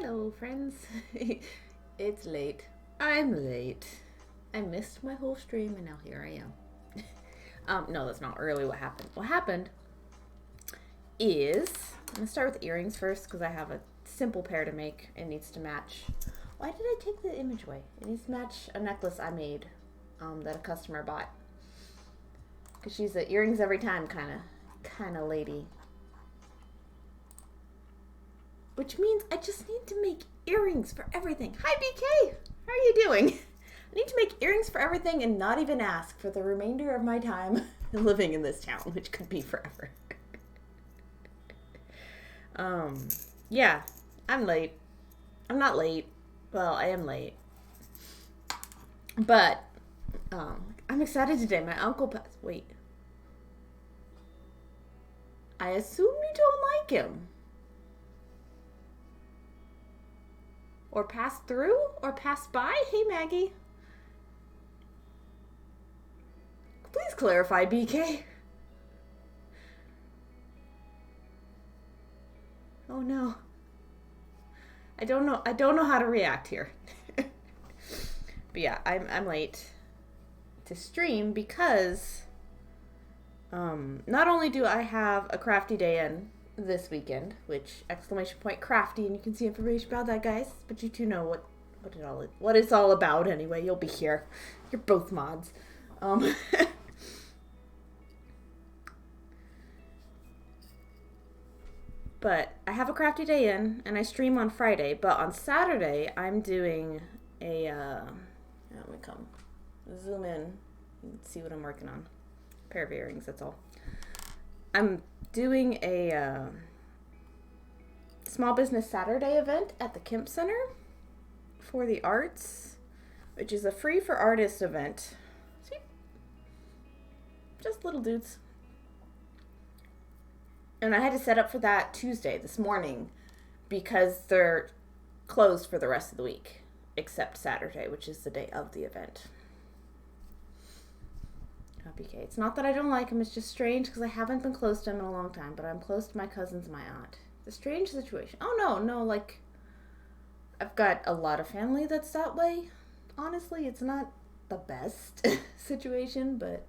Hello, friends. It's late. I'm late. I missed my whole stream and now here I am. No, that's not really what happened. What happened is, I'm gonna start with earrings first because I have a simple pair to make. It needs to match. Why did I take the image away? It needs to match a necklace I made that a customer bought. Because she's a earrings every time kind of lady. Which means I just need to make earrings for everything. Hi, BK! How are you doing? I need to make earrings for everything and not even ask for the remainder of my time living in this town, which could be forever. Yeah, I'm late. I'm not late. Well, I am late. But, I'm excited today. My uncle passed. Wait. I assume you don't like him. Or pass through? Or pass by? Hey, Maggie. Please clarify, BK. Oh no. I don't know how to react here. But yeah, I'm late to stream because not only do I have a crafty day in this weekend, which exclamation point crafty, and you can see information about that, guys, but you two know what it's all about anyway. You'll be here. You're both mods. But I have a crafty day in, and I stream on Friday. But on Saturday, I'm doing a. Let me come zoom in and see what I'm working on. A pair of earrings. That's all. I'm doing a Small Business Saturday event at the Kemp Center for the Arts, which is a free for artists event. See, just little dudes. And I had to set up for that Tuesday, this morning, because they're closed for the rest of the week, except Saturday, which is the day of the event. BK. It's not that I don't like him, it's just strange because I haven't been close to him in a long time, but I'm close to my cousins, my aunt. It's a strange situation. Oh, no, like, I've got a lot of family that's that way. Honestly, it's not the best situation, but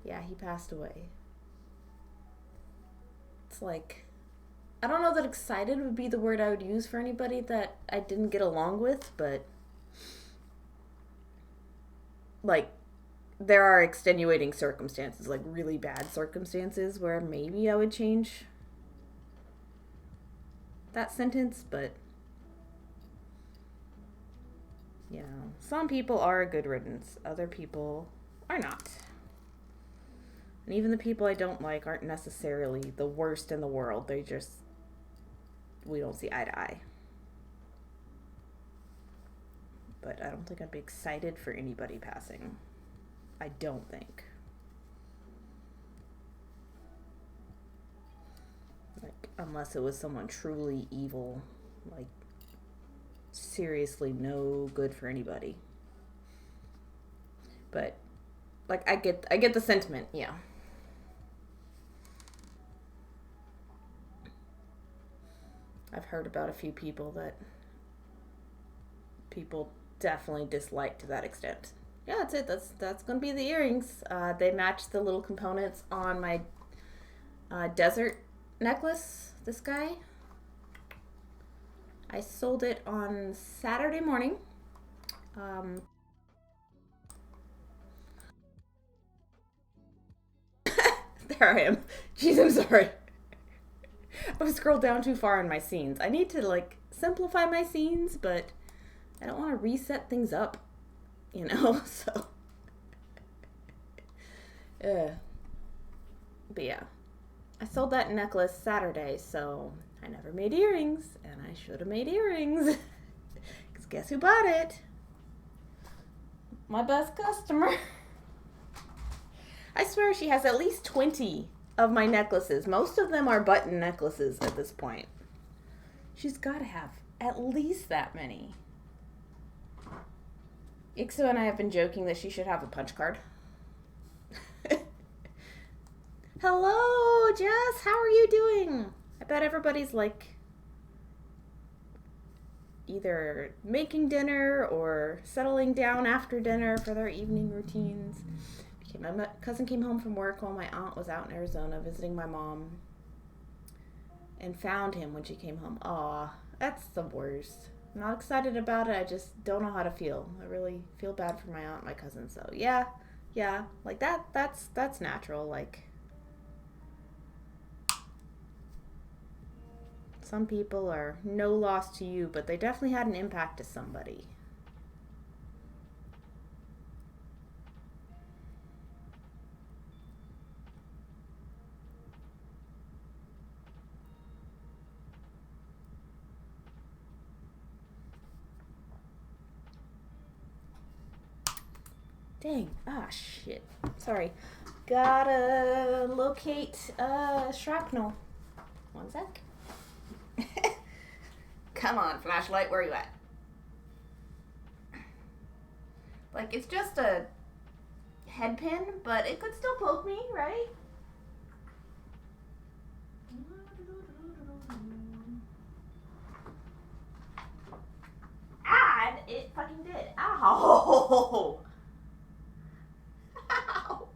yeah, he passed away. It's like, I don't know that excited would be the word I would use for anybody that I didn't get along with, but like, there are extenuating circumstances, like really bad circumstances, where maybe I would change that sentence, but you know, some people are a good riddance, other people are not. And even the people I don't like aren't necessarily the worst in the world. We don't see eye to eye. But I don't think I'd be excited for anybody passing. I don't think. Like, unless it was someone truly evil. Like, seriously no good for anybody. But, like, I get the sentiment, yeah. I've heard about a few people that people definitely dislike to that extent. Yeah, that's it. That's going to be the earrings. They match the little components on my desert necklace, this guy. I sold it on Saturday morning. There I am. Jeez, I'm sorry. I scrolled down too far in my scenes. I need to, like, simplify my scenes, but I don't want to reset things up, you know, so. But yeah, I sold that necklace Saturday, so I never made earrings, and I should have made earrings. Because guess who bought it? My best customer. I swear she has at least 20 of my necklaces. Most of them are button necklaces at this point. She's got to have at least that many. Ixo and I have been joking that she should have a punch card. Hello, Jess. How are you doing? I bet everybody's like either making dinner or settling down after dinner for their evening routines. My cousin came home from work while my aunt was out in Arizona visiting my mom and found him when she came home. Aw, that's the worst. I'm not excited about it. I just don't know how to feel. I really feel bad for my aunt and my cousin. So yeah, like that's natural. Like, some people are no loss to you, but they definitely had an impact to somebody. Dang. Ah, shit. Sorry. Gotta locate shrapnel. One sec. Come on, flashlight, where are you at? Like, it's just a head pin, but it could still poke me, right? And it fucking did. Ow! Ow!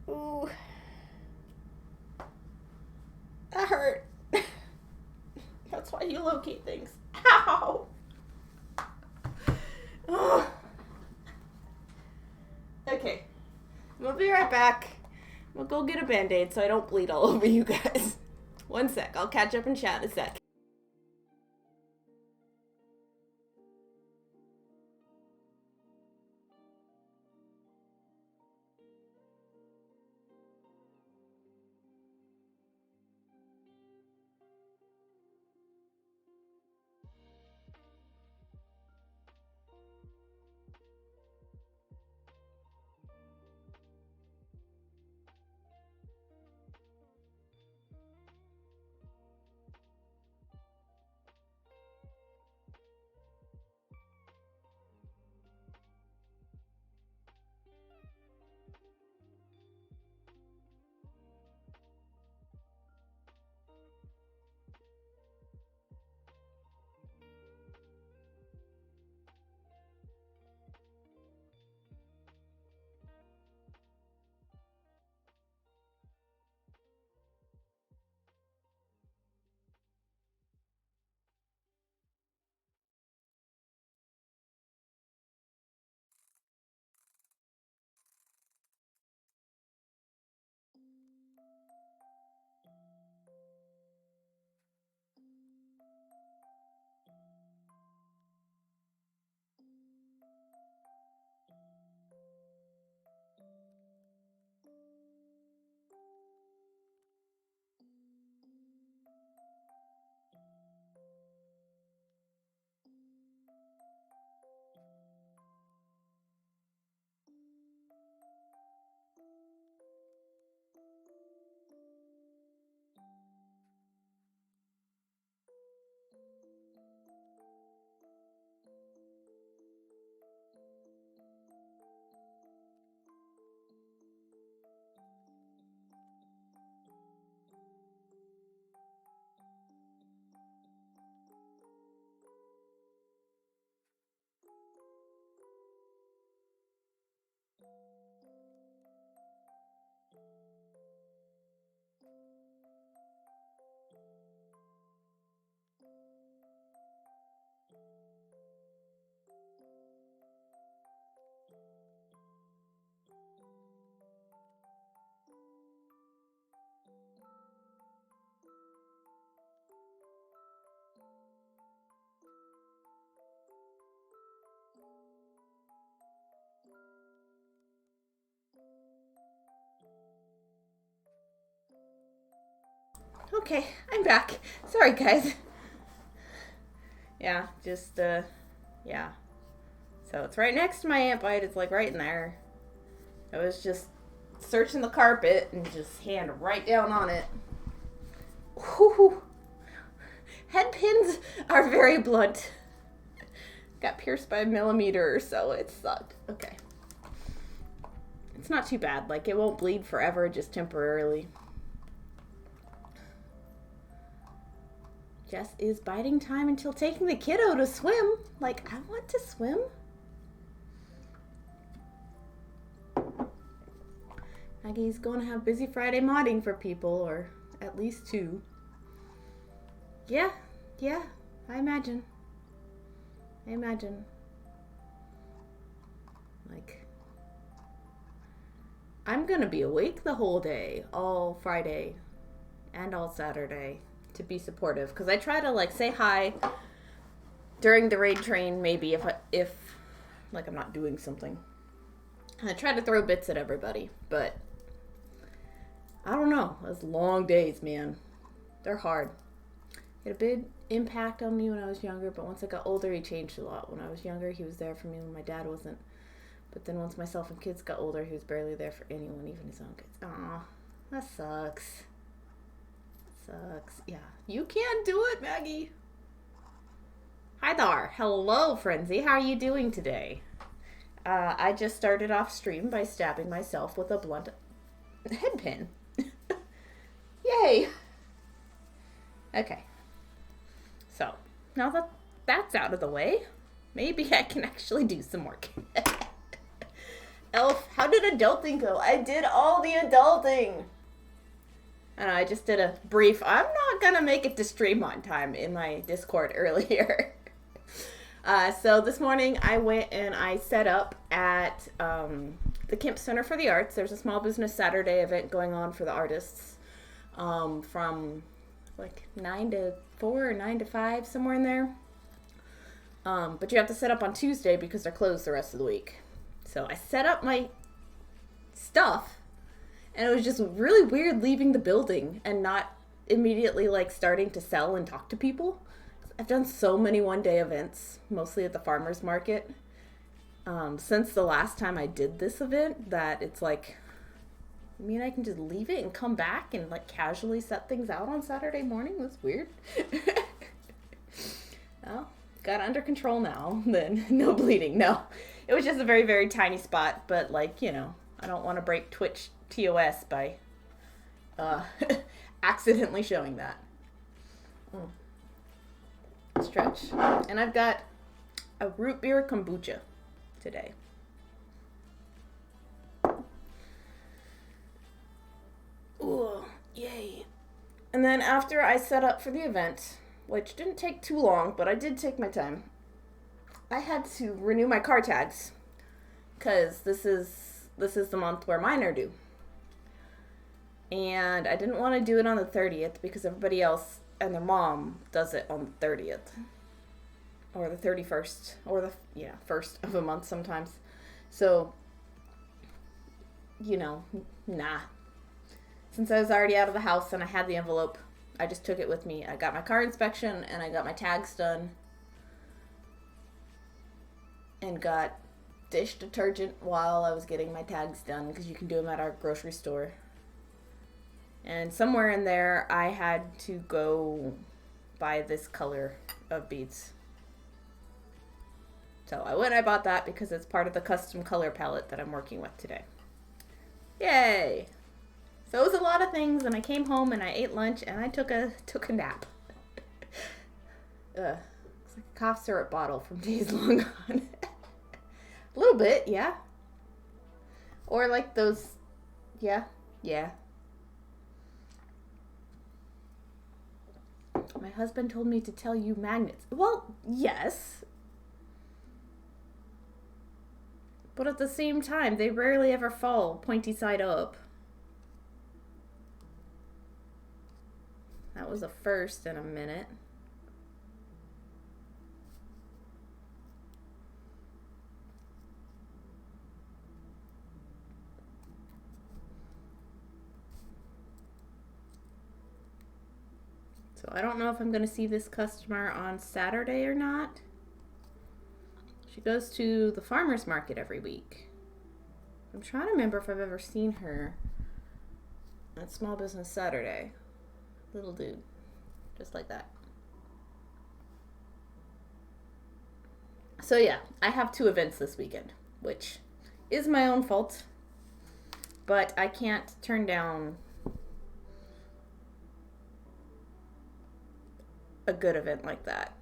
Ooh. That hurt. That's why you locate things. Ow! Oh. Okay. We'll be right back. We'll go get a Band-Aid so I don't bleed all over you guys. One sec. I'll catch up and chat in a sec. Okay, I'm back. Sorry, guys. Yeah, just, yeah. So it's right next to my ant bite. It's like right in there. I was just searching the carpet and just hand right down on it. Whew. Head pins are very blunt. Got pierced by a millimeter or so. It sucked. Okay. It's not too bad. Like, it won't bleed forever, just temporarily. Jess is biding time until taking the kiddo to swim. Like, I want to swim. Maggie's going to have busy Friday modding for people, or at least 2. Yeah, I imagine. Like, I'm gonna be awake the whole day, all Friday and all Saturday, to be supportive, because I try to like say hi during the raid train, maybe if like I'm not doing something. And I try to throw bits at everybody, but I don't know. Those long days, man, they're hard. It had a big impact on me when I was younger, but once I got older, he changed a lot. When I was younger, he was there for me when my dad wasn't. But then once myself and kids got older, he was barely there for anyone, even his own kids. Aw, that sucks. Yeah, you can't do it, Maggie. Hi there. Hello, Frenzy. How are you doing today? I just started off stream by stabbing myself with a blunt head pin. Yay. Okay. So, now that that's out of the way, maybe I can actually do some work. Elf, how did adulting go? I did all the adulting. And I just did a brief, I'm not going to make it to stream on time in my Discord earlier. So this morning I went and I set up at the Kemp Center for the Arts. There's a small business Saturday event going on for the artists from like 9 to 4 or 9 to 5, somewhere in there. But you have to set up on Tuesday because they're closed the rest of the week. So I set up my stuff, and it was just really weird leaving the building and not immediately like starting to sell and talk to people. I've done so many one-day events, mostly at the farmer's market, since the last time I did this event, that it's like, I mean, I can just leave it and come back and like casually set things out on Saturday morning. That's weird. Well, got it under control now. Then no bleeding. No, it was just a very, very tiny spot. But like, you know, I don't want to break Twitch TOS by accidentally showing that. Stretch. And I've got a root beer kombucha today. Ooh, yay. And then after I set up for the event, which didn't take too long, but I did take my time, I had to renew my car tags, because this is the month where mine are due. And I didn't want to do it on the 30th because everybody else and their mom does it on the 30th. Or the 31st. Or the, first of a month sometimes. So, you know, nah. Since I was already out of the house and I had the envelope, I just took it with me. I got my car inspection and I got my tags done. And got dish detergent while I was getting my tags done, because you can do them at our grocery store. And somewhere in there, I had to go buy this color of beads. So I went and I bought that because it's part of the custom color palette that I'm working with today. Yay! So it was a lot of things, and I came home and I ate lunch and I took a nap. Looks like a cough syrup bottle from days long gone. A little bit, yeah. Or like those, yeah. My husband told me to tell you magnets. Well, yes. But at the same time, they rarely ever fall pointy side up. That was a first in a minute. So I don't know if I'm going to see this customer on Saturday or not. She goes to the farmer's market every week. I'm trying to remember if I've ever seen her at Small Business Saturday. Little dude. Just like that. So yeah, I have 2 events this weekend, which is my own fault. But I can't turn down a good event like that.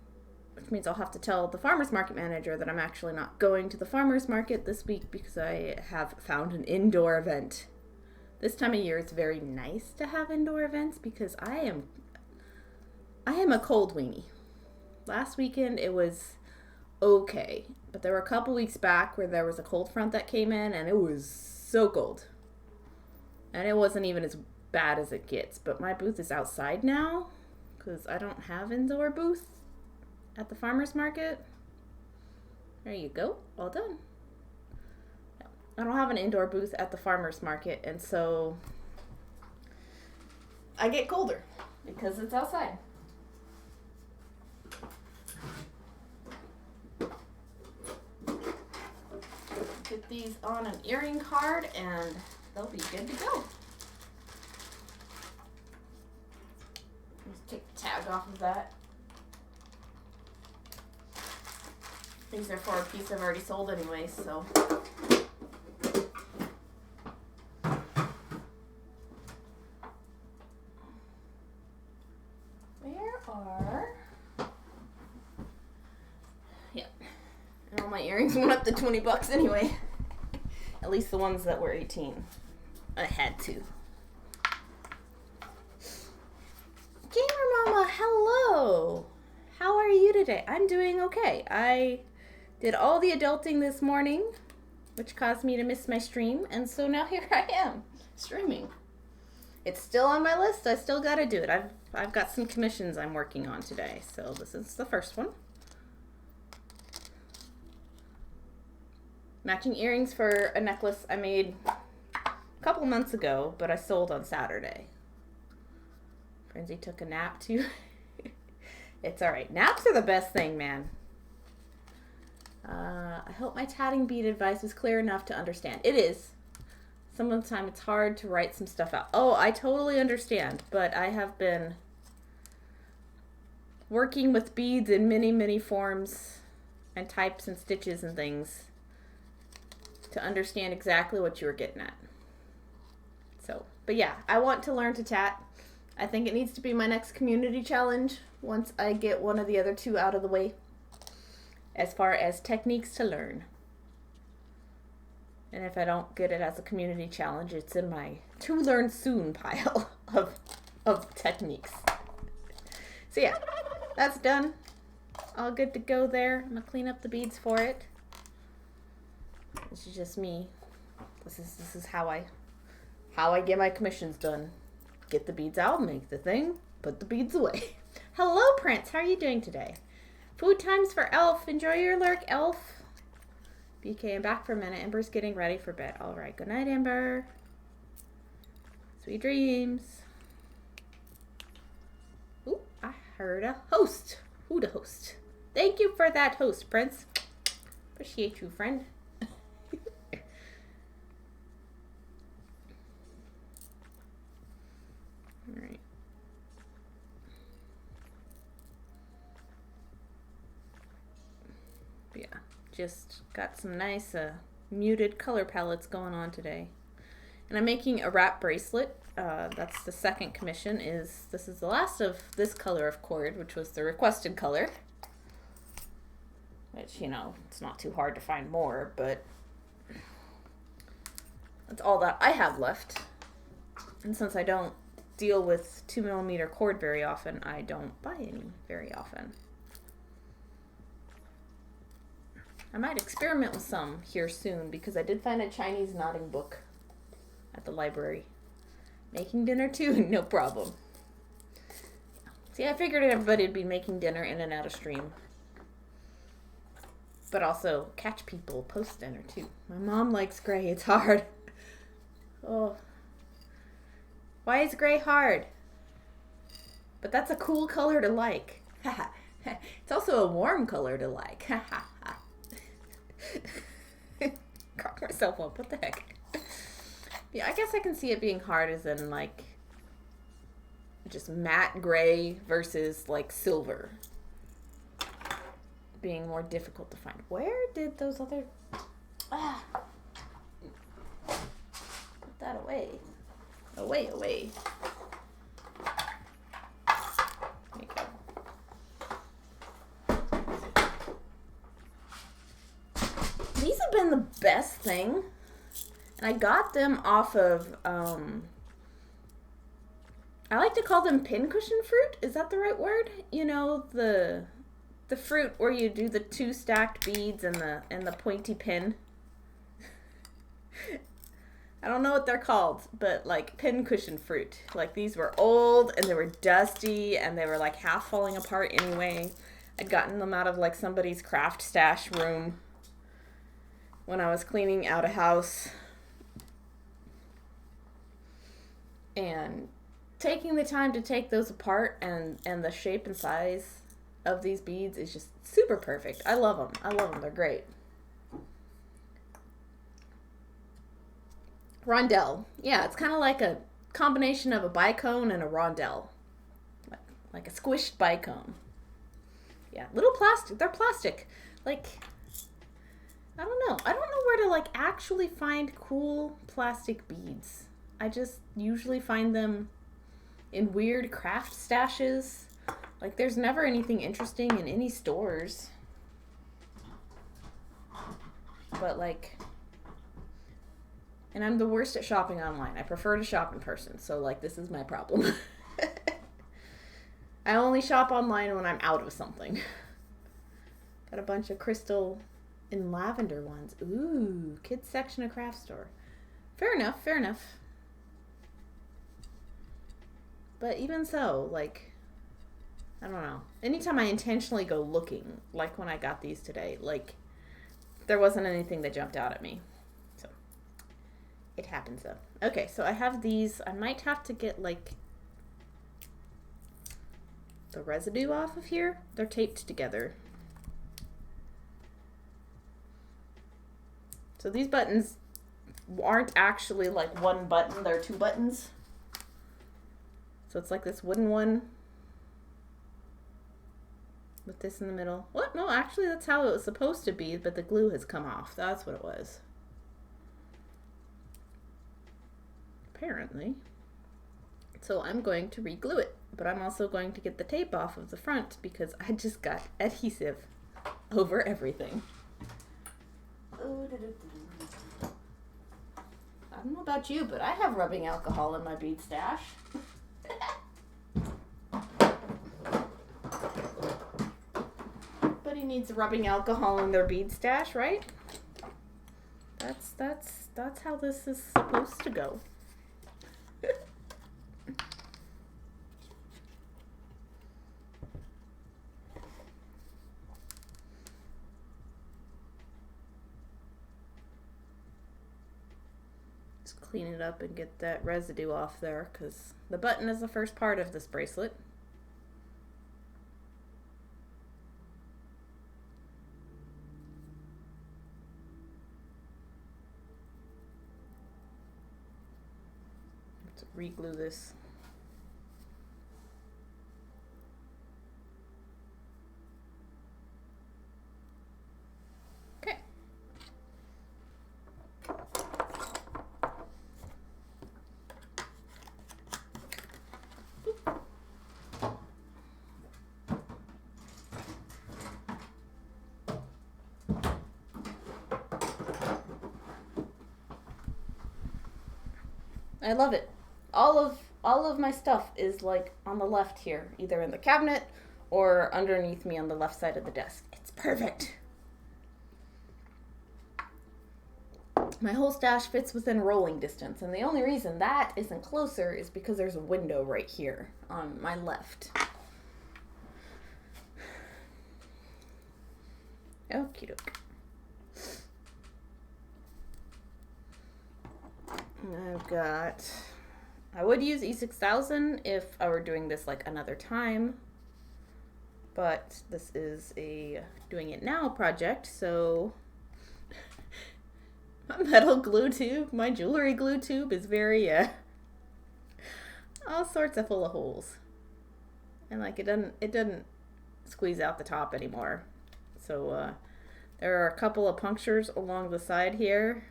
Which means I'll have to tell the farmer's market manager that I'm actually not going to the farmer's market this week because I have found an indoor event. This time of year it's very nice to have indoor events because I am a cold weenie. Last weekend it was okay, but there were a couple weeks back where there was a cold front that came in and it was so cold. And it wasn't even as bad as it gets, but my booth is outside now because I don't have indoor booth at the farmer's market. There you go, all done. I don't have an indoor booth at the farmer's market, and so I get colder because it's outside. Get these on an earring card and they'll be good to go. Let's take the tag off of that. These are for a piece I've already sold anyway, so. Yeah. And all my earrings went up to $20 anyway. At least the ones that were 18. I had to. Gamer Mama, hello! How are you today? I'm doing okay. I did all the adulting this morning, which caused me to miss my stream, and so now here I am, streaming. It's still on my list. I still gotta do it. I've got some commissions I'm working on today, so this is the first one. Matching earrings for a necklace I made a couple months ago, but I sold on Saturday. Frenzy took a nap too. It's alright. Naps are the best thing, man. I hope my tatting bead advice was clear enough to understand. It is. Some of the time it's hard to write some stuff out. Oh, I totally understand, but I have been working with beads in many, many forms and types and stitches and things to understand exactly what you were getting at. So, but yeah, I want to learn to tat. I think it needs to be my next community challenge once I get one of the other two out of the way as far as techniques to learn. And if I don't get it as a community challenge, it's in my to learn soon pile of techniques. So yeah, that's done. All good to go there. I'm gonna clean up the beads for it. This is just me. This is how I get my commissions done. Get the beads out, make the thing, put the beads away. Hello, Prince. How are you doing today? Food times for Elf. Enjoy your lurk, Elf. BK, I'm back for a minute. Amber's getting ready for bed. All right. Good night, Amber. Sweet dreams. Ooh, I heard a host. Who the host? Thank you for that host, Prince. Appreciate you, friend. All right. Yeah, just got some nice muted color palettes going on today. And I'm making a wrap bracelet. That's the second commission. This is the last of this color of cord, which was the requested color. Which, you know, it's not too hard to find more, but that's all that I have left. And since I don't deal with 2mm cord very often, I don't buy any very often. I might experiment with some here soon because I did find a Chinese knotting book at the library. Making dinner too? No problem. See, I figured everybody would be making dinner in and out of stream. But also catch people post dinner too. My mom likes gray. It's hard. Oh. Why is gray hard? But that's a cool color to like. It's also a warm color to like. Crack myself up. What the heck? Yeah, I guess I can see it being hard as in like just matte gray versus like silver being more difficult to find. Where did those other... Put that away. Away. There you go. have been the best thing. And I got them off of, I like to call them pincushion fruit. Is that the right word? You know, the fruit where you do the 2 stacked beads and the pointy pin. I don't know what they're called, but like pincushion fruit. Like these were old and they were dusty and they were like half falling apart anyway. I'd gotten them out of like somebody's craft stash room when I was cleaning out a house. And taking the time to take those apart and the shape and size of these beads is just super perfect. I love them. I love them. They're great. Rondelle. Yeah, it's kind of like a combination of a bicone and a rondelle. Like a squished bicone. Yeah, little plastic. They're plastic. Like, I don't know. I don't know where to like actually find cool plastic beads. I just usually find them in weird craft stashes. Like, there's never anything interesting in any stores. But, like, and I'm the worst at shopping online. I prefer to shop in person. So, like, this is my problem. I only shop online when I'm out of something. Got a bunch of crystal and lavender ones. Ooh, kids section of craft store. Fair enough, fair enough. But even so, like, I don't know. Anytime I intentionally go looking, like when I got these today, like, there wasn't anything that jumped out at me. So, it happens though. Okay, so I have these. I might have to get, like, the residue off of here. They're taped together. So these buttons aren't actually, like, one button. They're 2 buttons. So it's like this wooden one with this in the middle. What? No, actually that's how it was supposed to be, but the glue has come off. That's what it was. Apparently. So I'm going to re-glue it, but I'm also going to get the tape off of the front because I just got adhesive over everything. I don't know about you, but I have rubbing alcohol in my bead stash. Everybody needs rubbing alcohol in their bead stash, right? That's how this is supposed to go. Just clean it up and get that residue off there because the button is the first part of this bracelet. Re-glue this. Okay. I love it. All of my stuff is like on the left here, either in the cabinet or underneath me on the left side of the desk. It's perfect. My whole stash fits within rolling distance, and the only reason that isn't closer is because there's a window right here on my left. Okie doke. I've got, I would use E6000 if I were doing this like another time, but this is a doing it now project, so my metal glue tube, my jewelry glue tube is very, all sorts of full of holes. And like it doesn't squeeze out the top anymore. So there are a couple of punctures along the side here.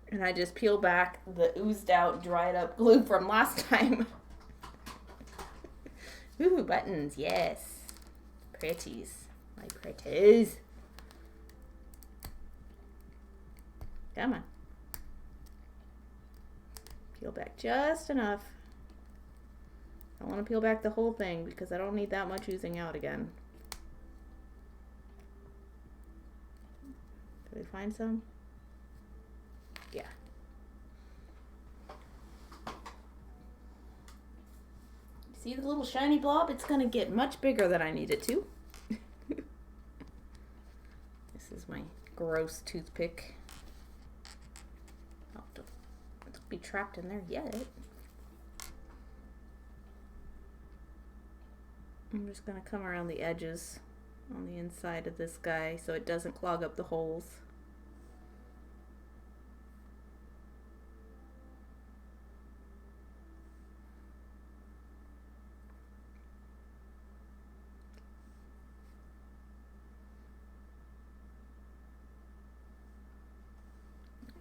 And I just peel back the oozed out, dried up glue from last time. Ooh, buttons, yes. pretties. My pretties. Come on. Peel back just enough. I want to peel back the whole thing because I don't need that much oozing out again. Did we find some? Yeah. See the little shiny blob? It's going to get much bigger than I need it to. This is my gross toothpick. Oh, don't be trapped in there yet. I'm just going to come around the edges on the inside of this guy so it doesn't clog up the holes.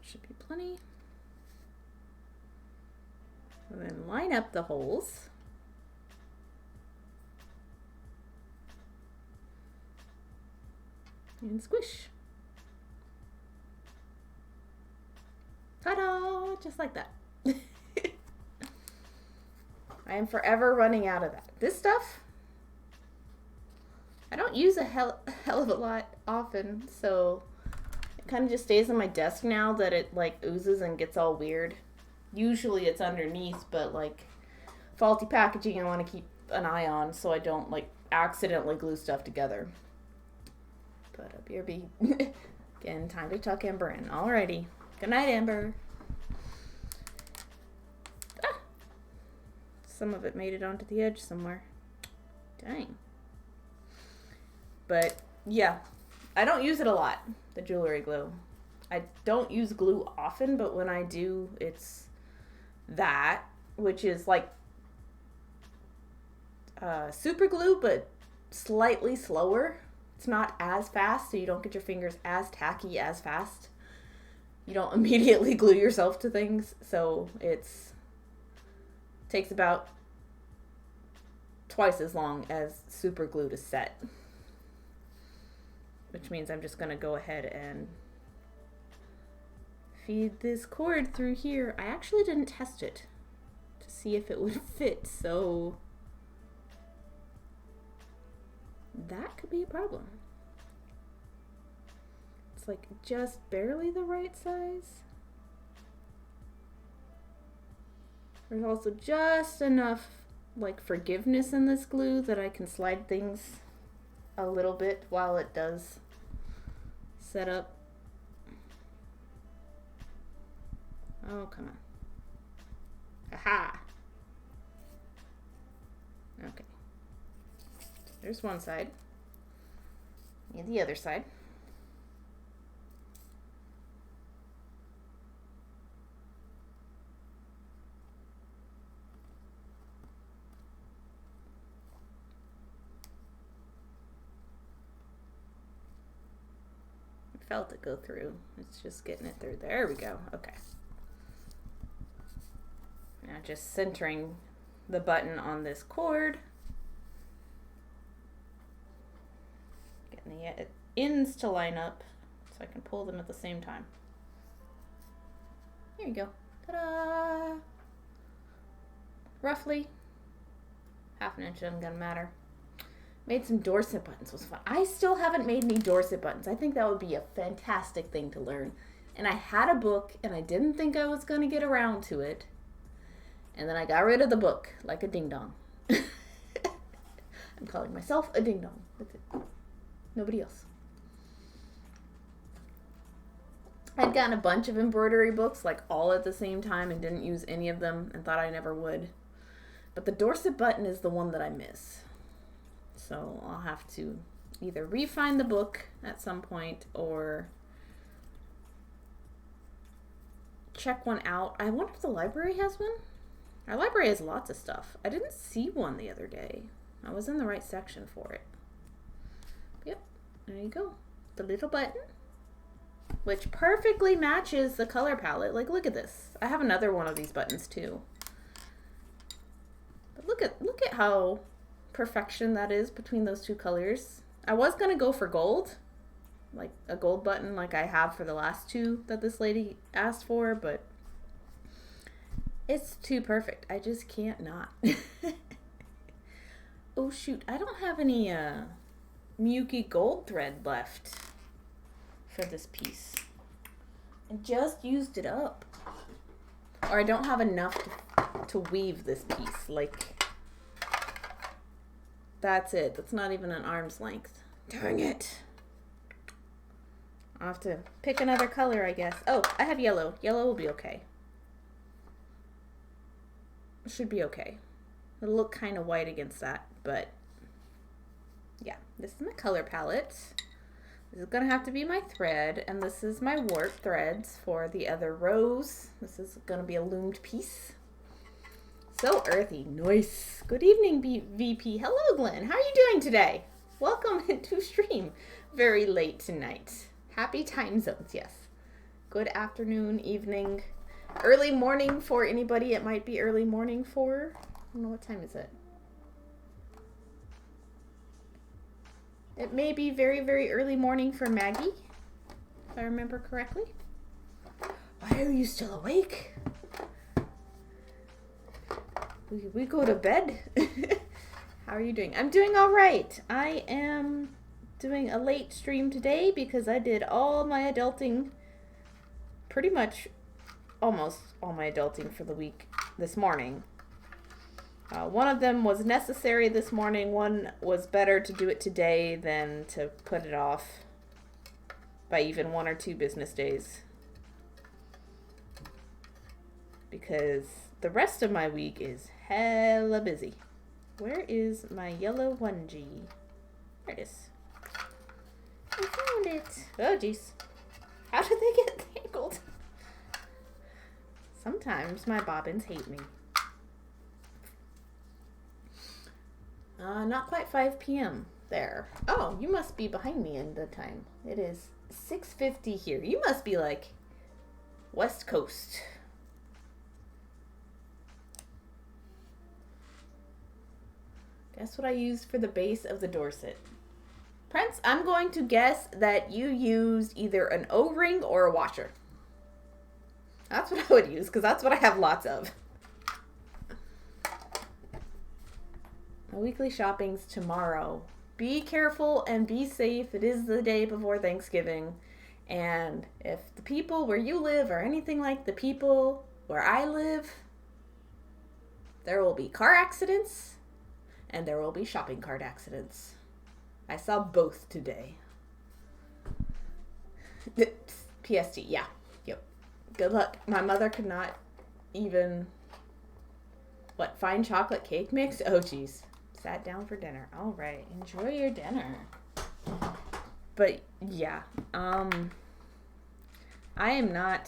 Should be plenty. And then line up the holes. And squish. Ta-da! Just like that. I am forever running out of that. This stuff, I don't use a hell of a lot often, so it kind of just stays on my desk now that it like oozes and gets all weird. Usually it's underneath, but like faulty packaging I want to keep an eye on so I don't like accidentally glue stuff together. Put up your bead. Again, time to tuck Amber in. Alrighty. Good night, Amber. Ah! Some of it made it onto the edge somewhere. Dang. But yeah, I don't use it a lot, the jewelry glue. I don't use glue often, but when I do, it's that, which is like super glue, but slightly slower. It's not as fast, so you don't get your fingers as tacky as fast. You don't immediately glue yourself to things, so takes about twice as long as super glue to set. Which means I'm just going to go ahead and feed this cord through here. I actually didn't test it to see if it would fit, so that could be a problem. It's like just barely the right size. There's also just enough like forgiveness in this glue that I can slide things a little bit while it does set up. Oh, come on. Aha! Okay. There's one side. And the other side. I felt it go through. It's just getting it through. There we go. Okay. Now just centering the button on this cord. Getting the ends to line up so I can pull them at the same time. Here you go. Ta-da! Roughly half an inch, isn't gonna matter. Made some Dorset buttons, was fun. I still haven't made any Dorset buttons. I think that would be a fantastic thing to learn. And I had a book and I didn't think I was gonna get around to it. And then I got rid of the book like a ding dong. I'm calling myself a ding dong. That's it. Nobody else. I'd gotten a bunch of embroidery books like all at the same time and didn't use any of them and thought I never would. But the Dorset button is the one that I miss. So I'll have to either re-find the book at some point or check one out. I wonder if the library has one. Our library has lots of stuff. I didn't see one the other day. I was in the right section for it. Yep, there you go. The little button, which perfectly matches the color palette. Like, look at this. I have another one of these buttons too. But look at how perfection that is between those two colors. I was going to go for gold, like a gold button like I have for the last two that this lady asked for, but it's too perfect. I just can't not. Oh shoot, I don't have any Miyuki gold thread left for this piece. I just used it up. Or I don't have enough to weave this piece. Like, that's it. That's not even an arm's length. Dang it. I'll have to pick another color, I guess. Oh, I have yellow. Yellow will be okay. It should be okay. It'll look kind of white against that, but yeah. This is my color palette. This is going to have to be my thread, and this is my warp threads for the other rows. This is going to be a loomed piece. So earthy. Nice. Good evening, VP. Hello, Glenn. How are you doing today? Welcome into stream. Very late tonight. Happy time zones, yes. Good afternoon, evening, early morning for anybody it might be early morning for. I don't know, what time is it? It may be very, very early morning for Maggie, if I remember correctly. Why are you still awake? We go to bed. How are you doing? I'm doing all right. I am doing a late stream today because I did all my adulting, pretty much almost all my adulting for the week this morning. One of them was necessary this morning. One was better to do it today than to put it off by even 1 or 2 business days. Because the rest of my week is hella busy. Where is my yellow onesie? There it is. I found it. Oh, jeez. How did they get tangled? Sometimes my bobbins hate me. Not quite 5 p.m. there. Oh, you must be behind me in the time. It is 6:50 here. You must be like West Coast. Guess what I used for the base of the Dorset? Prince, I'm going to guess that you used either an O-ring or a washer. That's what I would use, because that's what I have lots of. My weekly shopping's tomorrow. Be careful and be safe. It is the day before Thanksgiving. And if the people where you live are anything like the people where I live, there will be car accidents and there will be shopping cart accidents. I saw both today. PST, yeah. Yep. Good luck. My mother could not even, find chocolate cake mix? Oh, geez. Sat down for dinner. All right. Enjoy your dinner. But, yeah. I am not,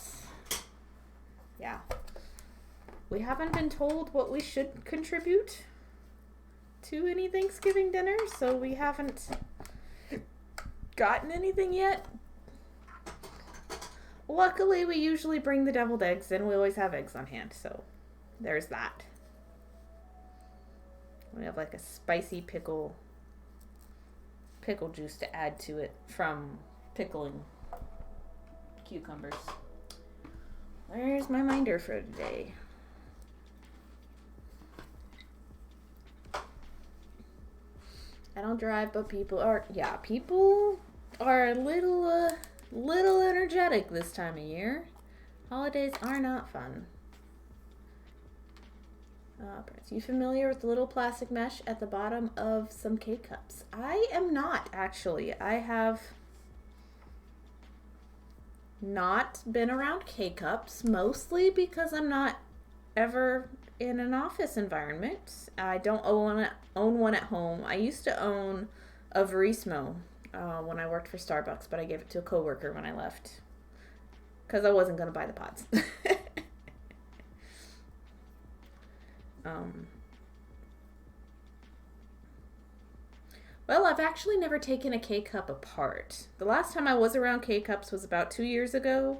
yeah. We haven't been told what we should contribute to any Thanksgiving dinner, so we haven't gotten anything yet. Luckily, we usually bring the deviled eggs, and we always have eggs on hand, so there's that. We have like a spicy pickle juice to add to it from pickling cucumbers. Where's my minder for today? I don't drive, but people are a little energetic this time of year. Holidays are not fun. Prince, you familiar with the little plastic mesh at the bottom of some K-cups? I am not, actually. I have not been around K-cups, mostly because I'm not ever in an office environment. I don't own one at home. I used to own a Verismo when I worked for Starbucks, but I gave it to a coworker when I left because I wasn't going to buy the pods. Well, I've actually never taken a K-cup apart. The last time I was around K-cups was about 2 years ago.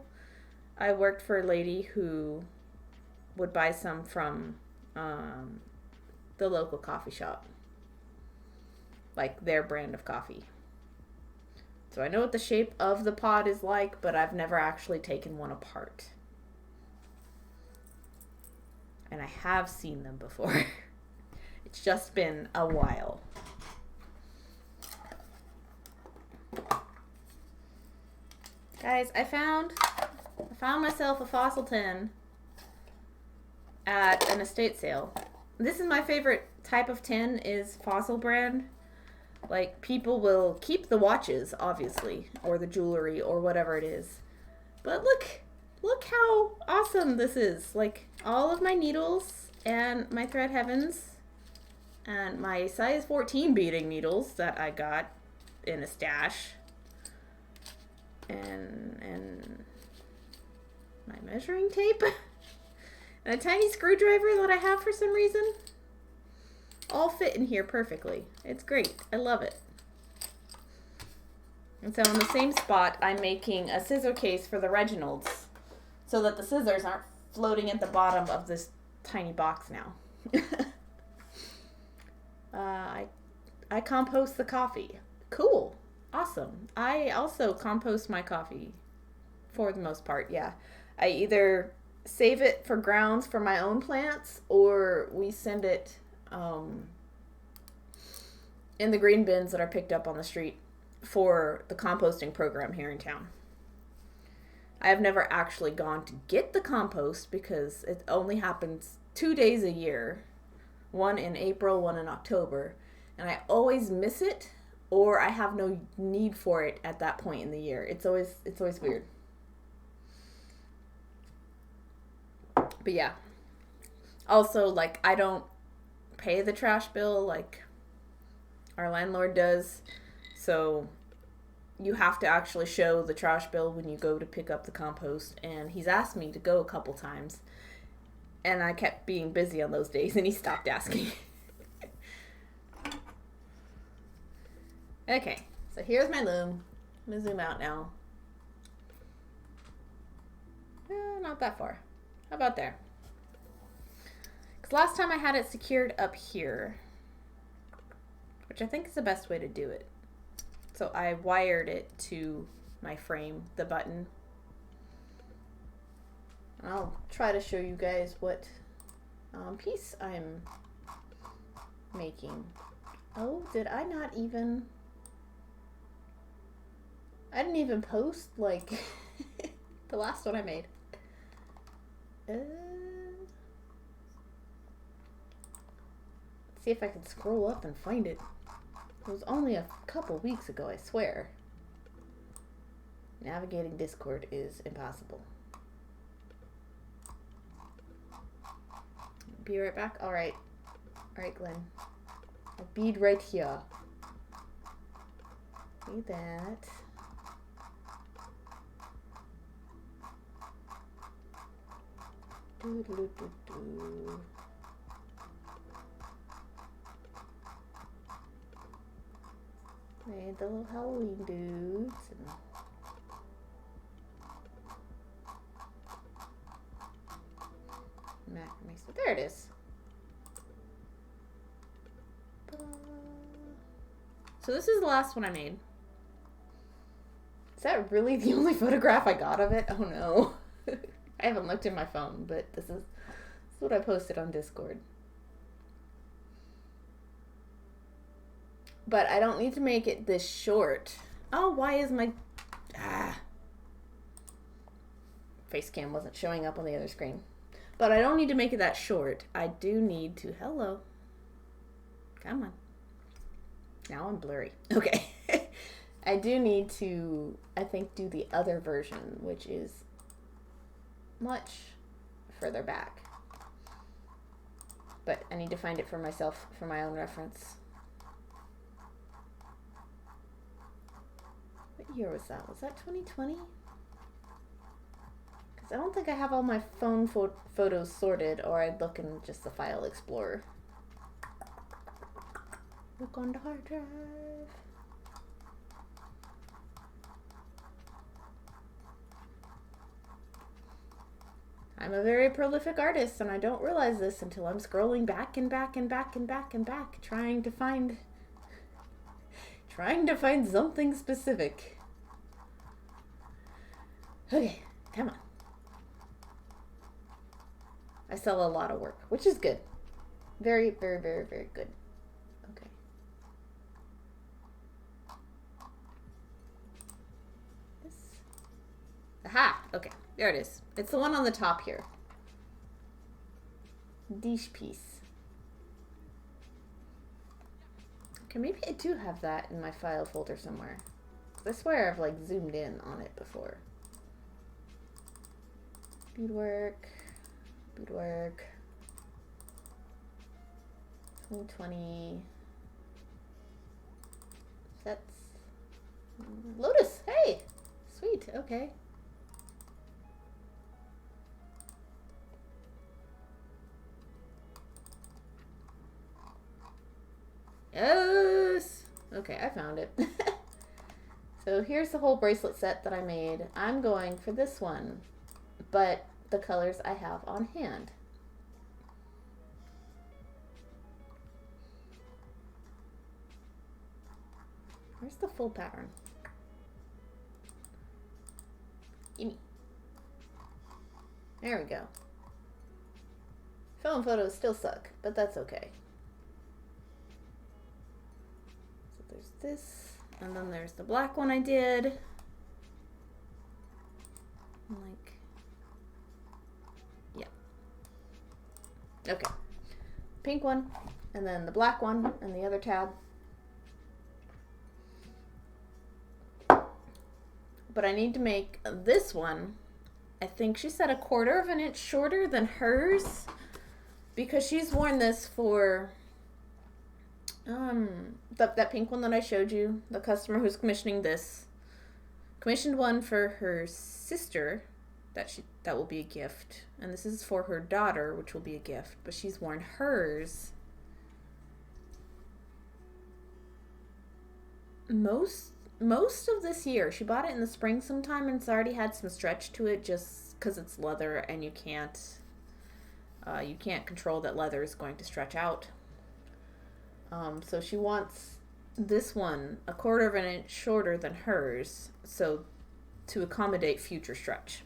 I worked for a lady who would buy some from the local coffee shop. like their brand of coffee. So I know what the shape of the pod is like, but I've never actually taken one apart. And I have seen them before. It's just been a while. Guys, I found myself a fossil tin at an estate sale. This is my favorite type of tin, is fossil brand. Like, people will keep the watches, obviously, or the jewelry, or whatever it is. But look how awesome this is. Like, all of my needles and my thread heavens and my size 14 beading needles that I got in a stash. And my measuring tape and a tiny screwdriver that I have for some reason all fit in here perfectly. It's great. I love it. And so in the same spot, I'm making a scissor case for the Reginalds so that the scissors aren't floating at the bottom of this tiny box now. I compost the coffee. Cool. Awesome. I also compost my coffee for the most part, yeah. I either save it for grounds for my own plants, or we send it in the green bins that are picked up on the street for the composting program here in town. I have never actually gone to get the compost because it only happens 2 days a year. One in April, one in October. And I always miss it, or I have no need for it at that point in the year. It's always weird. But yeah. Also, like, I don't pay the trash bill like our landlord does. So you have to actually show the trash bill when you go to pick up the compost. And he's asked me to go a couple times. And I kept being busy on those days, and he stopped asking. Okay, so here's my loom. I'm going to zoom out now. Not that far. How about there? Because last time I had it secured up here, which I think is the best way to do it. So I wired it to my frame, the button. I'll try to show you guys what piece I'm making. Oh, did I not even... I didn't even post, like, the last one I made. Let's see if I can scroll up and find it. It was only a couple weeks ago, I swear. Navigating Discord is impossible. Be right back. Alright. Alright, Glenn. A bead right here. See that. Do, do, do, do. Made the little Halloween dudes. And macrame. So there it is. So this is the last one I made. Is that really the only photograph I got of it? Oh no. I haven't looked in my phone, but this is what I posted on Discord. But I don't need to make it this short. Oh, why is my... face cam wasn't showing up on the other screen. But I don't need to make it that short. I do need to... Hello. Come on. Now I'm blurry. Okay. I do need to, I think, do the other version, which is much further back. But I need to find it for myself, for my own reference. What year was that? Was that 2020? Because I don't think I have all my phone photos sorted, or I'd look in just the file explorer. Look on the hard drive. I'm a very prolific artist, and I don't realize this until I'm scrolling back and back and back and back and back, trying to find trying to find something specific. Okay, come on. I sell a lot of work, which is good. Very, very, very, very good. Okay. This. Aha! Okay, there it is. It's the one on the top here. Dish piece. Okay, maybe I do have that in my file folder somewhere. I swear I've like zoomed in on it before. Beadwork. Beadwork. 2020. Sets. Lotus! Hey! Sweet, okay. Yes! Okay, I found it. So here's the whole bracelet set that I made. I'm going for this one, but the colors I have on hand. Where's the full pattern? Gimme. There we go. Film photos still suck, but that's okay. So there's this, and then there's the black one I did. Like, yeah. Okay. Pink one, and then the black one, and the other tab. But I need to make this one, I think she said 1/4 of an inch shorter than hers, because she's worn this for that pink one that I showed you. The customer who's commissioning this commissioned one for her sister that will be a gift, and this is for her daughter, which will be a gift, but she's worn hers most of this year. She bought it in the spring sometime, and it's already had some stretch to it just because it's leather, and you can't control that leather is going to stretch out. So she wants this one 1/4 of an inch shorter than hers, so to accommodate future stretch,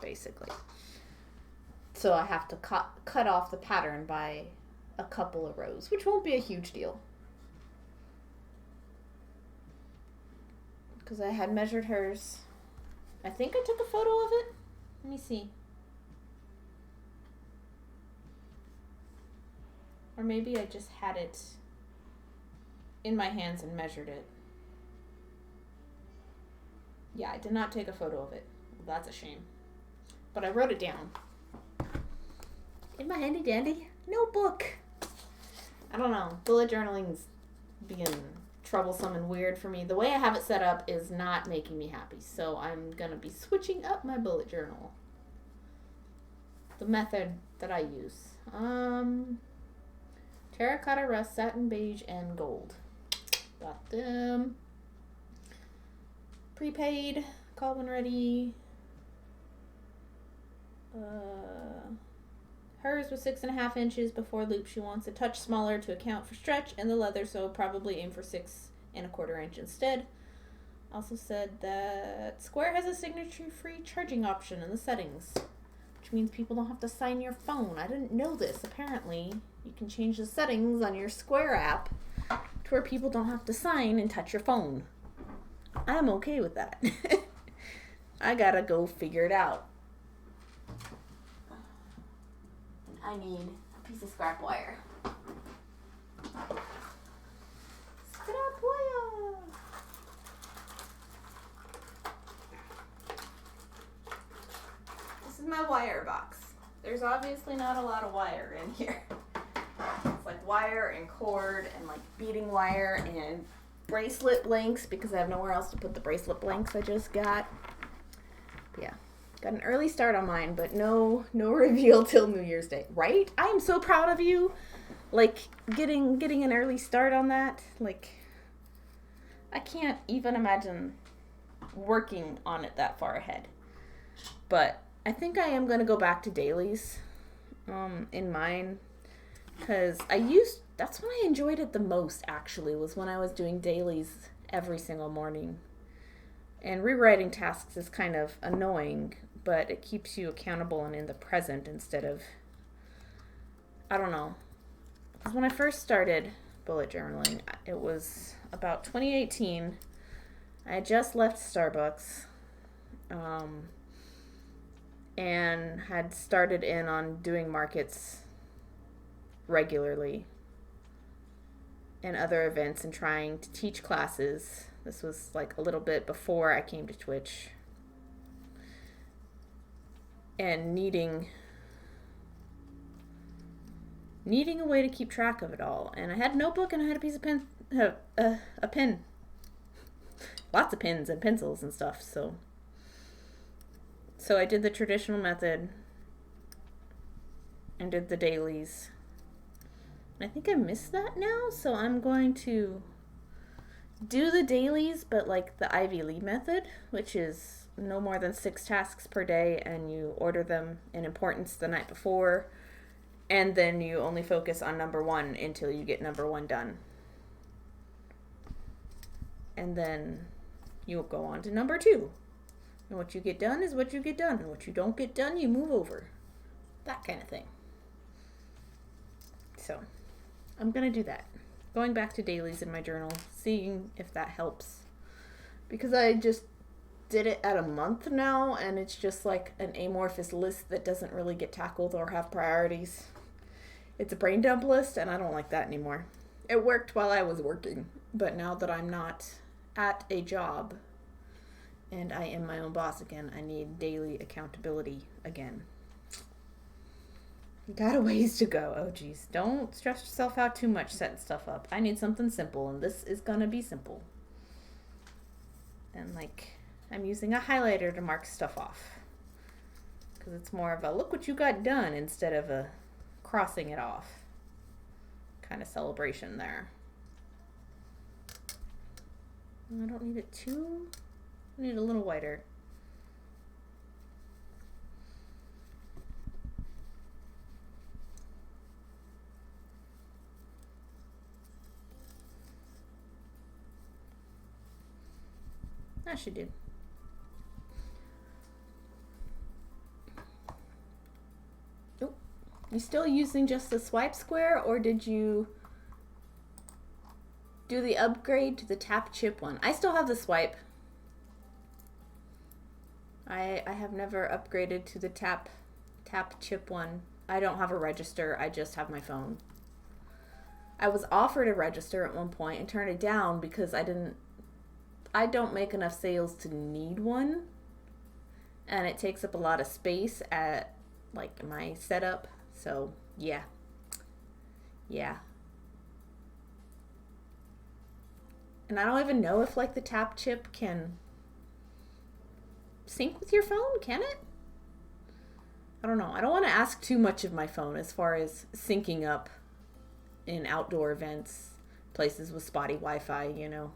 basically. So I have to cut off the pattern by a couple of rows, which won't be a huge deal. Because I had measured hers. I think I took a photo of it. Let me see. Or maybe I just had it in my hands and measured it. Yeah, I did not take a photo of it. Well, that's a shame. But I wrote it down. In my handy dandy notebook. I don't know. Bullet journaling's being troublesome and weird for me. The way I have it set up is not making me happy, so I'm gonna be switching up my bullet journal. The method that I use. Terracotta, rust, satin, beige, and gold. Got them. Prepaid. Call when ready. Hers was 6.5 inches before loop. She wants a touch smaller to account for stretch and the leather, so probably aim for 6.25 inch instead. Also said that Square has a signature-free charging option in the settings, which means people don't have to sign your phone. I didn't know this. Apparently, you can change the settings on your Square app to where people don't have to sign and touch your phone. I'm okay with that. I gotta go figure it out. I need a piece of scrap wire. Scrap wire! This is my wire box. There's obviously not a lot of wire in here. It's like wire and cord and like beading wire and bracelet blanks because I have nowhere else to put the bracelet blanks I just got. But yeah. Got an early start on mine, but no reveal till New Year's Day. Right? I am so proud of you. Like, getting an early start on that. Like, I can't even imagine working on it that far ahead. But I think I am going to go back to dailies in mine. Because that's when I enjoyed it the most, actually, was when I was doing dailies every single morning. And rewriting tasks is kind of annoying, but it keeps you accountable and in the present instead of, I don't know. Because when I first started bullet journaling, it was about 2018. I had just left Starbucks and had started in on doing markets regularly and other events and trying to teach classes. This was like a little bit before I came to Twitch. And needing a way to keep track of it all. And I had a notebook and I had a piece of pen, a pen. Lots of pens and pencils and stuff. So I did the traditional method and did the dailies. And I think I missed that now, so I'm going to do the dailies, but like the Ivy Lee method, which is no more than 6 tasks per day, and you order them in importance the night before, and then you only focus on number 1 until you get number 1 done. And then you'll go on to number 2. And what you get done is what you get done, and what you don't get done, you move over. That kind of thing. So I'm going to do that. Going back to dailies in my journal, seeing if that helps. Because I just did it at a month now, and it's just like an amorphous list that doesn't really get tackled or have priorities. It's a brain dump list, and I don't like that anymore. It worked while I was working, but now that I'm not at a job and I am my own boss again, I need daily accountability again. Got a ways to go. Oh geez, don't stress yourself out too much setting stuff up. I need something simple, and this is gonna be simple. And like, I'm using a highlighter to mark stuff off, because it's more of a look what you got done instead of a crossing it off kind of celebration there. I don't need it too, I need a little whiter. That should do. Oh, you still using just the swipe square, or did you do the upgrade to the tap chip one? I still have the swipe. I have never upgraded to the tap chip one. I don't have a register, I just have my phone. I was offered a register at one point and turned it down because I don't make enough sales to need one, and it takes up a lot of space at like my setup. So yeah. And I don't even know if like the tap chip can sync with your phone. Can it? I don't know. I don't want to ask too much of my phone as far as syncing up in outdoor events, places with spotty Wi-Fi, you know.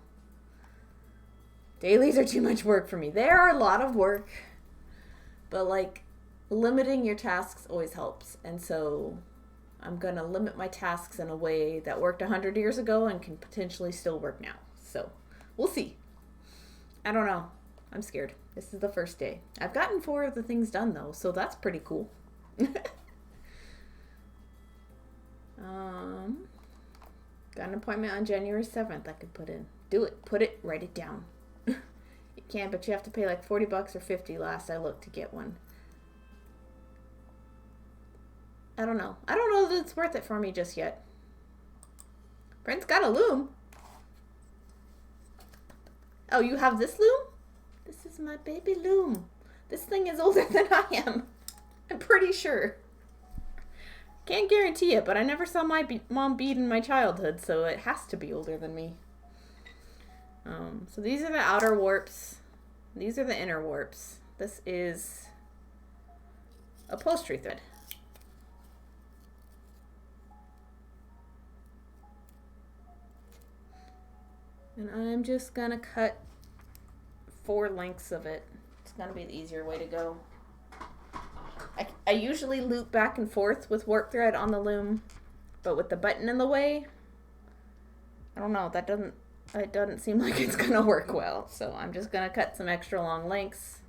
Dailies are too much work for me. They are a lot of work, but like limiting your tasks always helps. And so I'm going to limit my tasks in a way that worked 100 years ago and can potentially still work now. So we'll see. I don't know. I'm scared. This is the first day. I've gotten 4 of the things done though, so that's pretty cool. Got an appointment on January 7th I could put in. Do it. Put it. Write it down. You can, but you have to pay like $40 or $50 last I looked to get one. I don't know. I don't know that it's worth it for me just yet. Brent's got a loom. Oh, you have this loom? This is my baby loom. This thing is older than I am. I'm pretty sure. Can't guarantee it, but I never saw my mom bead in my childhood, so it has to be older than me. So these are the outer warps. These are the inner warps. This is upholstery thread. And I'm just gonna cut 4 lengths of it. It's gonna be the easier way to go. I usually loop back and forth with warp thread on the loom, But with the button in the way, I don't know, it doesn't seem like it's gonna work well. So I'm just gonna cut some extra long lengths.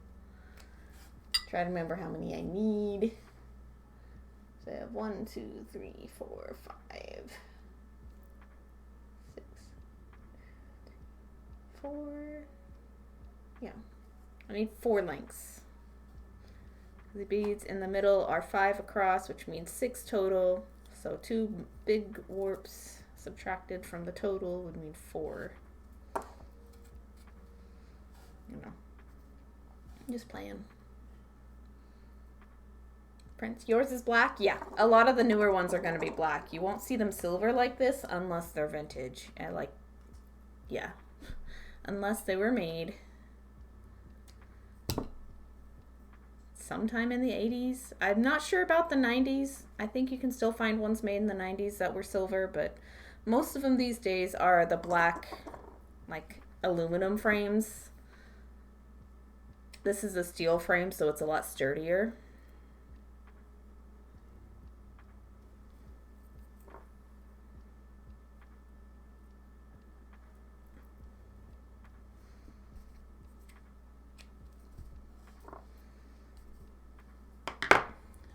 Try to remember how many I need. So I have 1, 2, 3, 4, 5, 6, 4. Yeah, I need 4 lengths. The beads in the middle are 5 across, which means 6 total. So 2 big warps subtracted from the total would mean 4. You know, I'm just playing. Prince, yours is black? Yeah, a lot of the newer ones are going to be black. You won't see them silver like this unless they're vintage. And like, yeah, unless they were made sometime in the 80s. I'm not sure about the 90s. I think you can still find ones made in the 90s that were silver, but most of them these days are the black, like, aluminum frames. This is a steel frame, so it's a lot sturdier.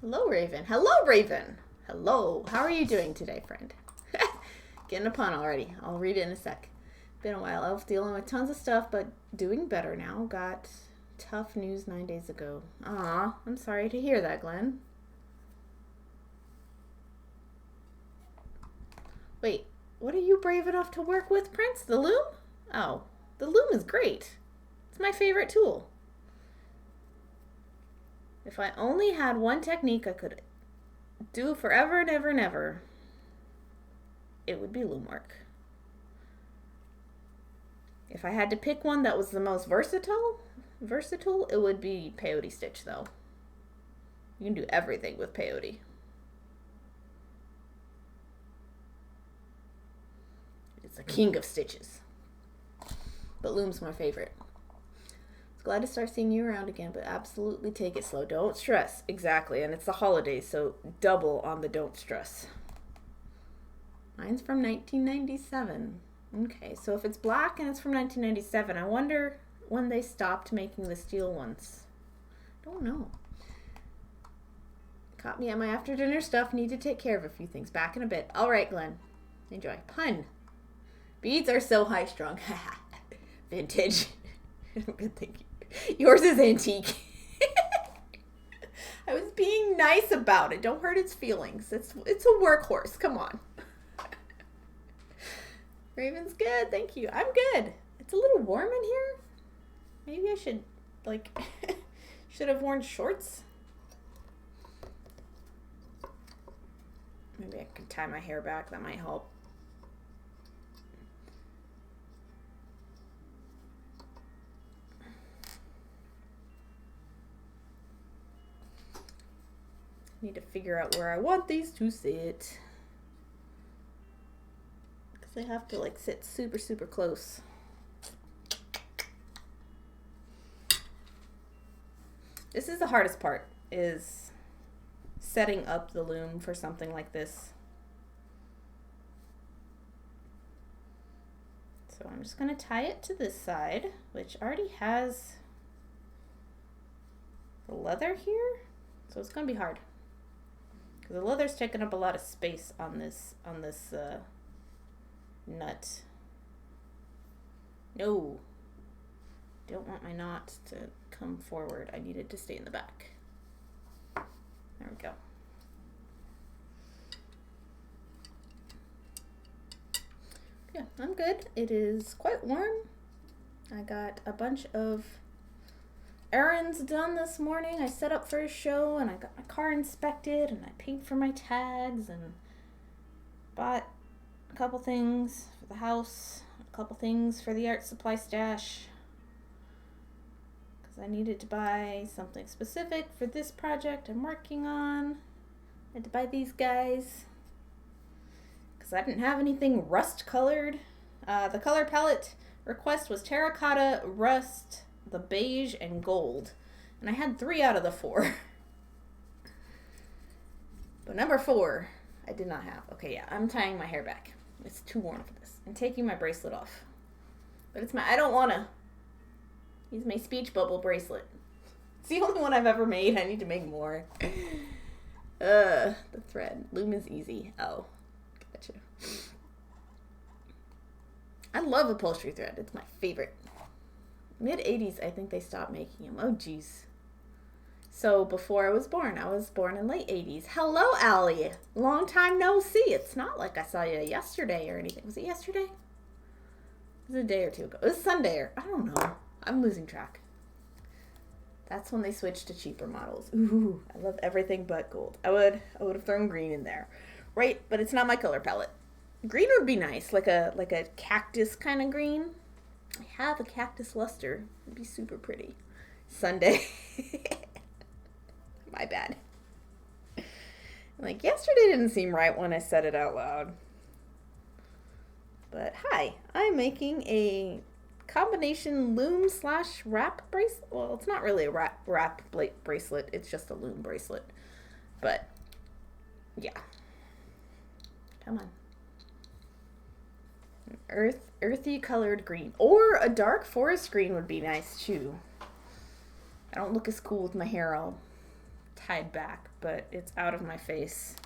Hello, Raven. Hello, Raven. Hello. How are you doing today, friend? Getting a pun already. I'll read it in a sec. Been a while. I was dealing with tons of stuff, but doing better now. Got tough news 9 days ago. Aw, I'm sorry to hear that, Glenn. Wait, what are you brave enough to work with, Prince? The loom? Oh, the loom is great. It's my favorite tool. If I only had one technique I could do forever and ever and ever, it would be loom work. If I had to pick one that was the most versatile, it would be peyote stitch, though. You can do everything with peyote. It's the king of stitches. But loom's my favorite. Glad to start seeing you around again, but absolutely take it slow. Don't stress. Exactly. And it's the holidays, so double on the don't stress. Mine's from 1997. Okay, so if it's black and it's from 1997, I wonder when they stopped making the steel ones. Don't know. Caught me at my after dinner stuff. Need to take care of a few things. Back in a bit. All right, Glenn. Enjoy. Pun. Beads are so high strung. Vintage. Good, thank you. Yours is antique. I was being nice about it. Don't hurt its feelings. It's a workhorse. Come on. Raven's good. Thank you. I'm good. It's a little warm in here. Maybe I should, like, should have worn shorts. Maybe I could tie my hair back. That might help. Need to figure out where I want these to sit. Because they have to like sit super, super close. This is the hardest part, is setting up the loom for something like this. So I'm just going to tie it to this side, which already has the leather here. So it's going to be hard. Because the leather's taking up a lot of space on this nut. No. Don't want my knot to come forward. I need it to stay in the back. There we go. Yeah, I'm good. It is quite warm. I got a bunch of errands done this morning. I set up for a show and I got my car inspected and I paid for my tags and bought a couple things for the house, a couple things for the art supply stash because I needed to buy something specific for this project I'm working on. I had to buy these guys because I didn't have anything rust colored. The color palette request was terracotta, rust, the beige, and gold. And I had 3 out of the 4. But number 4, I did not have. Okay, yeah, I'm tying my hair back. It's too warm for this. I'm taking my bracelet off. But it's I don't want to use my speech bubble bracelet. It's the only one I've ever made. I need to make more. The thread. Loom is easy. Oh, gotcha. I love upholstery thread. It's my favorite. Mid-80s, I think they stopped making them. Oh, geez. So before I was born in late 80s. Hello, Allie. Long time no see. It's not like I saw you yesterday or anything. Was it yesterday? It was a day or two ago. It was Sunday or, I don't know. I'm losing track. That's when they switched to cheaper models. Ooh, I love everything but gold. I would have thrown green in there. Right, but it's not my color palette. Green would be nice, like a cactus kind of green. I have a cactus luster. It'd be super pretty. Sunday. My bad. Like, yesterday didn't seem right when I said it out loud. But hi, I'm making a combination loom / wrap bracelet. Well, it's not really a wrap bracelet. It's just a loom bracelet. But, yeah. Come on. Earthy colored green. Or a dark forest green would be nice, too. I don't look as cool with my hair all tied back, but it's out of my face.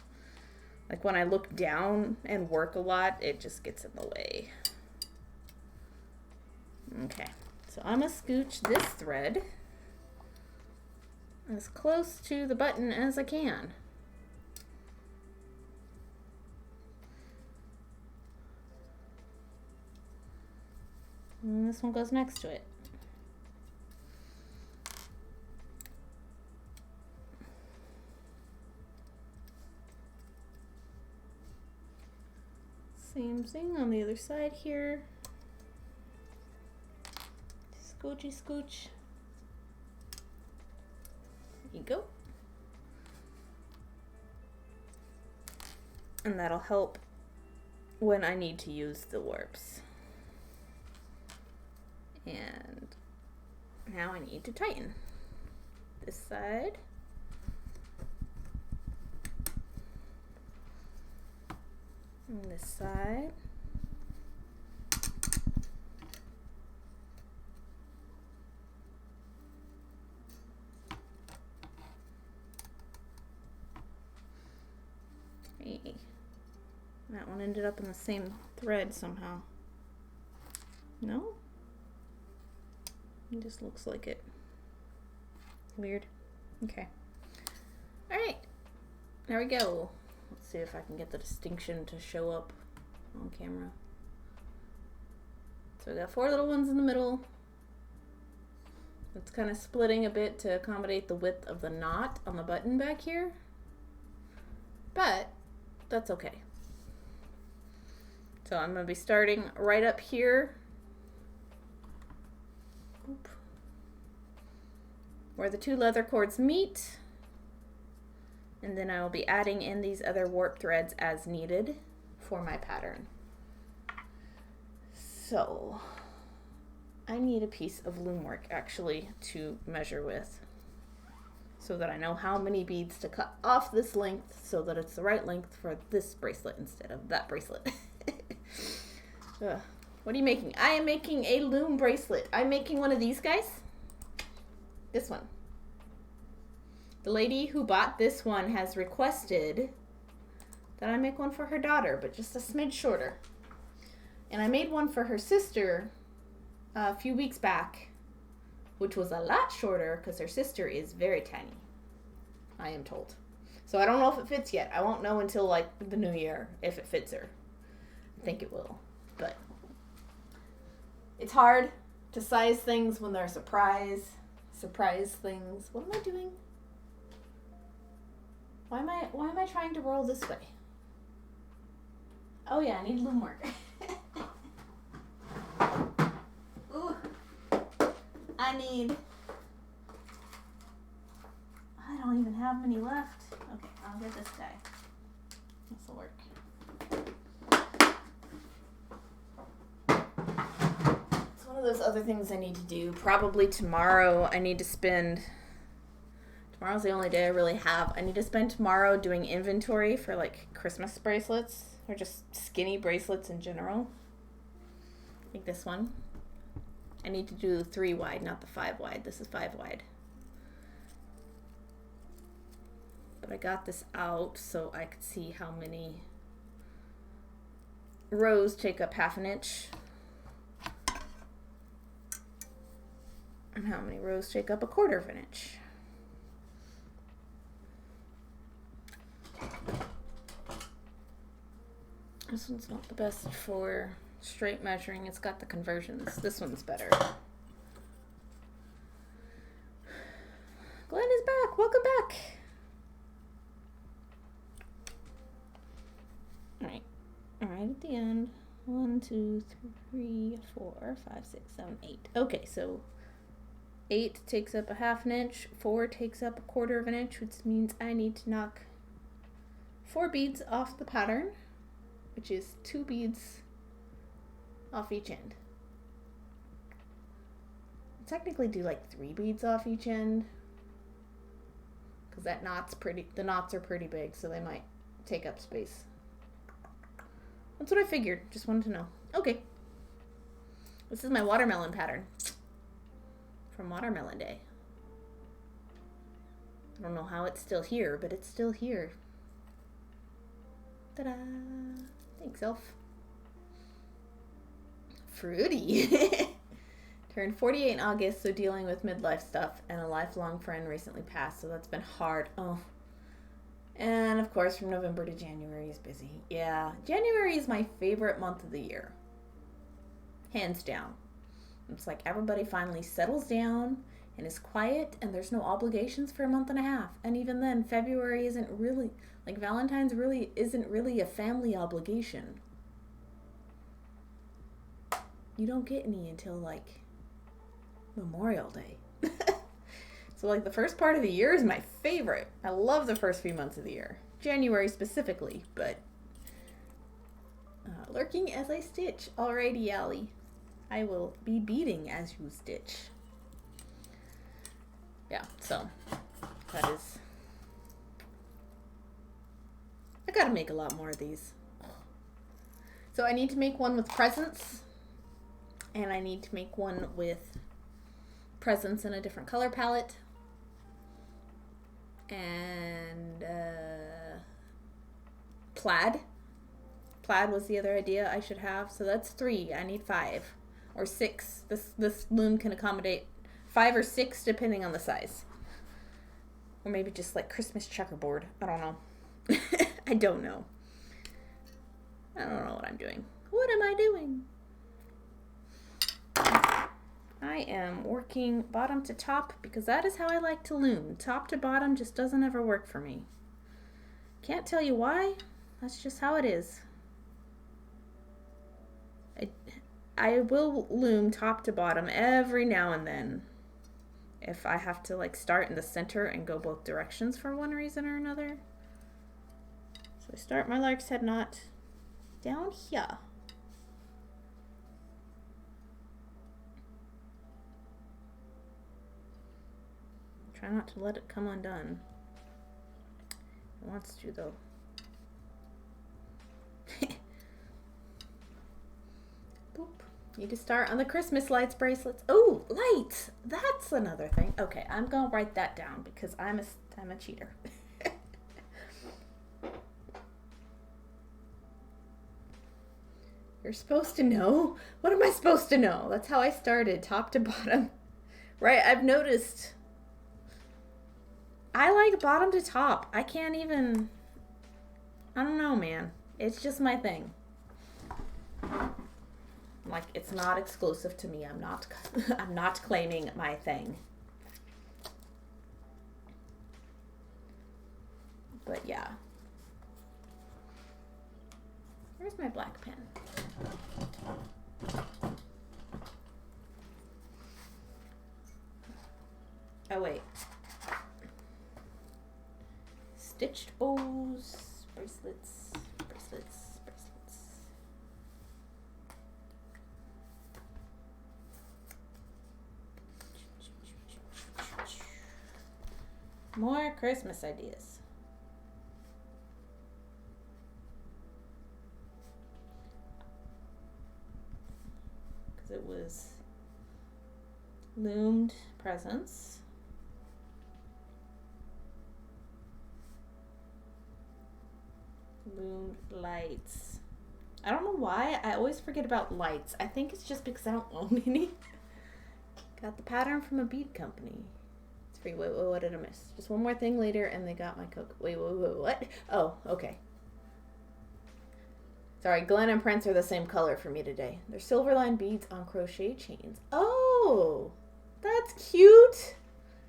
Like, when I look down and work a lot, it just gets in the way. Okay, so I'm going to scooch this thread as close to the button as I can. And this one goes next to it. Same thing on the other side here. Scoochy scooch. There you go. And that'll help when I need to use the warps. And now I need to tighten this side. And this side. Hey. That one ended up in the same thread somehow. No? It just looks like it. Weird. Okay. Alright. There we go. Let's see if I can get the distinction to show up on camera. So we got 4 little ones in the middle. It's kind of splitting a bit to accommodate the width of the knot on the button back here. But that's okay. So I'm going to be starting right up here. Oop. Where the 2 leather cords meet. And then I will be adding in these other warp threads as needed for my pattern. So I need a piece of loom work actually to measure with so that I know how many beads to cut off this length so that it's the right length for this bracelet instead of that bracelet. What are you making? I am making a loom bracelet. I'm making one of these guys. This one. The lady who bought this one has requested that I make one for her daughter, but just a smidge shorter. And I made one for her sister a few weeks back, which was a lot shorter because her sister is very tiny, I am told. So I don't know if it fits yet. I won't know until like the new year if it fits her. I think it will, but it's hard to size things when they're surprise things. What am I doing? Why am I trying to roll this way? Oh yeah, I need loom work. Ooh. I don't even have many left. Okay, I'll get this guy. This will work. It's one of those other things I need to do. Probably tomorrow I need to spend Tomorrow's the only day I really have. I need to spend tomorrow doing inventory for like Christmas bracelets or just skinny bracelets in general. Like this one. I need to do 3 wide, not the 5 wide. This is 5 wide. But I got this out so I could see how many rows take up 1/2 inch. And how many rows take up 1/4 inch. This one's not the best for straight measuring. It's got the conversions. This one's better. Glenn is back. Welcome back. Alright. Alright at the end. 1, 2, 3, 4, 5, 6, 7, 8. Okay, so 8 takes up 1/2 inch. 4 takes up 1/4 inch, which means I need to knock 4 beads off the pattern, which is 2 beads off each end. I'll technically do like 3 beads off each end because that knot's pretty, the knots are pretty big, so they might take up space. That's what I figured. Just wanted to know. Okay. This is my watermelon pattern from Watermelon Day. I don't know how it's still here, but it's still here. Ta-da! Thanks, Elf. Fruity. Turned 48 in August, so dealing with midlife stuff, and a lifelong friend recently passed, so that's been hard. Oh. And of course, from November to January is busy. Yeah, January is my favorite month of the year. Hands down. It's like everybody finally settles down and is quiet, and there's no obligations for a month and a half. And even then, February isn't really, like Valentine's really isn't really a family obligation. You don't get any until like Memorial Day. So like the first part of the year is my favorite. I love the first few months of the year. January specifically, but lurking as I stitch. Alrighty, Allie. I will be beading as you stitch. Yeah, so that is... I gotta make a lot more of these. So I need to make one with presents, and I need to make one with presents in a different color palette. And plaid. Plaid was the other idea I should have. So that's 3. I need 5 or 6. This loom can accommodate 5 or 6 depending on the size. Or maybe just like Christmas checkerboard. I don't know. I don't know. I don't know what I'm doing. What am I doing? I am working bottom to top because that is how I like to loom. Top to bottom just doesn't ever work for me. Can't tell you why. That's just how it is. I will loom top to bottom every now and then if I have to like start in the center and go both directions for one reason or another. So I start my lark's head knot down here. Try not to let it come undone. It wants to though. Boop. Need to start on the Christmas lights bracelets. Oh, lights! That's another thing. Okay, I'm gonna write that down because I'm a cheater. You're supposed to know? What am I supposed to know? That's how I started, top to bottom. Right, I've noticed. I like bottom to top. I can't even, I don't know, man. It's just my thing. Like, it's not exclusive to me. I'm not claiming my thing. But yeah. Where's my black pen? Oh, wait. Stitched bows, bracelets, bracelets, bracelets. More Christmas ideas. Because it was loomed presents. Loomed lights. I don't know why. I always forget about lights. I think it's just because I don't own any. Got the pattern from a bead company. It's free. Wait, what did I miss? Just one more thing later and they got my coke. Wait, what? Oh, okay. Sorry, Glenn and Prince are the same color for me today. They're silver line beads on crochet chains. Oh, that's cute.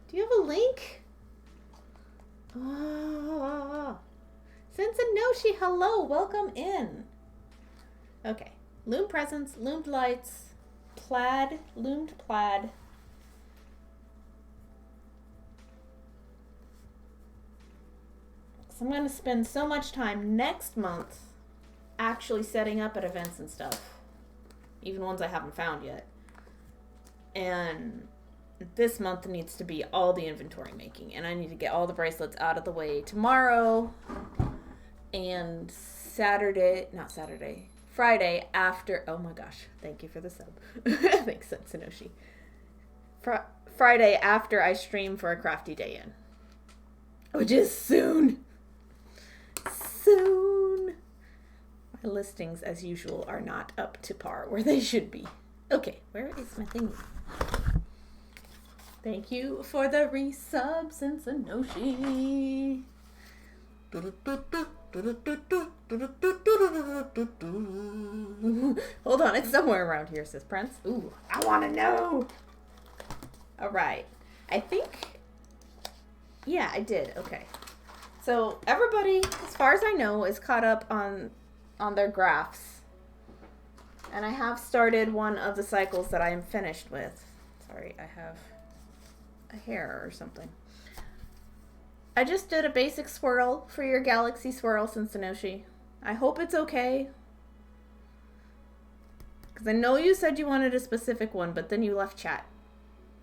Do you have a link? Oh, Sensanoshi, hello, welcome in. Okay, loom presents, loomed lights, plaid, loomed plaid. So I'm going to spend so much time next month actually setting up at events and stuff, even ones I haven't found yet. And this month needs to be all the inventory making, and I need to get all the bracelets out of the way tomorrow and Friday after. Oh my gosh, thank you for the sub. Thanks, Sensanoshi. Friday after I stream for a crafty day in, which is soon. My listings, as usual, are not up to par where they should be. Okay, where is my thingy? Thank you for the resub, Sensanoshi. Hold on, it's somewhere around here, says Prince. Ooh, I want to know. All right, I think, yeah, I did. Okay. So everybody, as far as I know, is caught up on their graphs. And I have started one of the cycles that I am finished with. Sorry, I have a hair or something. I just did a basic swirl for your galaxy swirl, Sensanoshi. I hope it's okay. Because I know you said you wanted a specific one, but then you left chat.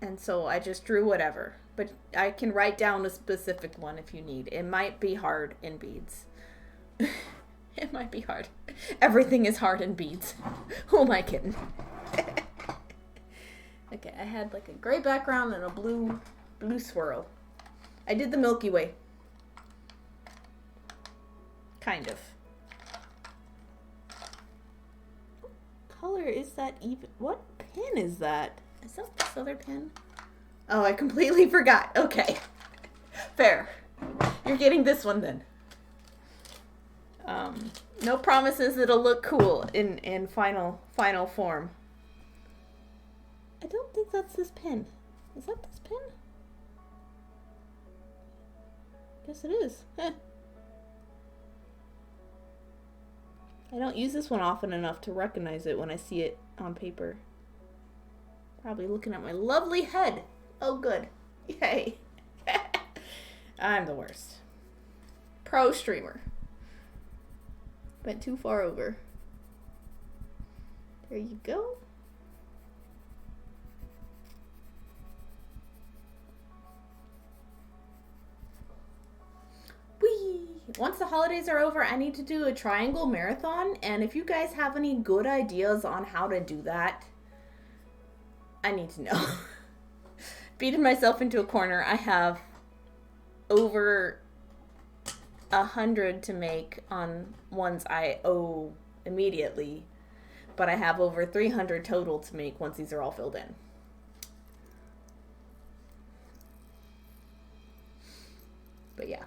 And so I just drew whatever. But I can write down a specific one if you need. It might be hard in beads. It might be hard. Everything is hard in beads. Who am I kidding? Okay, I had like a gray background and a blue swirl. I did the Milky Way. Kind of. What color is that even? What pin is that? Is that this other pin? Oh, I completely forgot. Okay. Fair. You're getting this one then. No promises it'll look cool in final form. I don't think that's this pin. Is that this pin? Guess it is. Heh. I don't use this one often enough to recognize it when I see it on paper. Probably looking at my lovely head. Oh, good. Yay. I'm the worst. Pro streamer. Went too far over. There you go. Whee! Once the holidays are over, I need to do a triangle marathon. And if you guys have any good ideas on how to do that, I need to know. Beating myself into a corner. I have over 100 to make on ones I owe immediately, but I have over 300 total to make once these are all filled in. But yeah.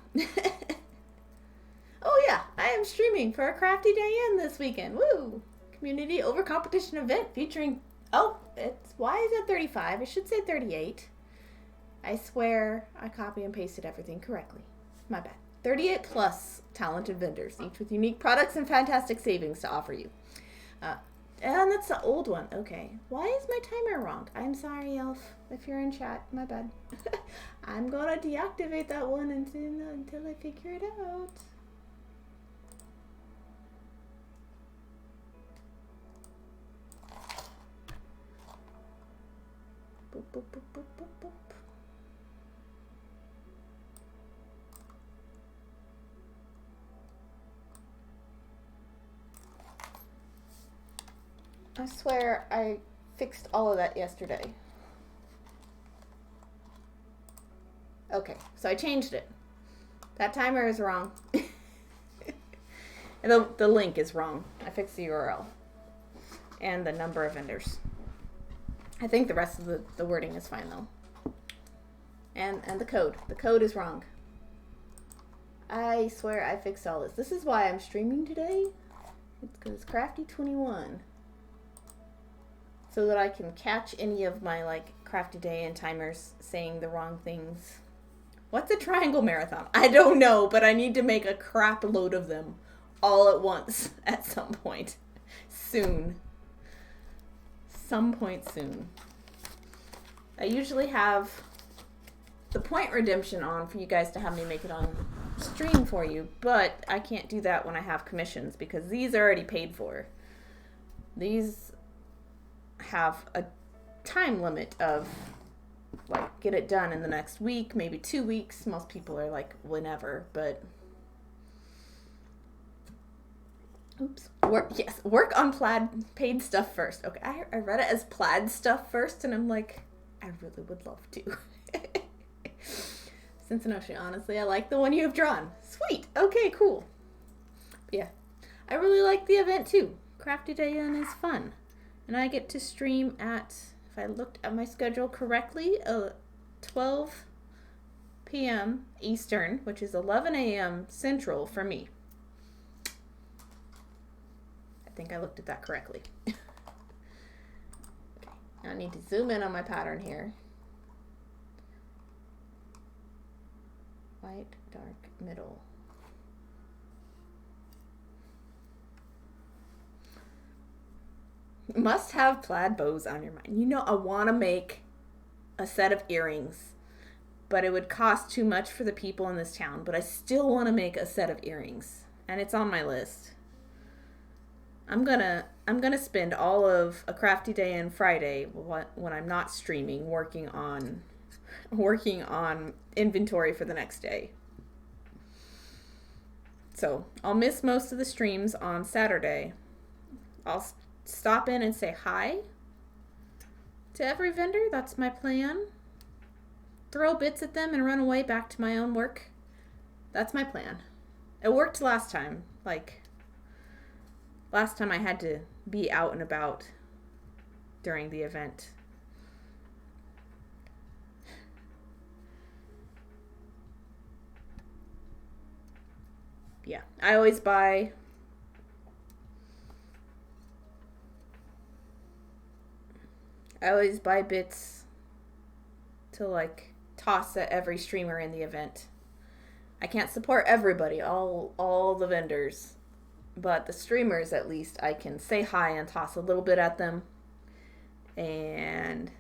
Oh yeah, I am streaming for a crafty day in this weekend. Woo! Community over competition event featuring, oh, why is it 35? It should say 38. I swear I copy and pasted everything correctly. My bad. 38 plus talented vendors, each with unique products and fantastic savings to offer you. And that's the old one. Okay. Why is my timer wrong? I'm sorry, Elf, if you're in chat. My bad. I'm going to deactivate that one until I figure it out. Boop, boop, boop, boop, boop, boop. I swear I fixed all of that yesterday. Okay, so I changed it. That timer is wrong. And the link is wrong. I fixed the URL. And the number of vendors. I think the rest of the wording is fine though. And the code. The code is wrong. I swear I fixed all this. This is why I'm streaming today. It's because Crafty21. So that I can catch any of my like Crafty Day and timers saying the wrong things. What's a triangle marathon? I don't know, but I need to make a crap load of them all at once at some point. Soon. Some point soon. I usually have the point redemption on for you guys to have me make it on stream for you, but I can't do that when I have commissions because these are already paid for. These have a time limit of like get it done in the next week, maybe 2 weeks. Most people are like whenever, but oops. Work on plaid paid stuff first. Okay, I read it as plaid stuff first, and I'm like, I really would love to. Cincinnati, honestly, I like the one you have drawn. Sweet. Okay, cool. Yeah, I really like the event too. Crafty Day is fun, and I get to stream at, if I looked at my schedule correctly, 12 p.m. Eastern, which is 11 a.m. Central for me. I think I looked at that correctly. Okay. Now I need to zoom in on my pattern here. White, dark, middle. Must have plaid bows on your mind. You know, I want to make a set of earrings, but it would cost too much for the people in this town. But I still want to make a set of earrings, and it's on my list. I'm gonna spend all of a Crafty Day and Friday when I'm not streaming working on inventory for the next day. So I'll miss most of the streams on Saturday. I'll stop in and say hi to every vendor. That's my plan. Throw bits at them and run away back to my own work. That's my plan. It worked last time. Last time I had to be out and about during the event. Yeah, I always buy bits to like toss at every streamer in the event. I can't support everybody, all the vendors, but the streamers at least I can say hi and toss a little bit at them and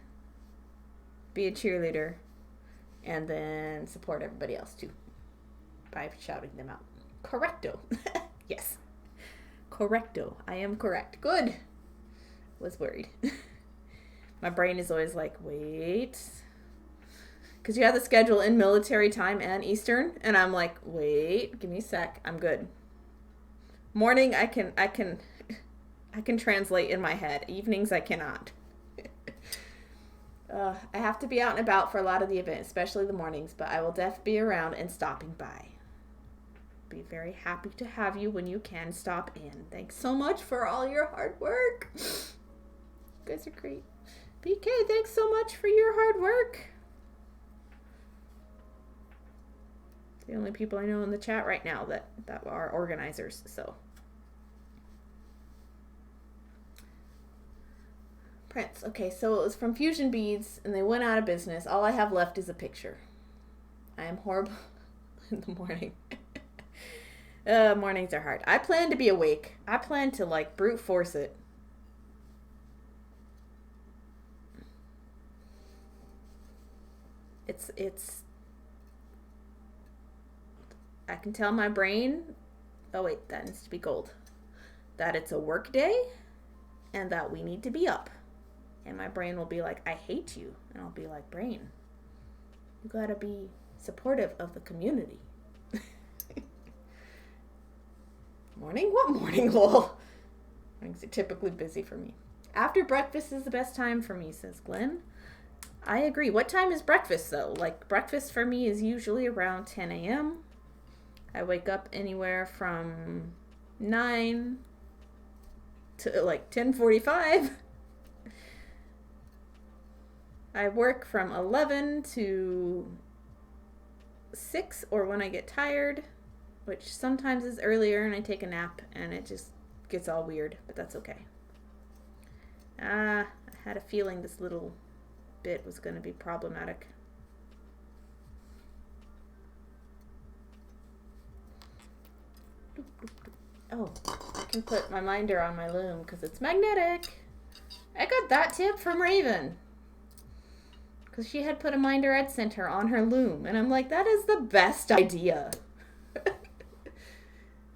be a cheerleader and then support everybody else too by shouting them out. Correcto. Yes. Correcto. I am correct. Good. Was worried. My brain is always like, wait. Because you have the schedule in military time and Eastern. And I'm like, wait, give me a sec. I'm good. Morning, I can translate in my head. Evenings, I cannot. I have to be out and about for a lot of the event, especially the mornings. But I will definitely be around and stopping by. Be very happy to have you when you can stop in. Thanks so much for all your hard work. You guys are great. BK, thanks so much for your hard work. The only people I know in the chat right now that are organizers, so. Prince. Okay, so it was from Fusion Beads, and they went out of business. All I have left is a picture. I am horrible in the morning. Mornings are hard. I plan to be awake. I plan to, like, brute force it. It's... I can tell my brain... Oh, wait, that needs to be gold. That it's a work day, and that we need to be up. And my brain will be like, I hate you. And I'll be like, brain, you gotta be supportive of the community. Morning? What morning, lol? Mornings are typically busy for me. After breakfast is the best time for me, says Glenn. I agree. What time is breakfast, though? Like, breakfast for me is usually around 10 a.m. I wake up anywhere from 9 to, like, 10:45. I work from 11 to 6, or when I get tired, which sometimes is earlier, and I take a nap, and it just gets all weird, but that's okay. I had a feeling this little bit was going to be problematic. Oh, I can put my minder on my loom because it's magnetic. I got that tip from Raven. Because she had put a minder I'd sent her on her loom. And I'm like, that is the best idea.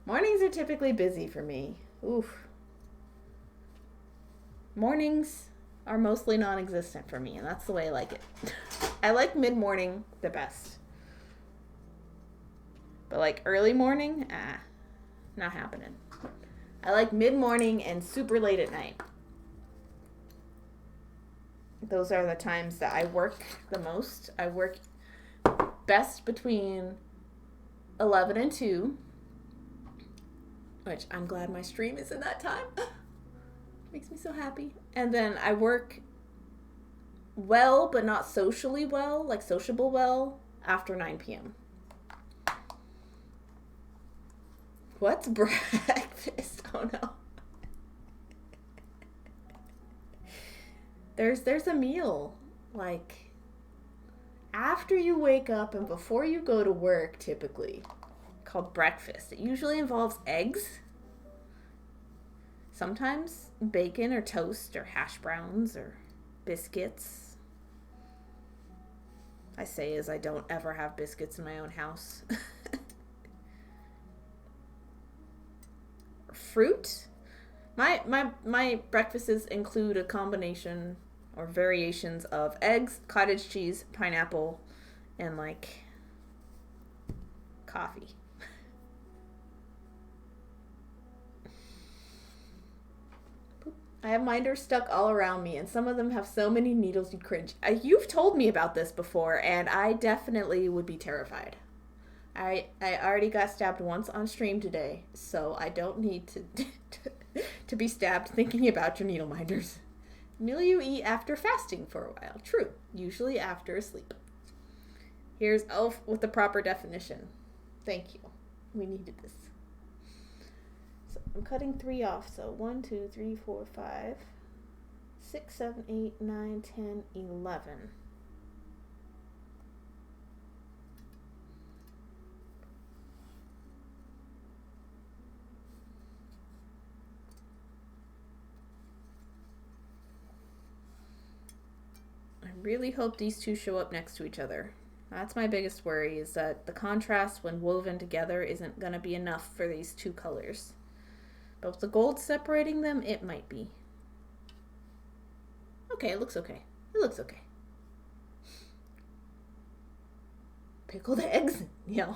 Mornings are typically busy for me. Oof. Mornings are mostly non-existent for me, and that's the way I like it. I like mid-morning the best. But like early morning, not happening. I like mid-morning and super late at night. Those are the times that I work the most. I work best between 11 and 2, which I'm glad my stream is in that time. Makes me so happy. And then I work well, but not socially well, like sociable well, after 9 p.m. What's breakfast? Oh no. There's a meal, like, after you wake up and before you go to work, typically, called breakfast. It usually involves eggs, sometimes bacon or toast or hash browns or biscuits. I say as I don't ever have biscuits in my own house. Fruit. My breakfasts include a combination or variations of eggs, cottage cheese, pineapple, and like coffee. I have minders stuck all around me, and some of them have so many needles you'd cringe. You've told me about this before, and I definitely would be terrified. I already got stabbed once on stream today, so I don't need to be stabbed thinking about your needle minders. Meal you eat after fasting for a while. True. Usually after sleep. Here's Elf with the proper definition. Thank you. We needed this. So I'm cutting 3 off. So 1, 2, 3, 4, 5, 6, 7, 8, 9, 10, 11. I really hope these two show up next to each other. That's my biggest worry, is that the contrast when woven together isn't going to be enough for these two colors. But with the gold separating them, it might be. Okay, it looks okay. It looks okay. Pickled eggs? Yeah.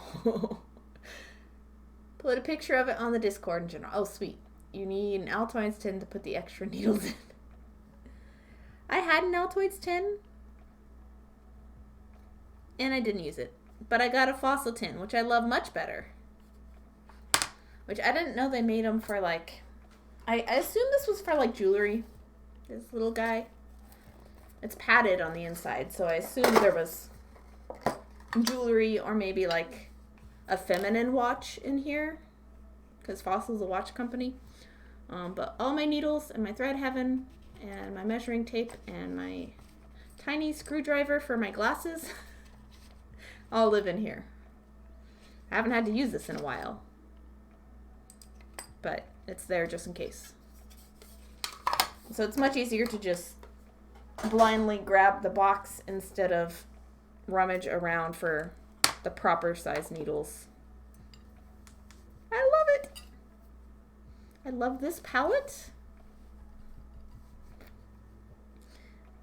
Put a picture of it on the Discord in general. Oh, sweet. You need an Altoids tin to put the extra needles in. I had an Altoids tin, and I didn't use it. But I got a fossil tin, which I love much better. Which I didn't know they made them for, like... I assume this was for, like, jewelry. This little guy. It's padded on the inside, so I assumed there was jewelry or maybe, like, a feminine watch in here. Because Fossil's a watch company. But all my needles and my thread heaven and my measuring tape and my tiny screwdriver for my glasses all live in here. I haven't had to use this in a while, but it's there just in case. So it's much easier to just blindly grab the box instead of rummage around for the proper size needles. I love it. I love this palette.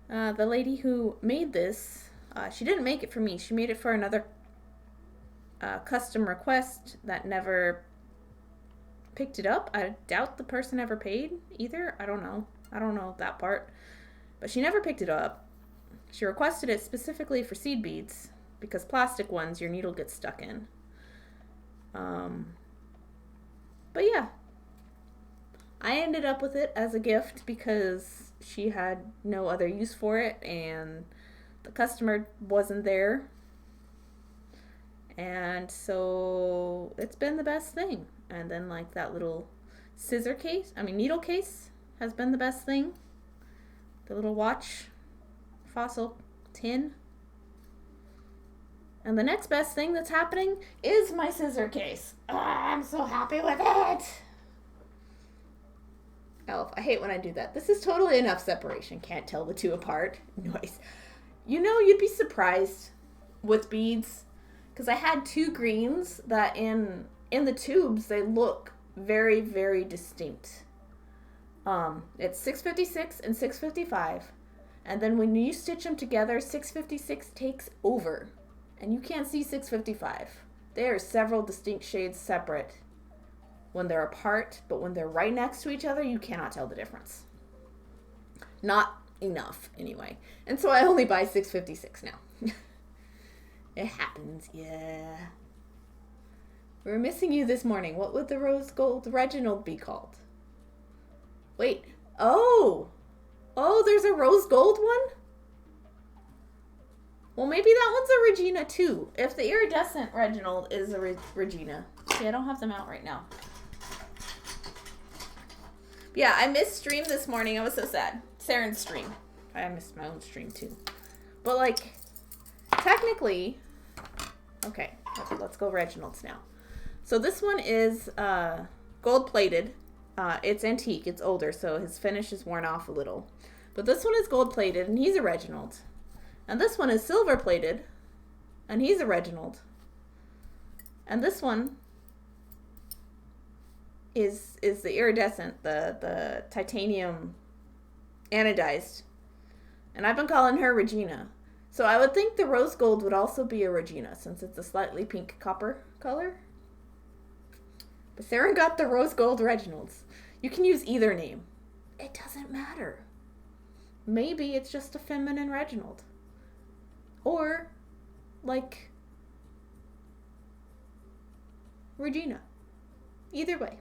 The lady who made this, she didn't make it for me. She made it for another custom request that never picked it up. I doubt the person ever paid either. I don't know. I don't know that part. But she never picked it up. She requested it specifically for seed beads because plastic ones your needle gets stuck in. But yeah, I ended up with it as a gift because she had no other use for it and the customer wasn't there. And so it's been the best thing. And then like that little needle case has been the best thing. The little watch fossil tin. And the next best thing that's happening is my scissor case. I'm so happy with it. Elf, I hate when I do that. This is totally enough separation. Can't tell the two apart. Noise. You know, you'd be surprised with beads. Because I had two greens that in the tubes, they look very, very distinct. It's 656 and 655. And then when you stitch them together, 656 takes over. And you can't see 655. They are several distinct shades separate when they're apart, but when they're right next to each other, you cannot tell the difference. Not enough, anyway. And so I only buy 656 now. It happens, yeah. We were missing you this morning. What would the rose gold Reginald be called? Wait. Oh, there's a rose gold one? Well, maybe that one's a Regina, too. If the iridescent Reginald is a Regina. See, I don't have them out right now. Yeah, I missed stream this morning. I was so sad. Saren's stream. I missed my own stream, too. But, like, technically... Okay, let's go Reginald's now. So this one is gold-plated. It's antique. It's older, so his finish is worn off a little. But this one is gold-plated, and he's a Reginald. And this one is silver-plated, and he's a Reginald. And this one is the iridescent, the titanium anodized. And I've been calling her Regina. So I would think the rose gold would also be a Regina, since it's a slightly pink copper color. But Sarah got the rose gold Reginalds. You can use either name. It doesn't matter. Maybe it's just a feminine Reginald. Or, like, Regina. Either way.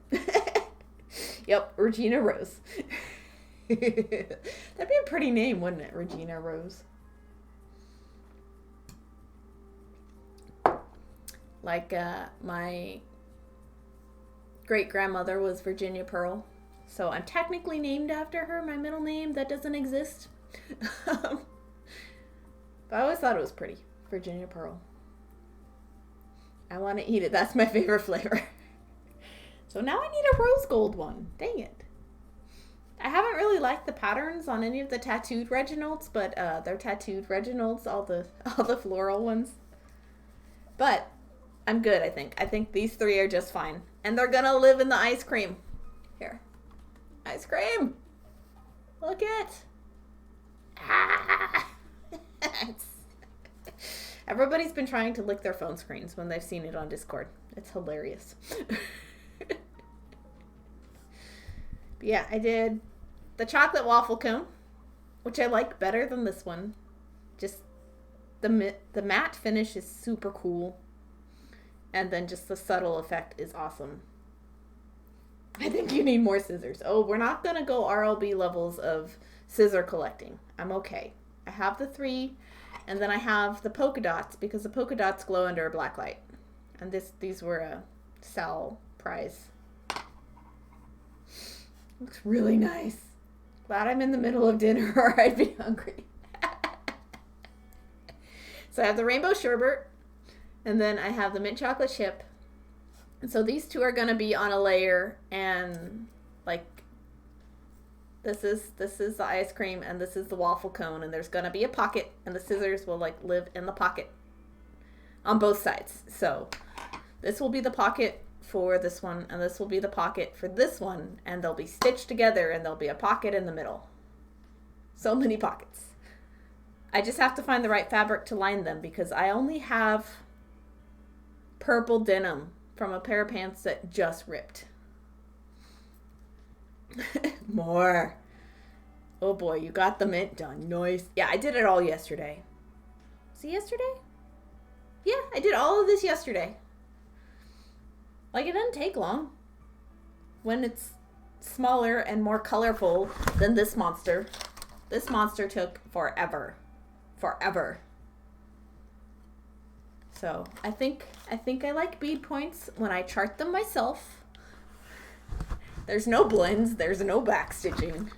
Yep, Regina Rose. That'd be a pretty name, wouldn't it? Regina Rose. Like, my great-grandmother was Virginia Pearl. So I'm technically named after her, my middle name. That doesn't exist. But I always thought it was pretty. Virginia Pearl. I want to eat it. That's my favorite flavor. So now I need a rose gold one. Dang it. I haven't really liked the patterns on any of the tattooed Reginalds, but they're tattooed Reginalds, all the floral ones. But I'm good, I think. I think these three are just fine. And they're gonna live in the ice cream. Here. Ice cream! Look it! Ah! Everybody's been trying to lick their phone screens when they've seen it on Discord. It's hilarious. But yeah, I did the chocolate waffle cone, which I like better than this one. Just the matte finish is super cool. And then just the subtle effect is awesome. I think you need more scissors. Oh, we're not going to go RLB levels of scissor collecting. I'm okay. I have the 3, and then I have the polka dots because the polka dots glow under a black light. And these were a Sal prize. Looks really nice. Glad I'm in the middle of dinner or I'd be hungry. So I have the rainbow sherbet, and then I have the mint chocolate chip. And so these two are going to be on a layer, and like this is the ice cream and this is the waffle cone, and there's going to be a pocket, and the scissors will like live in the pocket on both sides. So this will be the pocket for this one, and this will be the pocket for this one, and they'll be stitched together, and there'll be a pocket in the middle. So many pockets. I just have to find the right fabric to line them because I only have purple denim from a pair of pants that just ripped. More. Oh boy, you got the mint done. Nice. Yeah, I did it all yesterday. Was it yesterday? Yeah, I did all of this yesterday. Like, it doesn't take long. When it's smaller and more colorful than this monster. This monster took forever. Forever. So, I think I like bead points when I chart them myself. There's no blends, there's no backstitching.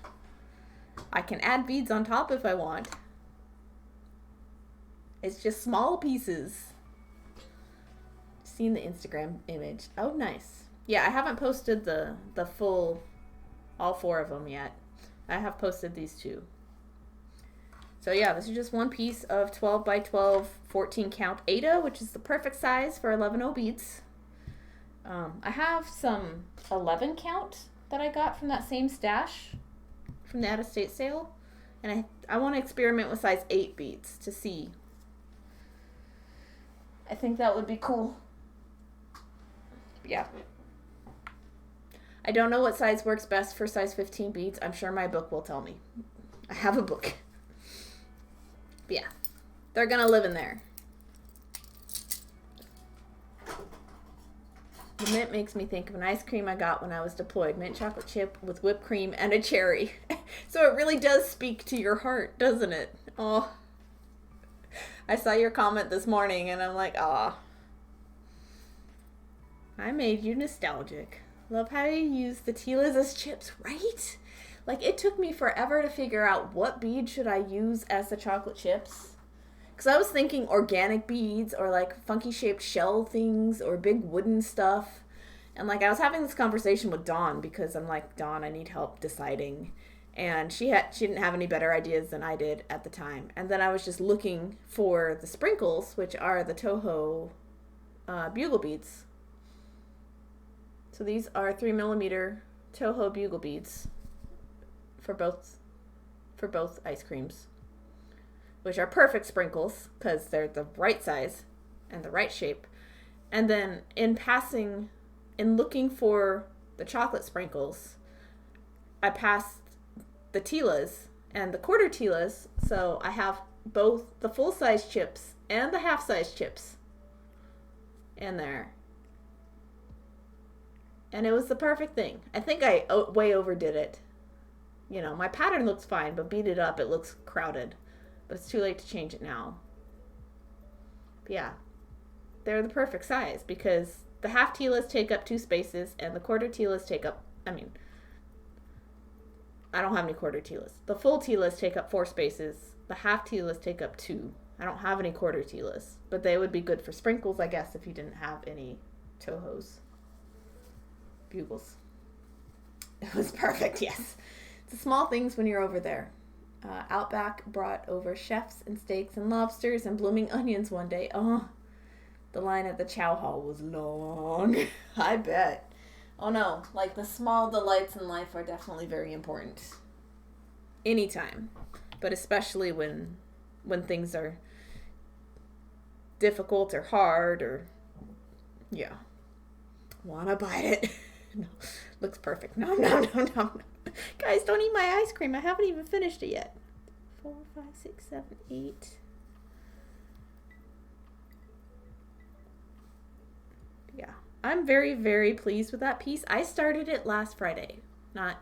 I can add beads on top if I want. It's just small pieces. Seen the Instagram image. Oh, nice. Yeah, I haven't posted the full, all 4 of them yet. I have posted these 2. So yeah, this is just one piece of 12 by 12, 14 count Ada, which is the perfect size for 11 beads. I have some 11 count that I got from that same stash from the out-of-state sale. And I want to experiment with size 8 beads to see. I think that would be cool. Yeah. I don't know what size works best for size 15 beads. I'm sure my book will tell me. I have a book. But yeah. They're going to live in there. The mint makes me think of an ice cream I got when I was deployed. Mint chocolate chip with whipped cream and a cherry. So it really does speak to your heart, doesn't it? Oh. I saw your comment this morning and I'm like, ah. I made you nostalgic. Love how you use the Tilas as chips, right? Like, it took me forever to figure out what bead should I use as the chocolate chips. Because I was thinking organic beads or like funky shaped shell things or big wooden stuff. And like, I was having this conversation with Dawn because I'm like, Dawn, I need help deciding. And she didn't have any better ideas than I did at the time. And then I was just looking for the sprinkles, which are the Toho bugle beads. So these are 3mm Toho bugle beads for both ice creams, which are perfect sprinkles because they're the right size and the right shape. And then in looking for the chocolate sprinkles, I passed the Tilas and the quarter Tilas, so I have both the full-size chips and the half-size chips in there. And it was the perfect thing. I think I way overdid it. You know, my pattern looks fine, but beat it up, it looks crowded. But it's too late to change it now. But yeah, they're the perfect size because the half Tilas take up 2 spaces and the quarter Tilas take up, I don't have any quarter Tilas. The full Tilas take up 4 spaces. The half Tilas take up 2. I don't have any quarter Tilas, but they would be good for sprinkles, I guess, if you didn't have any Tohos. Bugles. It was perfect, yes. It's the small things when you're over there. Outback brought over chefs and steaks and lobsters and blooming onions one day. Oh, the line at the chow hall was long. I bet. Oh no, like the small delights in life are definitely very important. Anytime. But especially when things are difficult or hard or, yeah. Wanna bite it. No, looks perfect. No. Guys, don't eat my ice cream. I haven't even finished it yet. 4, 5, 6, 7, 8. Yeah. I'm very, very pleased with that piece. I started it last Friday. Not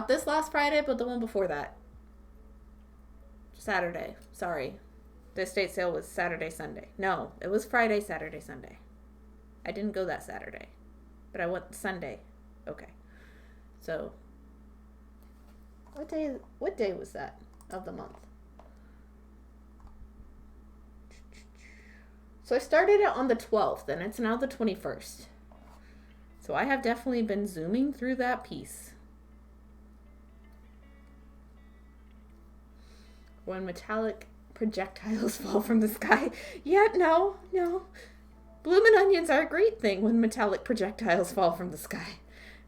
this last Friday, but the one before that. Saturday. Sorry. The estate sale was Saturday, Sunday. No, it was Friday, Saturday, Sunday. I didn't go that Saturday, but I went Sunday. Okay. So, what day was that of the month? So I started it on the 12th, and it's now the 21st. So I have definitely been zooming through that piece. When metallic projectiles fall from the sky. Yeah, no. Bloomin' onions are a great thing when metallic projectiles fall from the sky.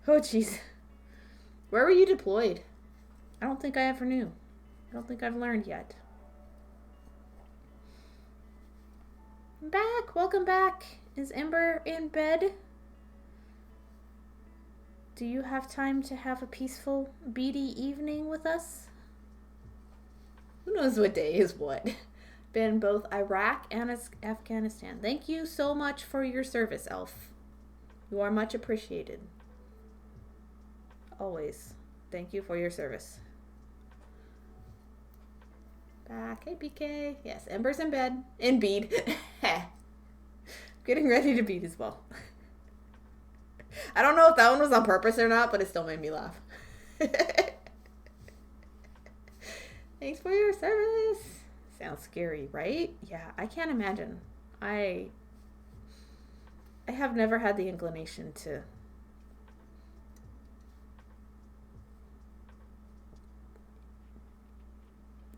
Oh, jeez. Where were you deployed? I don't think I ever knew. I don't think I've learned yet. I'm back. Welcome back. Is Ember in bed? do you have time to have a peaceful, beady evening with us? Who knows what day is what? Been both Iraq and Afghanistan. Thank you so much for your service, Elf. You are much appreciated. Always. Thank you for your service. Back. Hey, PK. Yes, Ember's in bed. In bead. Getting ready to bead as well. I don't know if that one was on purpose or not, but it still made me laugh. Thanks for your service. Sounds scary, right? Yeah, I can't imagine. I have never had the inclination to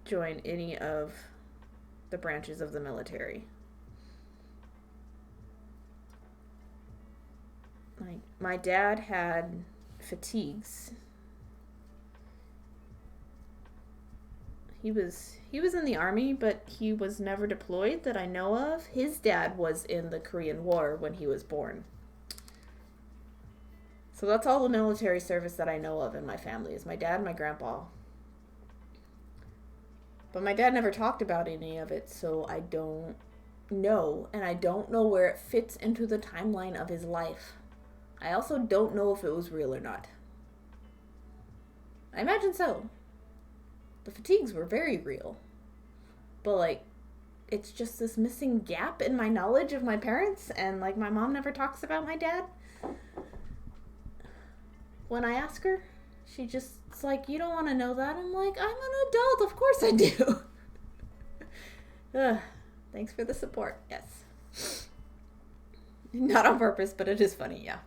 join any of the branches of the military. Like, my dad had fatigues. He was in the army, but he was never deployed that I know of. His dad was in the Korean War when he was born. So that's all the military service that I know of in my family, is my dad and my grandpa. But my dad never talked about any of it, so I don't know. And I don't know where it fits into the timeline of his life. I also don't know if it was real or not. I imagine so. The fatigues were very real. But, like, it's just this missing gap in my knowledge of my parents. And, like, my mom never talks about my dad. When I ask her, she just, it's like, you don't want to know that? I'm like, I'm an adult. Of course I do. Thanks for the support. Yes. Not on purpose, but it is funny, yeah.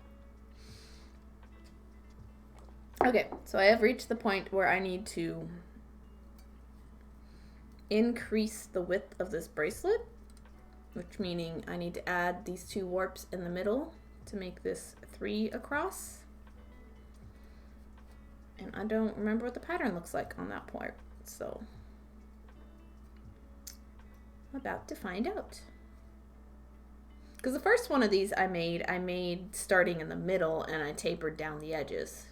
Okay, so I have reached the point where I need to increase the width of this bracelet, which meaning I need to add these 2 warps in the middle to make this 3 across. And I don't remember what the pattern looks like on that part, so I'm about to find out. Because the first one of these I made starting in the middle, and I tapered down the edges.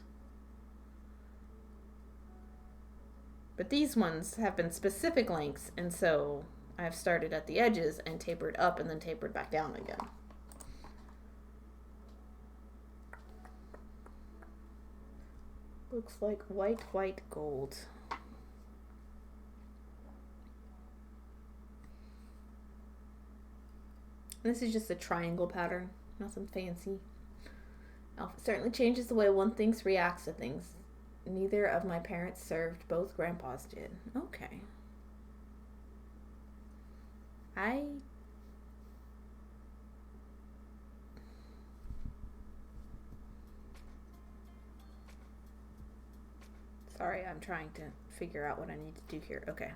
But these ones have been specific lengths, and so I've started at the edges and tapered up and then tapered back down again. Looks like white, gold. This is just a triangle pattern, nothing fancy. It certainly changes the way one thinks, reacts to things. Neither of my parents served, both grandpas did. Okay. Sorry, I'm trying to figure out what I need to do here. Okay.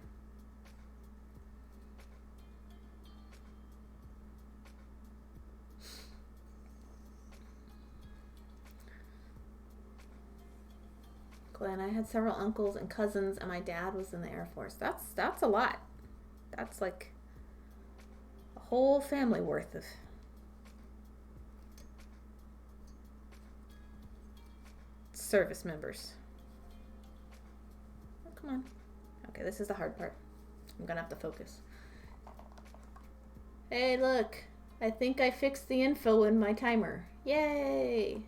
Glenn, I had several uncles and cousins, and my dad was in the Air Force. That's a lot. That's like a whole family worth of service members. Oh, come on. Okay, this is the hard part. I'm gonna have to focus. Hey, look. I think I fixed the info in my timer. Yay!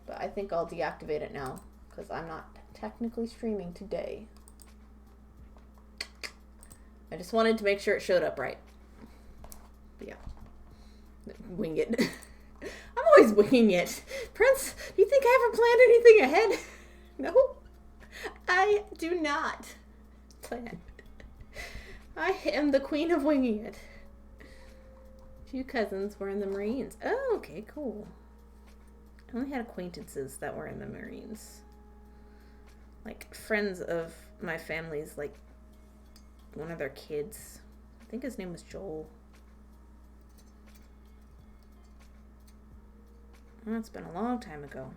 But I think I'll deactivate it now, because I'm not technically streaming today. I just wanted to make sure it showed up right. But yeah. Wing it. I'm always winging it. Prince, do you think I ever planned anything ahead? No, I do not plan. I am the queen of winging it. 2 cousins were in the Marines. Oh, okay, cool. I only had acquaintances that were in the Marines. Like, friends of my family's, like, one of their kids. I think his name was Joel. Well, it's been a long time ago.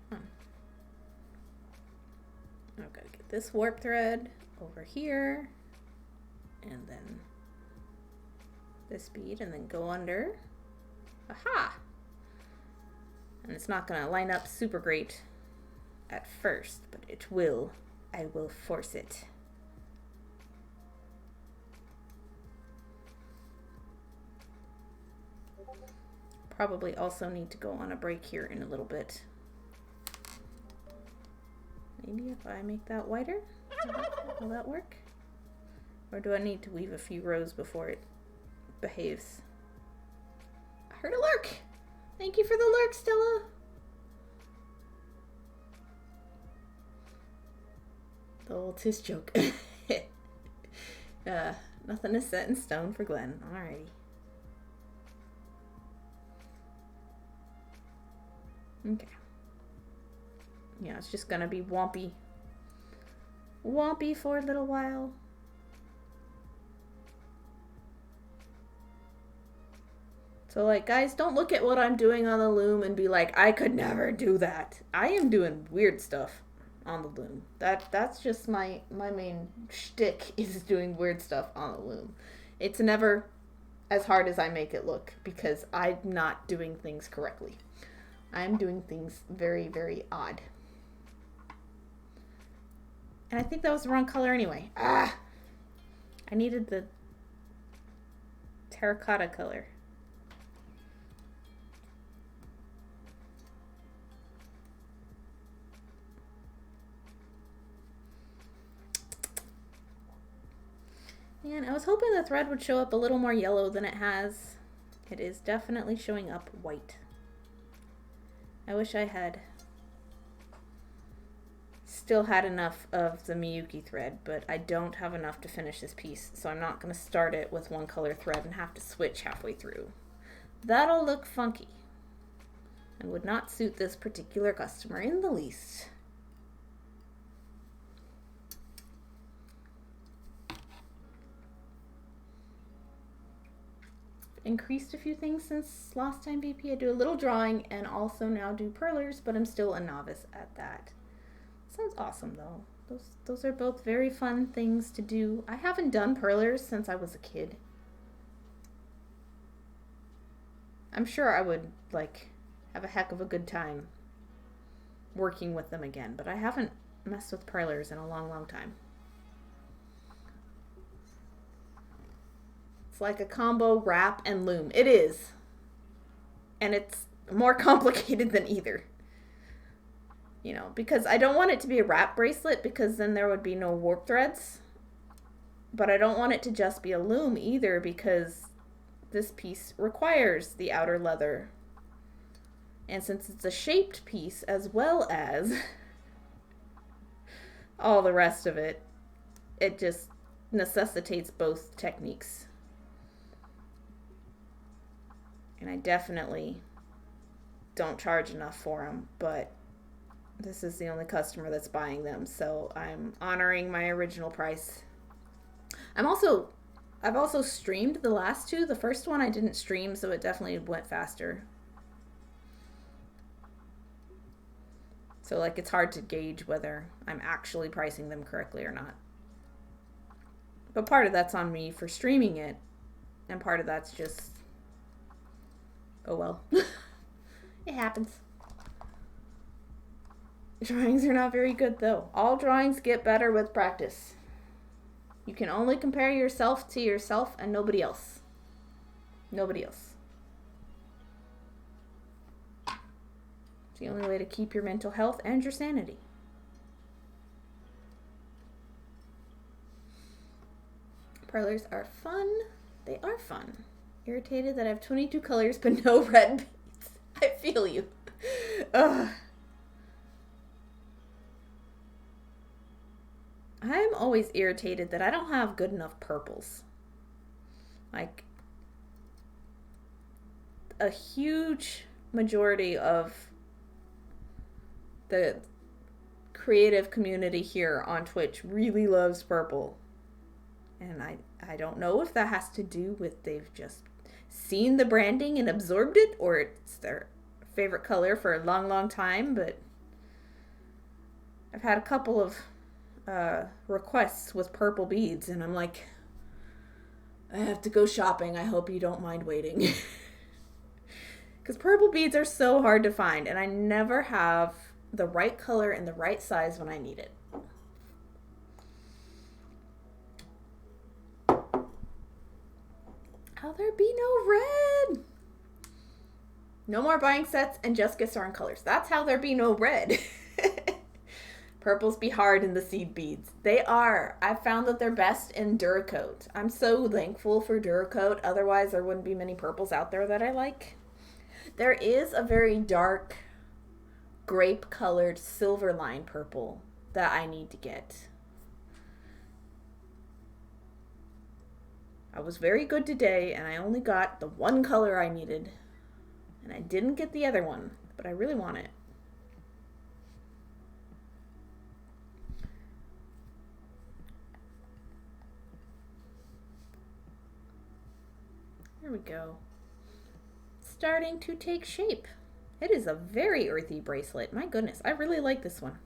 Come on. I've got to get this warp thread over here. and then this bead, and then go under. Aha! And it's not gonna line up super great at first, but it will. I will force it. Probably also need to go on a break here in a little bit. Maybe if I make that wider, will that work? Or do I need to weave a few rows before it behaves? I heard a lurk! Thank you for the lurk, Stella! The old tis joke. Nothing is set in stone for Glenn. Alrighty. Okay. Yeah, it's just gonna be wompy. Wompy for a little while. So like, guys, don't look at what I'm doing on the loom and be like, I could never do that. I am doing weird stuff on the loom. That's just my main shtick, is doing weird stuff on the loom. It's never as hard as I make it look, because I'm not doing things correctly. I'm doing things very, very odd. And I think that was the wrong color anyway. Ah! I needed the terracotta color. And I was hoping the thread would show up a little more yellow than it has. It is definitely showing up white. I wish I had still had enough of the Miyuki thread, but I don't have enough to finish this piece, so I'm not going to start it with one color thread and have to switch halfway through. That'll look funky and would not suit this particular customer in the least. Increased a few things since last time BP. I do a little drawing and also now do purlers, but I'm still a novice at that. Sounds awesome though. Those are both very fun things to do. I haven't done purlers since I was a kid. I'm sure I would like have a heck of a good time working with them again, but I haven't messed with purlers in a long, long time. It's like a combo wrap and loom. It is. And it's more complicated than either. You know, because I don't want it to be a wrap bracelet, because then there would be no warp threads. But I don't want it to just be a loom either, because this piece requires the outer leather. And since it's a shaped piece as well as all the rest of it, it just necessitates both techniques. And I definitely don't charge enough for them, but this is the only customer that's buying them, so I'm honoring my original price. I've also streamed the last two. The first one I didn't stream, so it definitely went faster. So like, it's hard to gauge whether I'm actually pricing them correctly or not. But part of that's on me for streaming it, and part of that's just, oh well. It happens. Drawings are not very good though. All drawings get better with practice. You can only compare yourself to yourself and nobody else. Nobody else. It's the only way to keep your mental health and your sanity. Purlers are fun. They are fun. Irritated that I have 22 colors but no red beads. I feel you. Ugh. I'm always irritated that I don't have good enough purples. Like, a huge majority of the creative community here on Twitch really loves purple. And I don't know if that has to do with they've just seen the branding and absorbed it, or it's their favorite color for a long, long time, but I've had a couple of requests with purple beads, and I'm like, I have to go shopping. I hope you don't mind waiting. Because purple beads are so hard to find, and I never have the right color and the right size when I need it. How there be no red? No more buying sets and just get started colors. That's how there be no red. Purples be hard in the seed beads. They are. I've found that they're best in Duracoat. I'm so thankful for Duracoat. Otherwise, there wouldn't be many purples out there that I like. There is a very dark, grape-colored silver line purple that I need to get. I was very good today, and I only got the one color I needed. And I didn't get the other one, but I really want it. There we go. Starting to take shape. It is a very earthy bracelet. My goodness, I really like this one.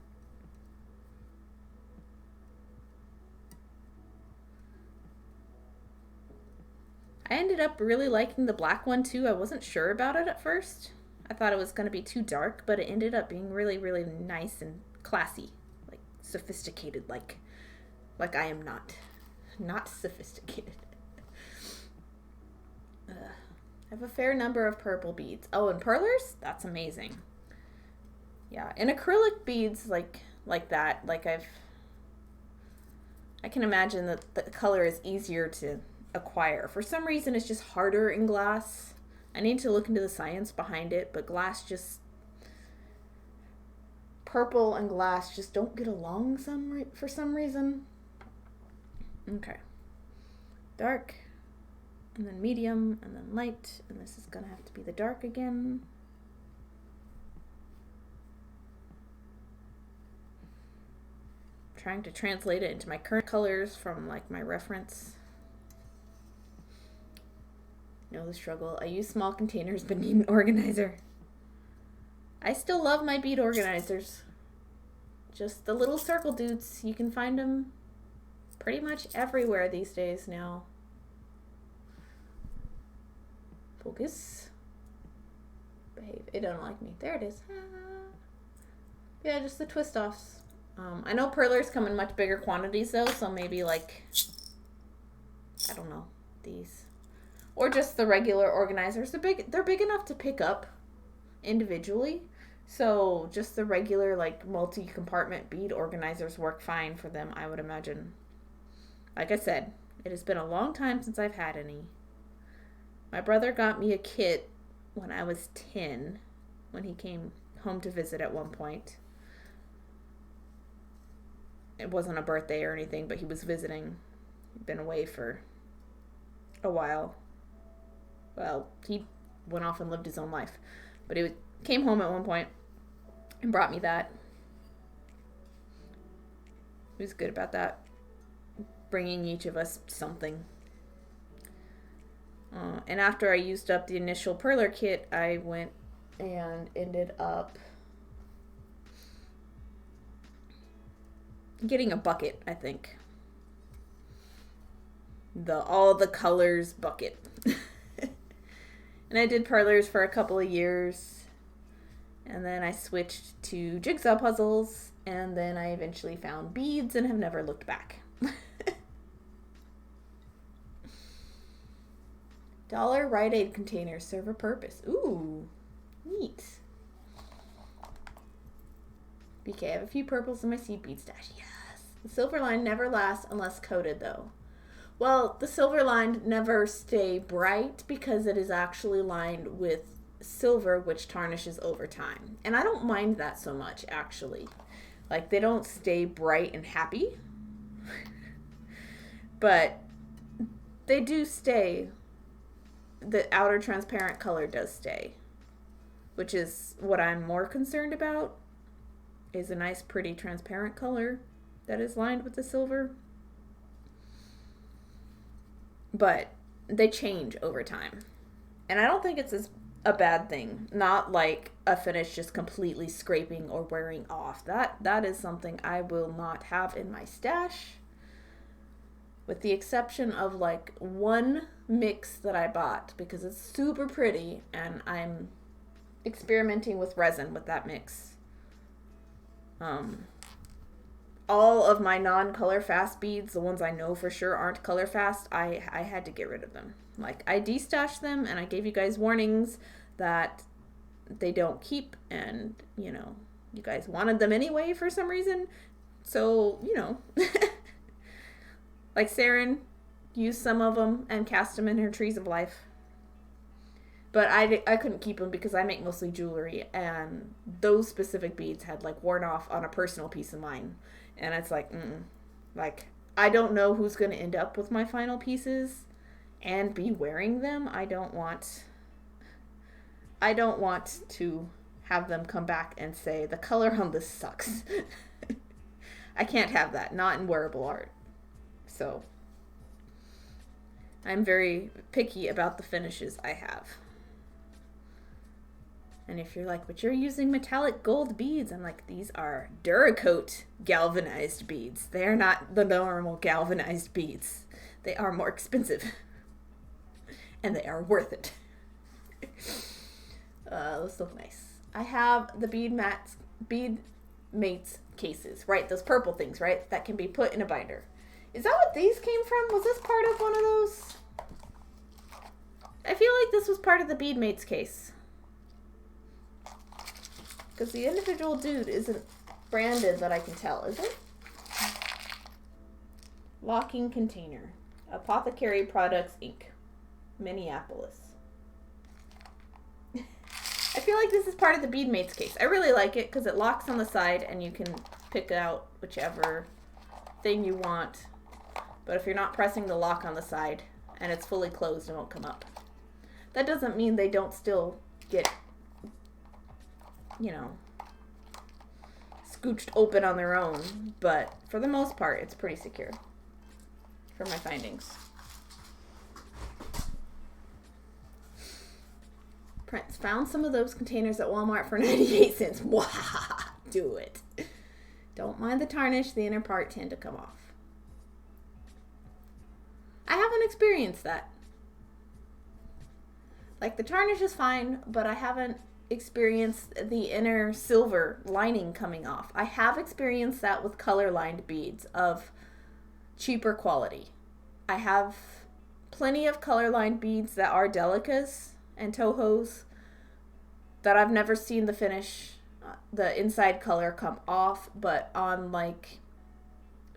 I ended up really liking the black one too. I wasn't sure about it at first. I thought it was going to be too dark, but it ended up being really, really nice and classy. Like sophisticated, like I am not sophisticated. I have a fair number of purple beads. Oh, and perlers? That's amazing. Yeah, and acrylic beads like that, like I can imagine that the color is easier to acquire. For some reason, it's just harder in glass. I need to look into the science behind it, but glass just... Purple and glass just don't get along for some reason. Okay. Dark. And then medium, and then light, and this is gonna have to be the dark again. Trying to translate it into my current colors from like my reference. Know the struggle. I use small containers but need an organizer. I still love my bead organizers. Just the little circle dudes. You can find them pretty much everywhere these days now. Focus. Behave. It don't like me. There it is. Yeah, just the twist offs. I know perlers come in much bigger quantities though, so maybe like, I don't know, these. Or just the regular organizers. They're big enough to pick up individually. So just the regular like multi-compartment bead organizers work fine for them, I would imagine. Like I said, it has been a long time since I've had any. My brother got me a kit when I was 10, when he came home to visit at one point. It wasn't a birthday or anything, but he was visiting. He'd been away for a while. Well, he went off and lived his own life. But he came home at one point and brought me that. He was good about that. Bringing each of us something. And after I used up the initial perler kit, I went and ended up getting a bucket, I think. The all the colors bucket. And I did perlers for a couple of years. And then I switched to jigsaw puzzles. And then I eventually found beads and have never looked back. Dollar Rite Aid containers serve a purpose. Ooh, neat. BK, I have a few purples in my seed bead stash. Yes. The silver line never lasts unless coated, though. Well, the silver line never stay bright because it is actually lined with silver, which tarnishes over time. And I don't mind that so much, actually. Like, they don't stay bright and happy. But they do stay. The outer transparent color does stay, which is what I'm more concerned about, is a nice pretty transparent color that is lined with the silver. But they change over time, and I don't think it's a bad thing. Not like a finish just completely scraping or wearing off. That is something I will not have in my stash. with the exception of like one mix that I bought because it's super pretty and I'm experimenting with resin with that mix. All of my non-color fast beads, the ones I know for sure aren't color fast, I had to get rid of them. Like, I destashed them and I gave you guys warnings that they don't keep, and you know, you guys wanted them anyway for some reason, so you know. Like Saren used some of them and cast them in her trees of life, but I couldn't keep them because I make mostly jewelry, and those specific beads had like worn off on a personal piece of mine, and it's like, like, I don't know who's going to end up with my final pieces and be wearing them. I don't want to have them come back and say the color on this sucks. I can't have that, not in wearable art. So I'm very picky about the finishes I have. And if you're like, but you're using metallic gold beads, I'm like, these are Duracoat galvanized beads. They are not the normal galvanized beads. They are more expensive. And they are worth it. Those look nice. I have the Bead Mates cases, right? Those purple things, right? That can be put in a binder. Is that what these came from? Was this part of one of those? I feel like this was part of the Bead Mates case. Because the individual dude isn't branded that I can tell, is it? Locking container. Apothecary Products, Inc. Minneapolis. I feel like this is part of the Bead Mates case. I really like it because it locks on the side and you can pick out whichever thing you want. But if you're not pressing the lock on the side and it's fully closed, it won't come up. That doesn't mean they don't still get, you know, scooched open on their own, but for the most part, it's pretty secure for my findings. Prince found some of those containers at Walmart for 98 cents. Wah! Do it. Don't mind the tarnish. The inner part tend to come off. I haven't experienced that. Like, the tarnish is fine, but I haven't experienced the inner silver lining coming off. I have experienced that with color-lined beads of cheaper quality. I have plenty of color-lined beads that are delicas and Tohos that I've never seen the finish, the inside color come off, but on like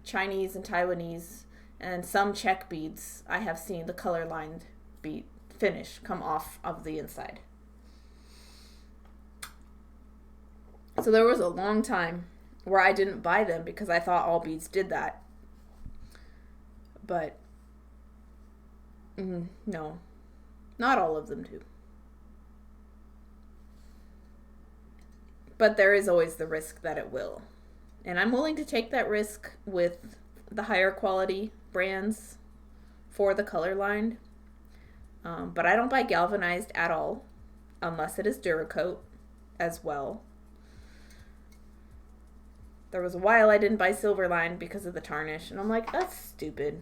Chinese and Taiwanese and some Czech beads, I have seen the color-lined bead finish come off of the inside. So there was a long time where I didn't buy them because I thought all beads did that. But no, not all of them do. But there is always the risk that it will. And I'm willing to take that risk with the higher quality brands for the color line. But I don't buy galvanized at all, unless it is Duracoat as well. There was a while I didn't buy silver lined because of the tarnish, and I'm like, that's stupid.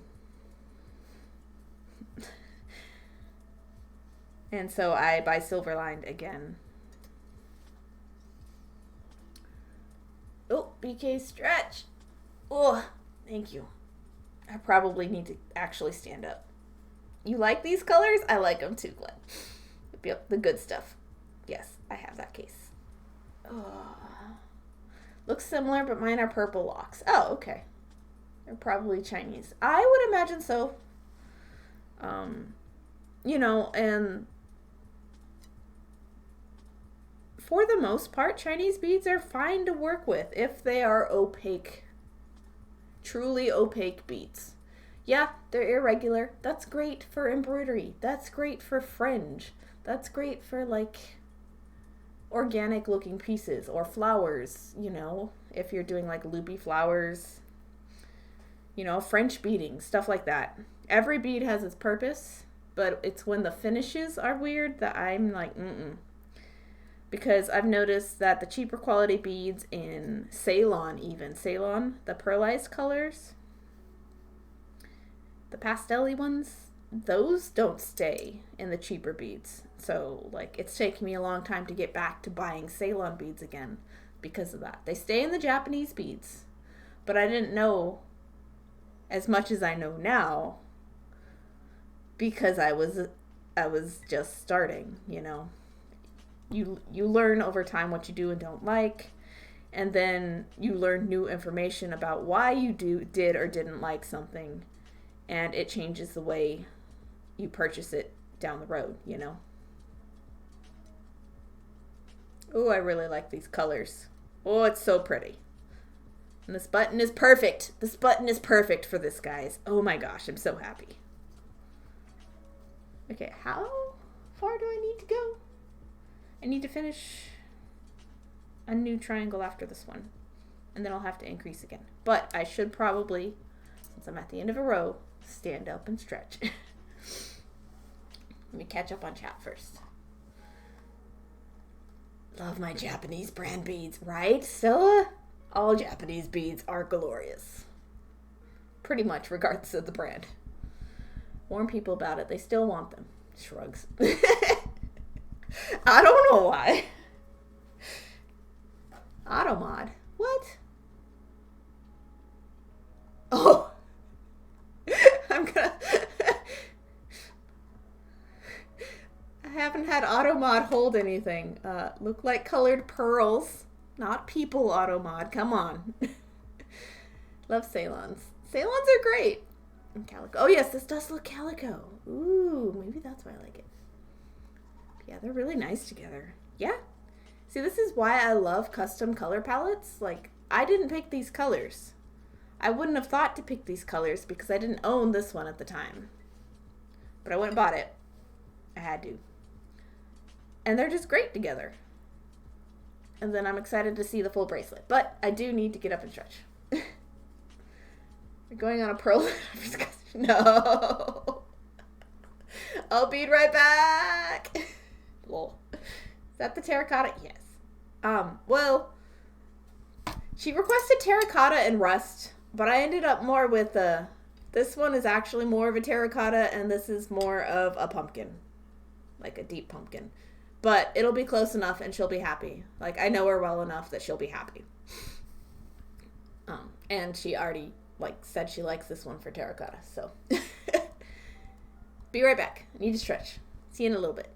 And so I buy silver lined again. Oh, BK stretch. Oh, thank you. I probably need to actually stand up. You like these colors? I like them too, Glenn. Yep, the good stuff. Yes, I have that case. Oh. Looks similar, but mine are purple locks. Oh, okay. They're probably Chinese. I would imagine so. You know, and for the most part, Chinese beads are fine to work with if they are opaque. Truly opaque beads. Yeah, they're irregular. That's great for embroidery. That's great for fringe. That's great for, like, organic looking pieces or flowers, you know, if you're doing like loopy flowers, you know, French beading, stuff like that. Every bead has its purpose, but it's when the finishes are weird that I'm like, because I've noticed that the cheaper quality beads in Ceylon, the pearlized colors, The pastel-y ones, those don't stay in the cheaper beads. So, like, it's taking me a long time to get back to buying Ceylon beads again because of that. They stay in the Japanese beads, but I didn't know as much as I know now because I was just starting, you know. You learn over time what you do and don't like, and then you learn new information about why you did or didn't like something, and it changes the way you purchase it down the road, you know. Oh, I really like these colors. Oh, it's so pretty. And this button is perfect. This button is perfect for this, guys. Oh my gosh, I'm so happy. Okay, how far do I need to go? I need to finish a new triangle after this one. And then I'll have to increase again. But I should probably, since I'm at the end of a row, stand up and stretch. Let me catch up on chat first. Love my Japanese brand beads, right, Stella? All Japanese beads are glorious. Pretty much, regardless of the brand. Warn people about it. They still want them. Shrugs. I don't know why. Automod. What? Oh. I'm gonna... I haven't had Automod hold anything. Look like colored pearls. Not people, Automod. Come on. Love Ceylons. Ceylons are great. And calico. Oh, yes, this does look calico. Ooh, maybe that's why I like it. Yeah, they're really nice together. Yeah. See, this is why I love custom color palettes. Like, I didn't pick these colors. I wouldn't have thought to pick these colors because I didn't own this one at the time. But I went and bought it. I had to. And they're just great together. And then I'm excited to see the full bracelet. But I do need to get up and stretch. We're going on a pearl discussion. No. I'll be right back. Lol. Is that the terracotta? Yes. Well, she requested terracotta and rust, but I ended up more with this one is actually more of a terracotta, and this is more of a pumpkin. Like a deep pumpkin. But it'll be close enough and she'll be happy. Like, I know her well enough that she'll be happy. And she already, like, said she likes this one for terracotta, so. Be right back. I need to stretch. See you in a little bit.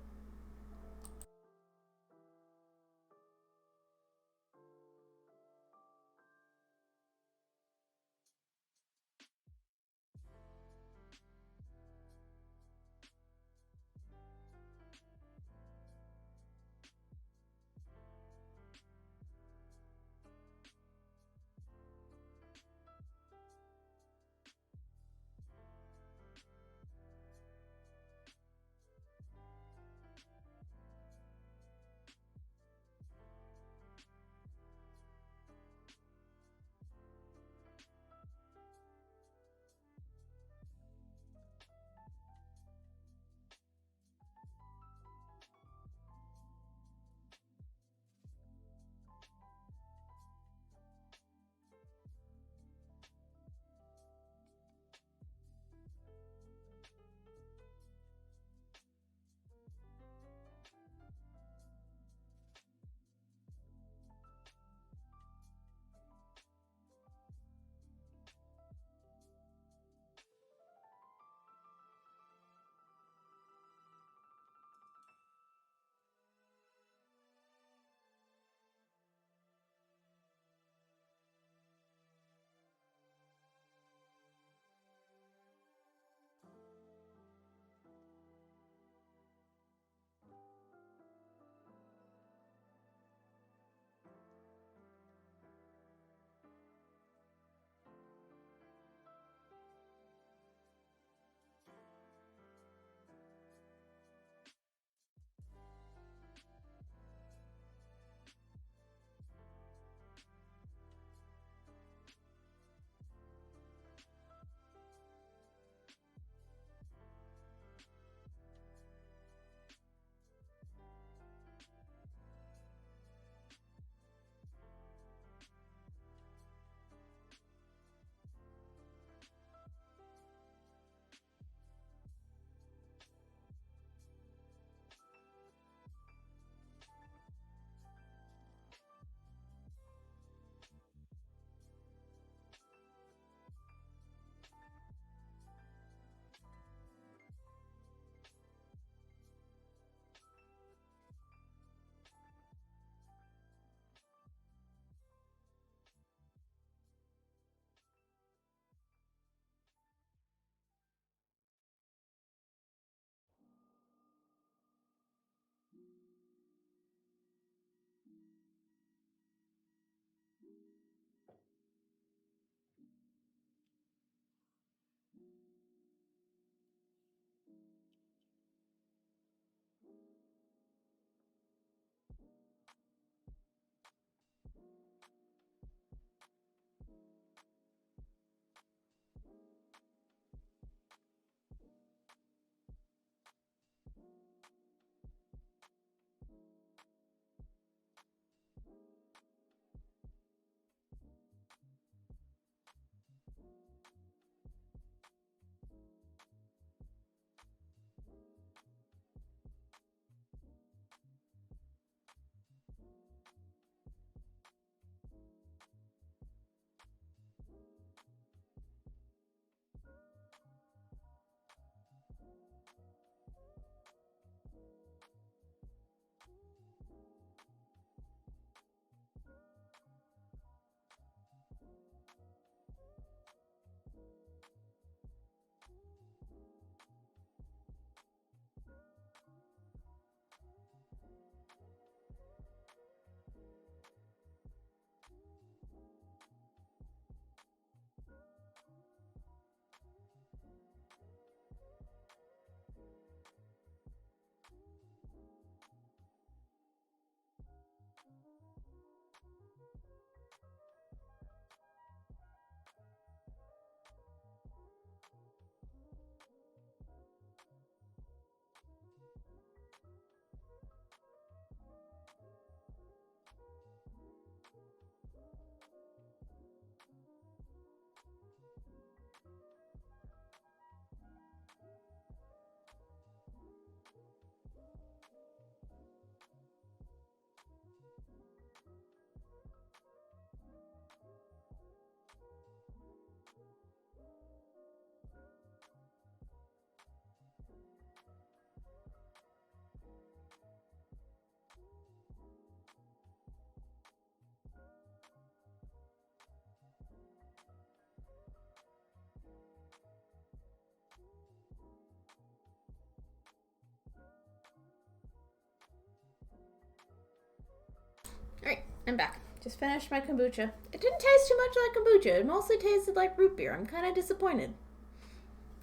I'm back. Just finished my kombucha. It didn't taste too much like kombucha. It mostly tasted like root beer. I'm kind of disappointed.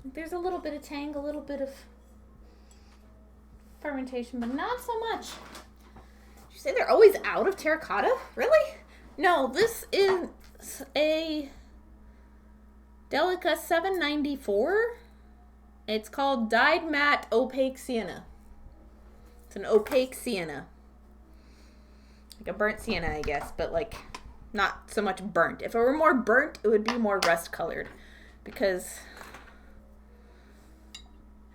There's a little bit of tang, a little bit of fermentation, but not so much. Did you say they're always out of terracotta? Really? No, this is a Delica 794. It's called Dyed Matte Opaque Sienna. It's an opaque sienna. Like a burnt sienna, I guess, but like not so much burnt. If it were more burnt, it would be more rust colored, because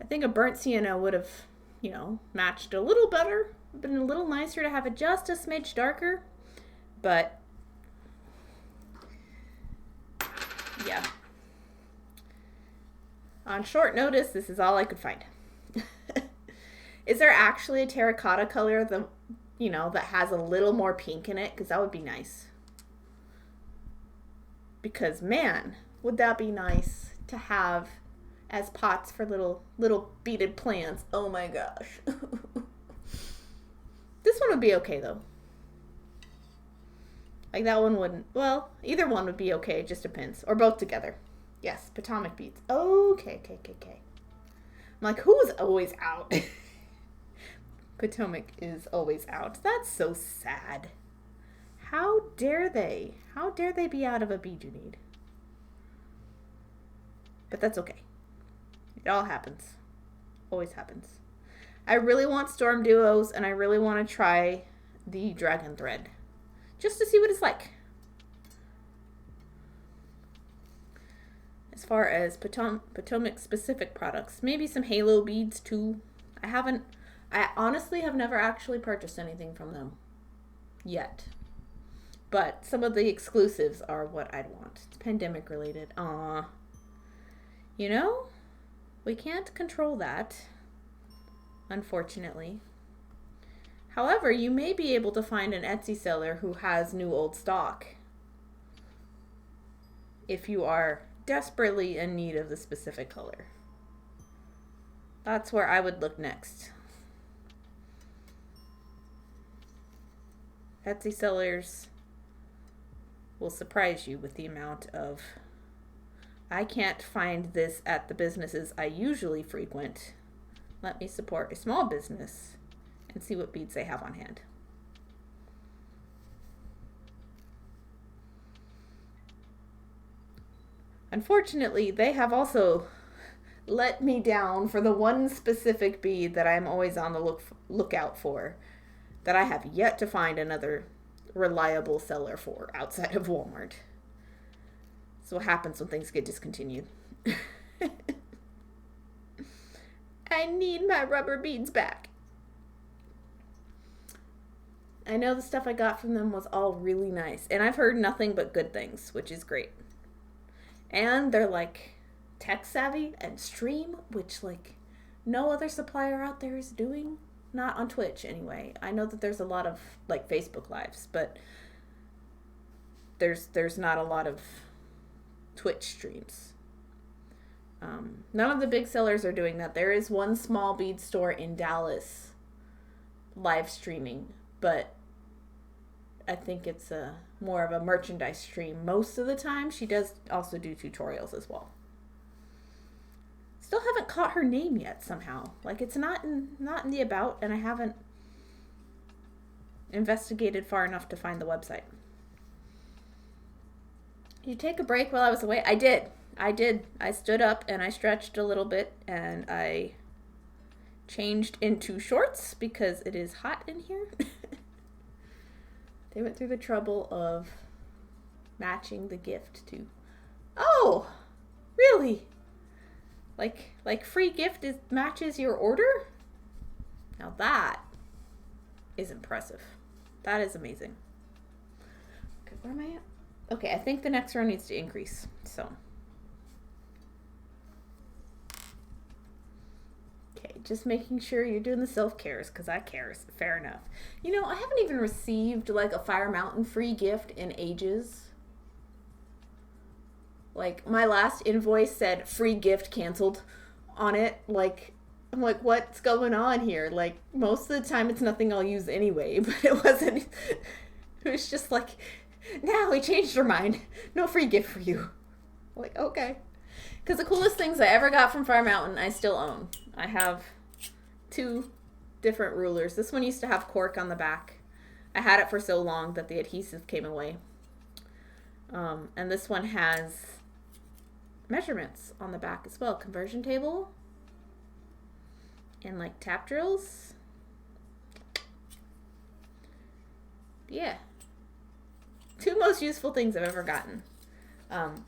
I think a burnt sienna would have, you know, matched a little better, been a little nicer to have it just a smidge darker, but yeah. On short notice, this is all I could find. Is there actually a terracotta color that, you know, that has a little more pink in it? Because that would be nice. Because, man, would that be nice to have as pots for little beaded plants. Oh my gosh. This one would be okay, though. Like, that one wouldn't. Well, either one would be okay. It just depends. Or both together. Yes, Potomac beads. Okay. I'm like, who's always out? Potomac is always out. That's so sad. How dare they? How dare they be out of a bead you need? But that's okay. It all happens. Always happens. I really want Storm Duos, and I really want to try the Dragon Thread. Just to see what it's like. As far as Potomac specific products. Maybe some Halo beads too. I honestly have never actually purchased anything from them. Yet. But some of the exclusives are what I'd want. It's pandemic related. Aww. You know, we can't control that. Unfortunately. However, you may be able to find an Etsy seller who has new old stock. If you are desperately in need of the specific color. That's where I would look next. Etsy sellers will surprise you with the amount of, I can't find this at the businesses I usually frequent. Let me support a small business and see what beads they have on hand. Unfortunately, they have also let me down for the one specific bead that I'm always on the lookout for, that I have yet to find another reliable seller for outside of Walmart. That's what happens when things get discontinued. I need my rubber beads back. I know the stuff I got from them was all really nice, and I've heard nothing but good things, which is great. And they're like tech savvy and stream, which like no other supplier out there is doing. Not on Twitch anyway. I know that there's a lot of like Facebook lives, but there's not a lot of Twitch streams. None of the big sellers are doing that. There is one small bead store in Dallas live streaming, but I think it's more of a merchandise stream most of the time. She does also do tutorials as well. Still haven't caught her name yet somehow. Like, it's not in the about, and I haven't investigated far enough to find the website. You take a break while I was away? I did. I stood up and I stretched a little bit, and I changed into shorts because it is hot in here. They went through the trouble of matching the gift to... Oh! Really? Like free gift matches your order? Now that is impressive. That is amazing. Okay, where am I at? Okay, I think the next row needs to increase. So. Okay, just making sure you're doing the self-cares, because I cares. Fair enough. You know, I haven't even received like a Fire Mountain free gift in ages. Like, my last invoice said free gift canceled on it. Like, I'm like, what's going on here? Like, most of the time it's nothing I'll use anyway, but it It was just like, now we changed our mind. No free gift for you. Like, okay. Because the coolest things I ever got from Fire Mountain, I still own. I have 2 different rulers. This one used to have cork on the back. I had it for so long that the adhesive came away. And this one has measurements on the back as well. Conversion table. And like tap drills. Yeah. 2 most useful things I've ever gotten.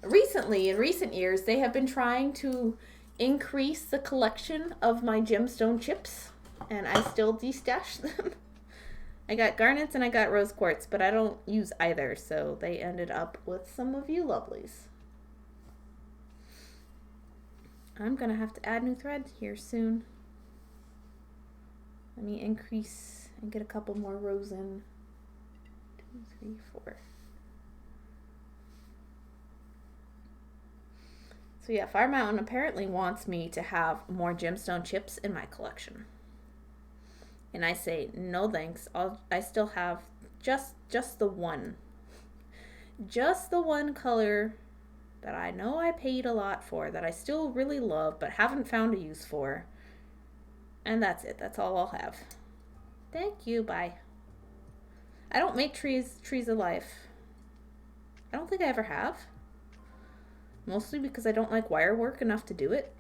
Recently, in recent years, they have been trying to increase the collection of my gemstone chips, and I still destash them. I got garnets and I got rose quartz, but I don't use either, so they ended up with some of you lovelies. I'm gonna have to add new threads here soon. Let me increase and get a couple more rows in. 2, 3, 4. So yeah, Fire Mountain apparently wants me to have more gemstone chips in my collection. And I say, no thanks. I still have just the one. Just the one color that I know I paid a lot for, that I still really love, but haven't found a use for. And that's it. That's all I'll have. Thank you. Bye. I don't make trees of life. I don't think I ever have. Mostly because I don't like wire work enough to do it.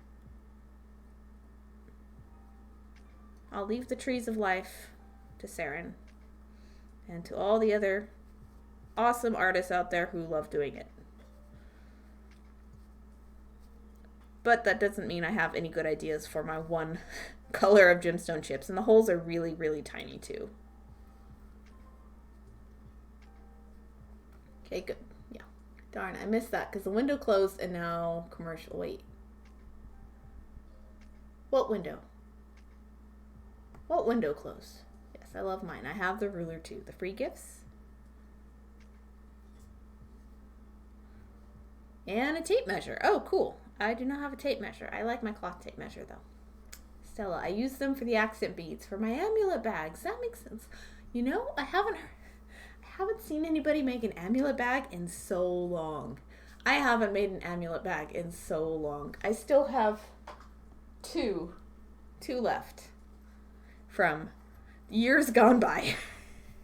I'll leave the trees of life to Saren and to all the other awesome artists out there who love doing it. But that doesn't mean I have any good ideas for my one color of gemstone chips. And the holes are really, really tiny too. Okay, good. Yeah. Darn, I missed that because the window closed and now commercial. Wait. What window? What window closed? Yes, I love mine. I have the ruler too. The free gifts. And a tape measure. Oh, cool. I do not have a tape measure. I like my cloth tape measure though. Stella, I use them for the accent beads for my amulet bags. That makes sense. You know, I haven't seen anybody make an amulet bag in so long. I haven't made an amulet bag in so long. I still have two left from years gone by.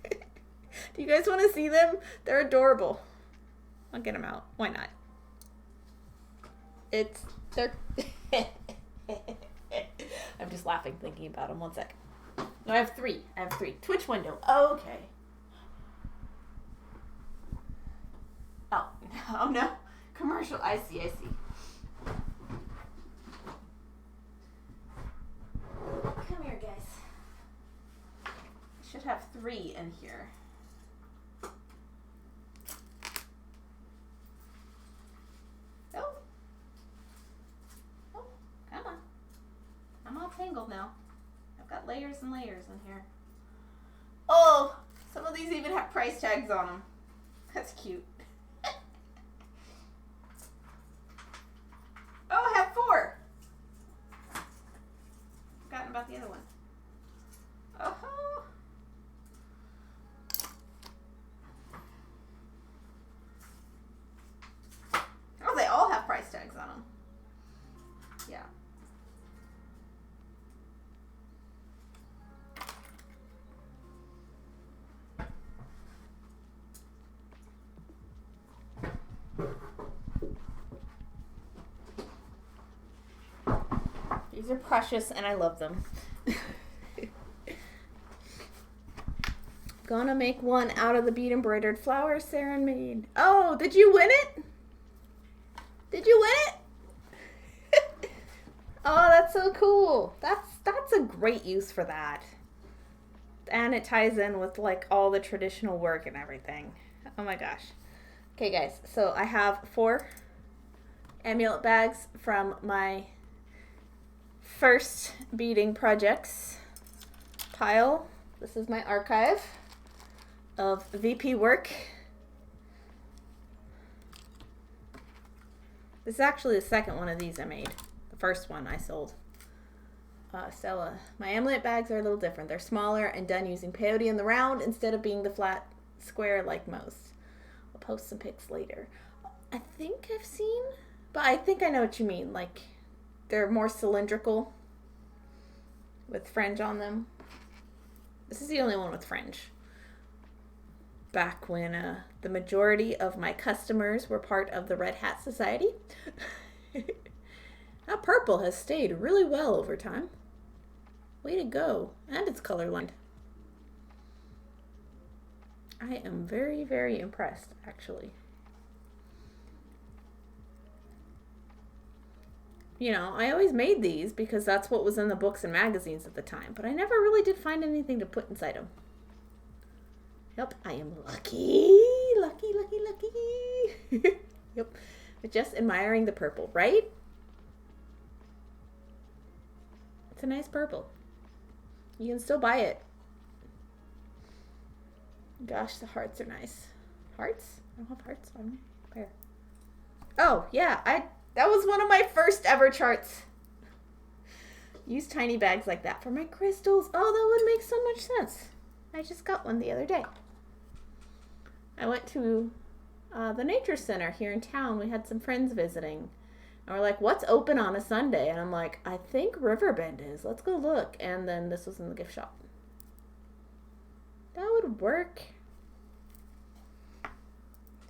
Do you guys want to see them? They're adorable. I'll get them out. Why not? They're I'm just laughing thinking about them. 1 second. No, I have three. Twitch window. Oh, okay. Oh no. Commercial. I see. Come here, guys. I should have 3 in here. Oh, come on. I'm all tangled now. I've got layers and layers in here. Oh, some of these even have price tags on them. That's cute. Oh, I have 4. Forgotten about the other one. Oh. Oh, they all have price tags on them. Yeah. These are precious and I love them. Gonna make one out of the bead embroidered flowers Saren made. Oh, did you win it? Did you win it? Oh, that's so cool. That's a great use for that. And it ties in with like all the traditional work and everything. Oh my gosh. Okay guys, so I have 4 amulet bags from my first beading projects pile. This is my archive of VP work. This is actually the second one of these I made. The first one I sold. Stella. My amulet bags are a little different. They're smaller and done using peyote in the round instead of being the flat square like most. I'll post some pics later. I think I've seen, but I think I know what you mean. Like, they're more cylindrical with fringe on them. This is the only one with fringe. Back when the majority of my customers were part of the Red Hat Society. That purple has stayed really well over time. Way to go. And it's colorlined. I am very, very impressed, actually. You know, I always made these because that's what was in the books and magazines at the time, but I never really did find anything to put inside them. Yep, I am lucky. Lucky, lucky, lucky. Yep, but just admiring the purple, right? It's a nice purple. You can still buy it. Gosh, the hearts are nice. Hearts? I don't have hearts on me. Where? Oh, yeah, that was one of my first ever charts. Use tiny bags like that for my crystals. Oh, that would make so much sense. I just got one the other day. I went to the nature center here in town. We had some friends visiting. And we're like, what's open on a Sunday? And I'm like, I think Riverbend is. Let's go look. And then this was in the gift shop. That would work.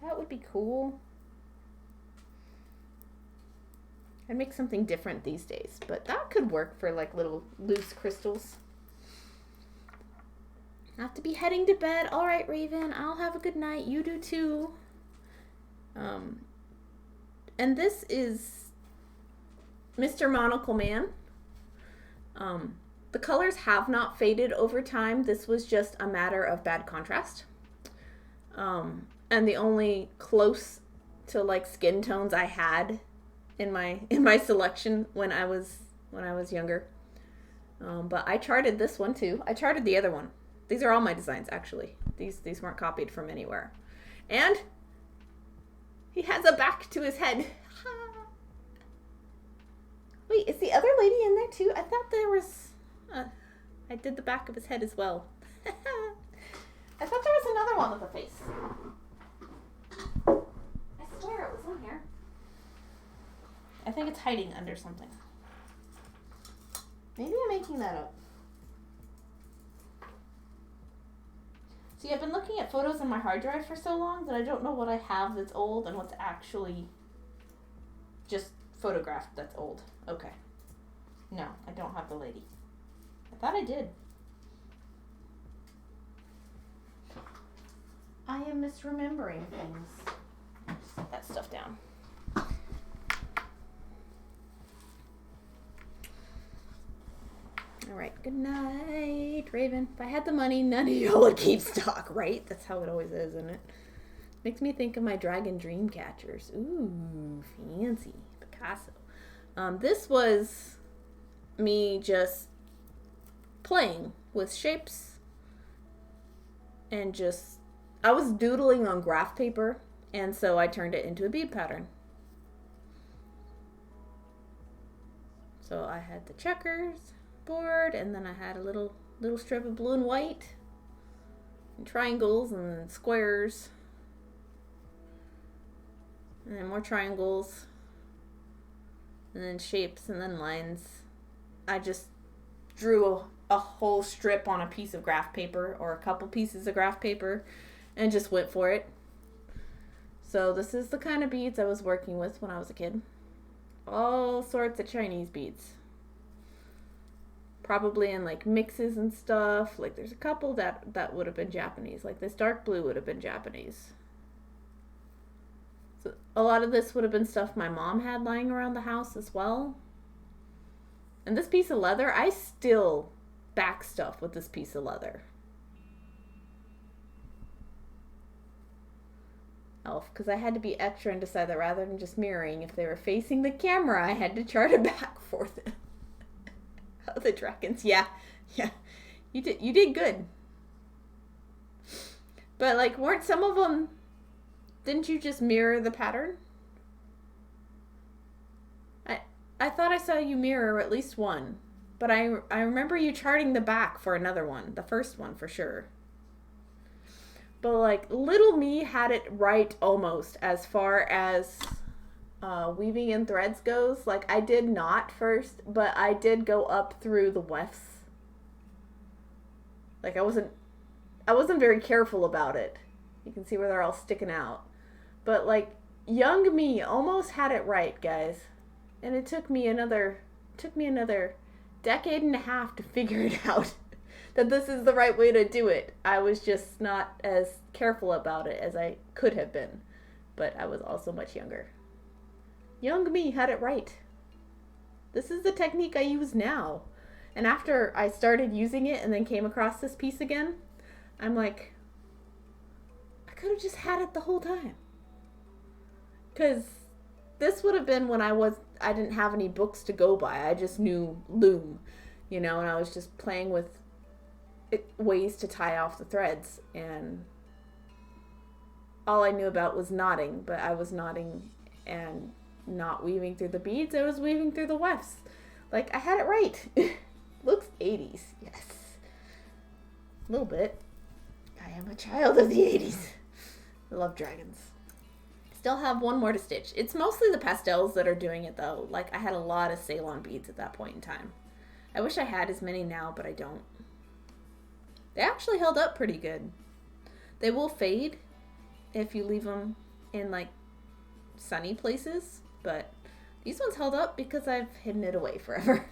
That would be cool. I'd make something different these days, but that could work for like little loose crystals. I have to be heading to bed. All right, Raven, I'll have a good night. You do too. And this is Mr. Monocle Man. The colors have not faded over time. This was just a matter of bad contrast. And the only close to like skin tones I had in my selection when I was younger. But I charted this one too. I charted the other one. These are all my designs actually. These weren't copied from anywhere. And he has a back to his head. Wait, is the other lady in there too? I thought there was I did the back of his head as well. I thought there was another one with a face. I swear it was in here. I think it's hiding under something. Maybe I'm making that up. See, I've been looking at photos on my hard drive for so long that I don't know what I have that's old and what's actually just photographed that's old. Okay. No, I don't have the lady. I thought I did. I am misremembering things. Just set that stuff down. All right, good night, Raven. If I had the money, none of y'all would keep stock, right? That's how it always is, isn't it? Makes me think of my dragon dream catchers. Ooh, fancy. Picasso. This was me just playing with shapes and just, I was doodling on graph paper, and so I turned it into a bead pattern. So I had the checkers board, and then I had a little strip of blue and white, and triangles and squares, and then more triangles, and then shapes, and then lines. I just drew a whole strip on a piece of graph paper, or a couple pieces of graph paper, and just went for it. So this is the kind of beads I was working with when I was a kid. All sorts of Chinese beads. Probably in like mixes and stuff. Like there's a couple that would have been Japanese. Like this dark blue would have been Japanese. So a lot of this would have been stuff my mom had lying around the house as well. And this piece of leather, I still back stuff with this piece of leather. Because I had to be extra and decide that rather than just mirroring, if they were facing the camera, I had to chart it back for them. Oh, the dragons. Yeah. You did good. But like, weren't some of them, didn't you just mirror the pattern? I thought I saw you mirror at least one. But I remember you charting the back for another one. The first one for sure. But like little me had it right almost as far as weaving in threads goes. Like I did not first, but I did go up through the wefts. Like I wasn't very careful about it. You can see where they're all sticking out. But like young me almost had it right, guys. And it took me another decade and a half to figure it out. That this is the right way to do it. I was just not as careful about it as I could have been. But I was also much younger. Young me had it right. This is the technique I use now. And after I started using it and then came across this piece again, I'm like, I could have just had it the whole time. Because this would have been when I didn't have any books to go by. I just knew Loom, and I was just playing with ways to tie off the threads, and all I knew about was knotting, but I was knotting and not weaving through the beads. I was weaving through the wefts. Like I had it right. Looks 80s, yes, a little bit. I am a child of the 80s. I love dragons. Still have one more to stitch. It's mostly the pastels that are doing it though. Like I had a lot of Ceylon beads at that point in time. I wish I had as many now, but I don't. They actually held up pretty good. They will fade if you leave them in like sunny places, but these ones held up because I've hidden it away forever.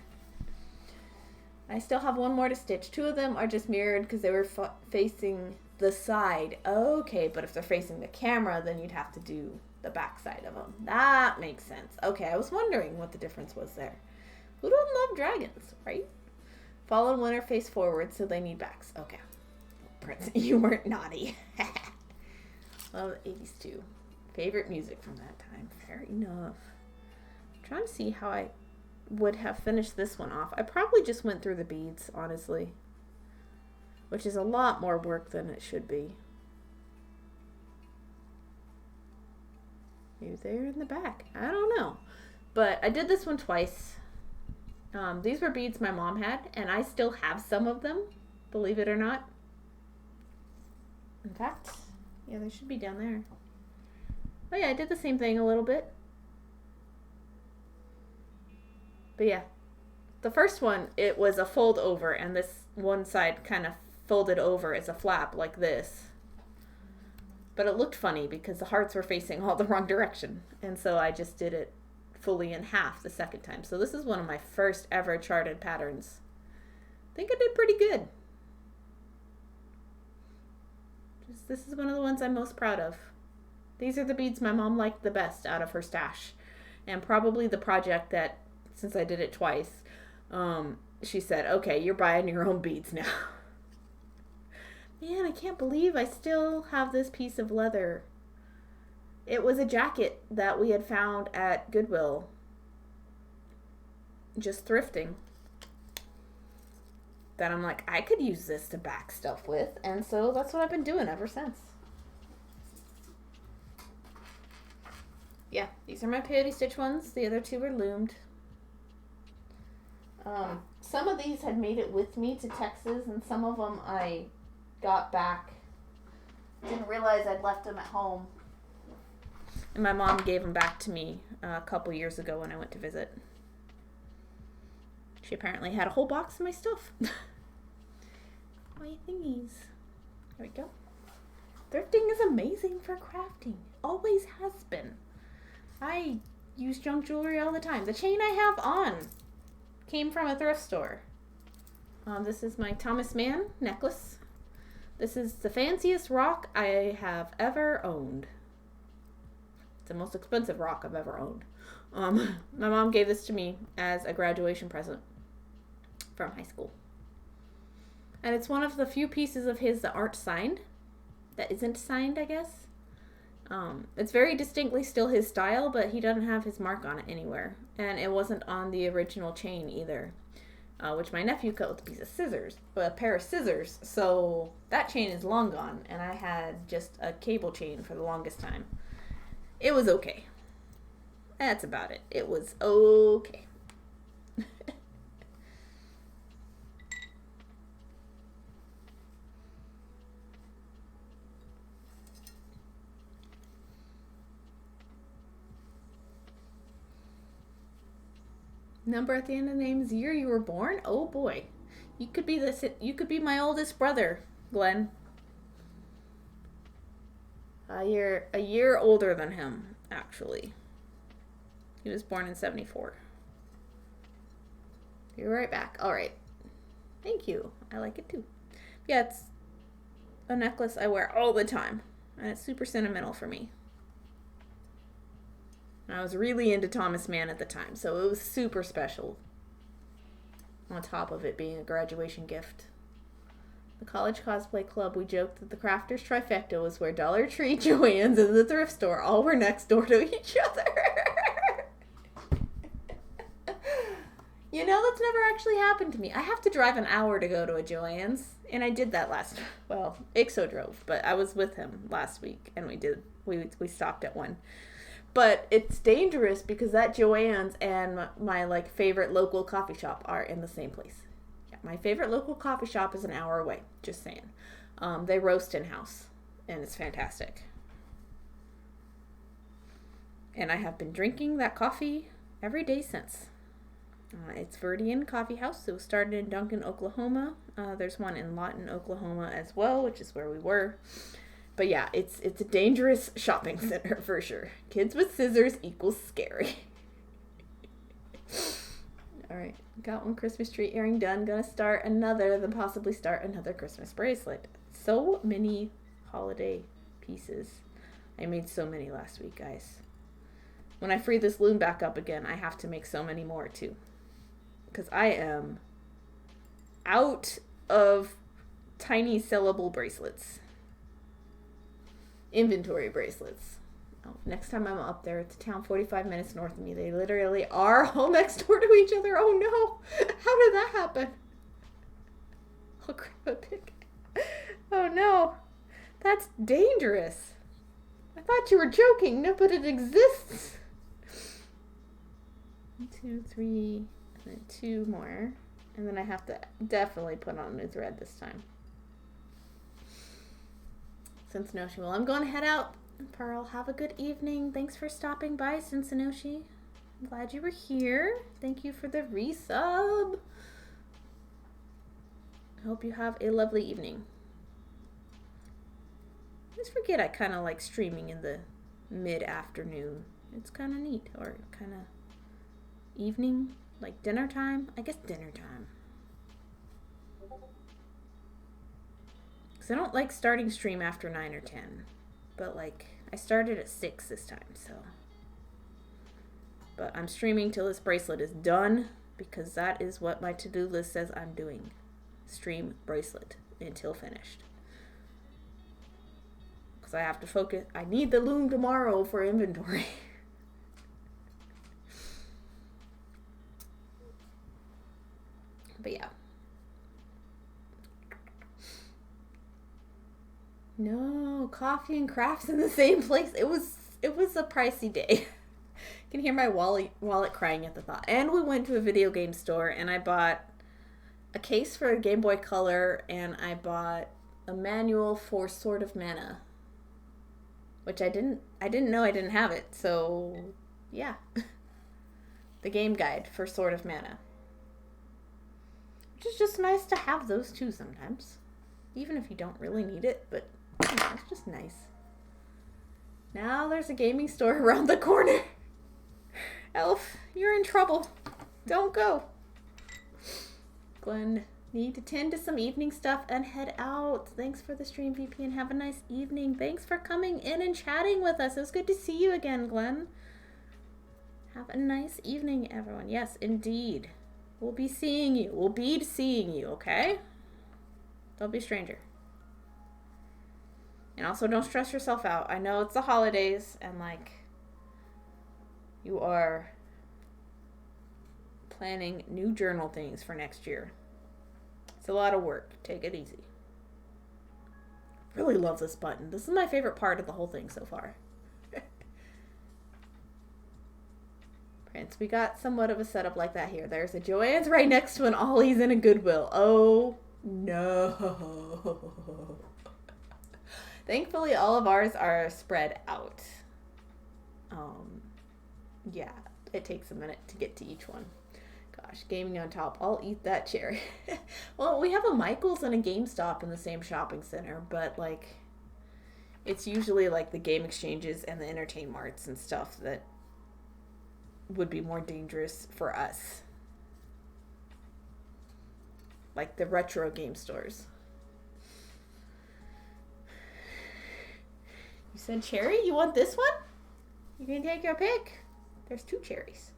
I still have one more to stitch. Two of them are just mirrored because they were facing the side. Okay, but if they're facing the camera, then you'd have to do the back side of them. That makes sense. Okay, I was wondering what the difference was there. Who doesn't love dragons, right? Fall and winter face forward, so they need backs. Okay. Prince, you weren't naughty. Love the 80s too. Favorite music from that time. Fair enough. I'm trying to see how I would have finished this one off. I probably just went through the beads, honestly. Which is a lot more work than it should be. Maybe they're in the back. I don't know. But I did this one twice. These were beads my mom had, and I still have some of them, believe it or not. In fact, yeah, they should be down there. Oh yeah, I did the same thing a little bit. But yeah, the first one, it was a fold over, and this one side kind of folded over as a flap like this. But it looked funny because the hearts were facing all the wrong direction, and so I just did it fully in half the second time. So this is one of my first ever charted patterns. I think I did pretty good. This is one of the ones I'm most proud of. These are the beads my mom liked the best out of her stash. And probably the project that, since I did it twice, she said, okay, you're buying your own beads now. Man, I can't believe I still have this piece of leather. It was a jacket that we had found at Goodwill. Just thrifting. That I'm like, I could use this to back stuff with. And so that's what I've been doing ever since. Yeah, these are my peyote stitch ones. The other two were loomed. Some of these had made it with me to Texas, and some of them I got back. Didn't realize I'd left them at home. And my mom gave them back to me a couple years ago when I went to visit. She apparently had a whole box of my stuff. My thingies. There we go. Thrifting is amazing for crafting. Always has been. I use junk jewelry all the time. The chain I have on came from a thrift store. This is my Thomas Mann necklace. This is the fanciest rock I have ever owned. It's the most expensive rock I've ever owned. My mom gave this to me as a graduation present from high school. And it's one of the few pieces of his that aren't signed. That isn't signed, I guess. It's very distinctly still his style, but he doesn't have his mark on it anywhere. And it wasn't on the original chain either, which my nephew cut with a piece of scissors, a pair of scissors. So that chain is long gone, and I had just a cable chain for the longest time. It was okay. That's about it. It was okay. Number at the end of the name is year you were born? Oh boy. You could be my oldest brother, Glenn. A year older than him, actually. He was born in 74. You're right back. All right. Thank you. I like it too. Yeah, it's a necklace I wear all the time, and it's super sentimental for me. I was really into Thomas Mann at the time, so it was super special. On top of it being a graduation gift. The College Cosplay Club, we joked that the Crafters Trifecta was where Dollar Tree, Joann's, and the thrift store all were next door to each other. You know, that's never actually happened to me. I have to drive an hour to go to a Joann's, and I did that Ixo drove, but I was with him last week, and we stopped at one. But it's dangerous because that Joann's and my like favorite local coffee shop are in the same place. Yeah, my favorite local coffee shop is an hour away. Just saying. They roast in-house, and it's fantastic. And I have been drinking that coffee every day since. It's Verdian Coffee House. It was started in Duncan, Oklahoma. There's one in Lawton, Oklahoma as well, which is where we were. But yeah, it's a dangerous shopping center for sure. Kids with scissors equals scary. All right, got one Christmas tree earring done. Gonna start another, then possibly start another Christmas bracelet. So many holiday pieces. I made so many last week, guys. When I free this loom back up again, I have to make so many more too. Because I am out of tiny sellable bracelets. Inventory bracelets. Oh, next time I'm up there, it's a town 45 minutes north of me. They literally are all next door to each other. Oh no! How did that happen? I'll grab a pic. Oh no! That's dangerous. I thought you were joking. No, but it exists. 1, 2, 3, and then 2 more. And then I have to definitely put on a new thread this time. Cincinnati. Well, I'm going to head out. Pearl, have a good evening. Thanks for stopping by, Cincinnati. I'm glad you were here. Thank you for the resub. I hope you have a lovely evening. I just forget I kind of like streaming in the mid-afternoon. It's kind of neat. Or kind of evening, like dinner time. I guess dinner time. I don't like starting stream after 9 or 10, but like I started at 6 this time, so. But I'm streaming till this bracelet is done because that is what my to-do list says I'm doing. Stream bracelet until finished. Because I have to focus. I need the loom tomorrow for inventory. But yeah. No, coffee and crafts in the same place. It was a pricey day. You can hear my wallet crying at the thought. And we went to a video game store and I bought a case for a Game Boy Color and I bought a manual for Sword of Mana. Which I didn't know I didn't have it. So, yeah. The game guide for Sword of Mana. Which is just nice to have those two sometimes. Even if you don't really need it, but it's just nice. Now there's a gaming store around the corner. Elf, you're in trouble. Don't go. Glenn, need to tend to some evening stuff and head out. Thanks for the stream, VP, and have a nice evening. Thanks for coming in and chatting with us. It was good to see you again, Glenn. Have a nice evening, everyone. Yes, indeed. We'll be seeing you. We'll be seeing you, okay? Don't be a stranger. And also don't stress yourself out. I know it's the holidays and like you are planning new journal things for next year. It's a lot of work. Take it easy. Really love this button. This is my favorite part of the whole thing so far. Prince, we got somewhat of a setup like that here. There's a Joann's right next to an Ollie's and a Goodwill. Oh no. Thankfully, all of ours are spread out. Yeah, it takes a minute to get to each one. gosh, gaming on top. I'll eat that cherry. Well, we have a Michael's and a GameStop in the same shopping center, but like, it's usually like the game exchanges and the entertain marts and stuff that would be more dangerous for us. Like the retro game stores. You said cherry? You want this one? You can take your pick. There's 2 cherries.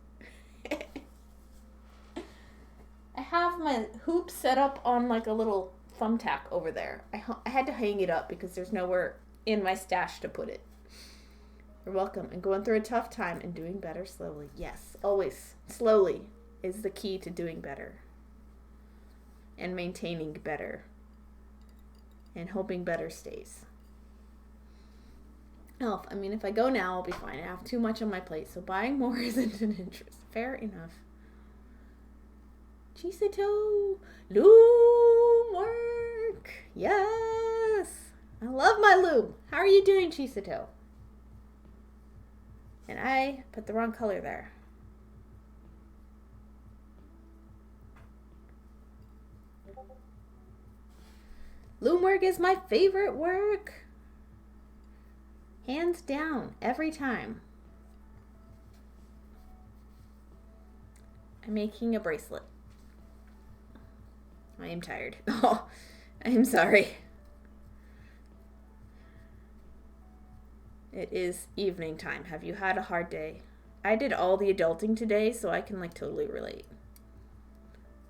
I have my hoop set up on like a little thumbtack over there. I had to hang it up because there's nowhere in my stash to put it. You're welcome. And going through a tough time and doing better slowly. Yes, always. Slowly is the key to doing better. And maintaining better. And hoping better stays. Oh, I mean, if I go now, I'll be fine. I have too much on my plate, so buying more isn't an interest. Fair enough. Chisato, loom work. Yes. I love my loom. How are you doing, Chisato? And I put the wrong color there. Loom work is my favorite work. Hands down, every time. I'm making a bracelet. I am tired. Oh, I am sorry. It is evening time. Have you had a hard day? I did all the adulting today, so I can like totally relate.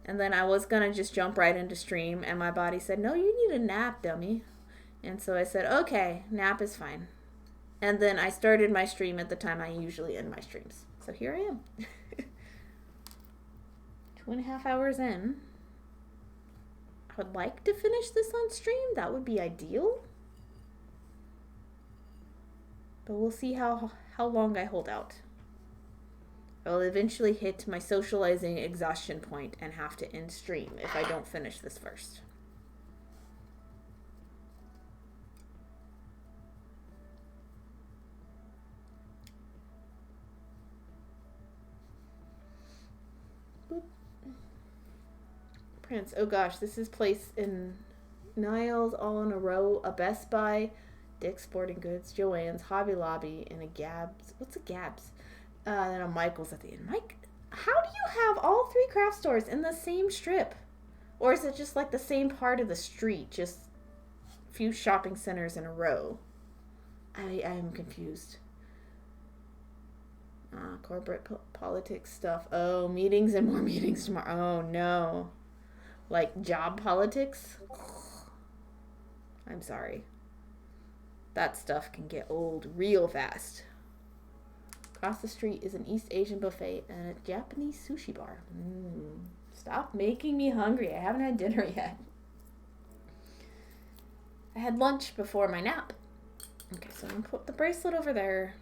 And then I was gonna just jump right into stream, and my body said, no, you need a nap, dummy. And so I said, okay, nap is fine. And then I started my stream at the time I usually end my streams. So here I am. 2.5 hours in. I would like to finish this on stream. That would be ideal. But we'll see how long I hold out. I'll eventually hit my socializing exhaustion point and have to end stream if I don't finish this first. Boop. Prince, oh gosh, this is placed in Niles all in a row, a Best Buy, Dick's Sporting Goods, Joann's, Hobby Lobby, and a Gab's. What's a Gab's? Then a Michael's at the end. Mike, how do you have all 3 craft stores in the same strip? Or is it just like the same part of the street, just a few shopping centers in a row? I am confused. Corporate politics stuff. Oh, meetings and more meetings tomorrow. Oh, no. Like job politics? I'm sorry. That stuff can get old real fast. Across the street is an East Asian buffet and a Japanese sushi bar. Stop making me hungry. I haven't had dinner yet. I had lunch before my nap. Okay, so I'm going to put the bracelet over there.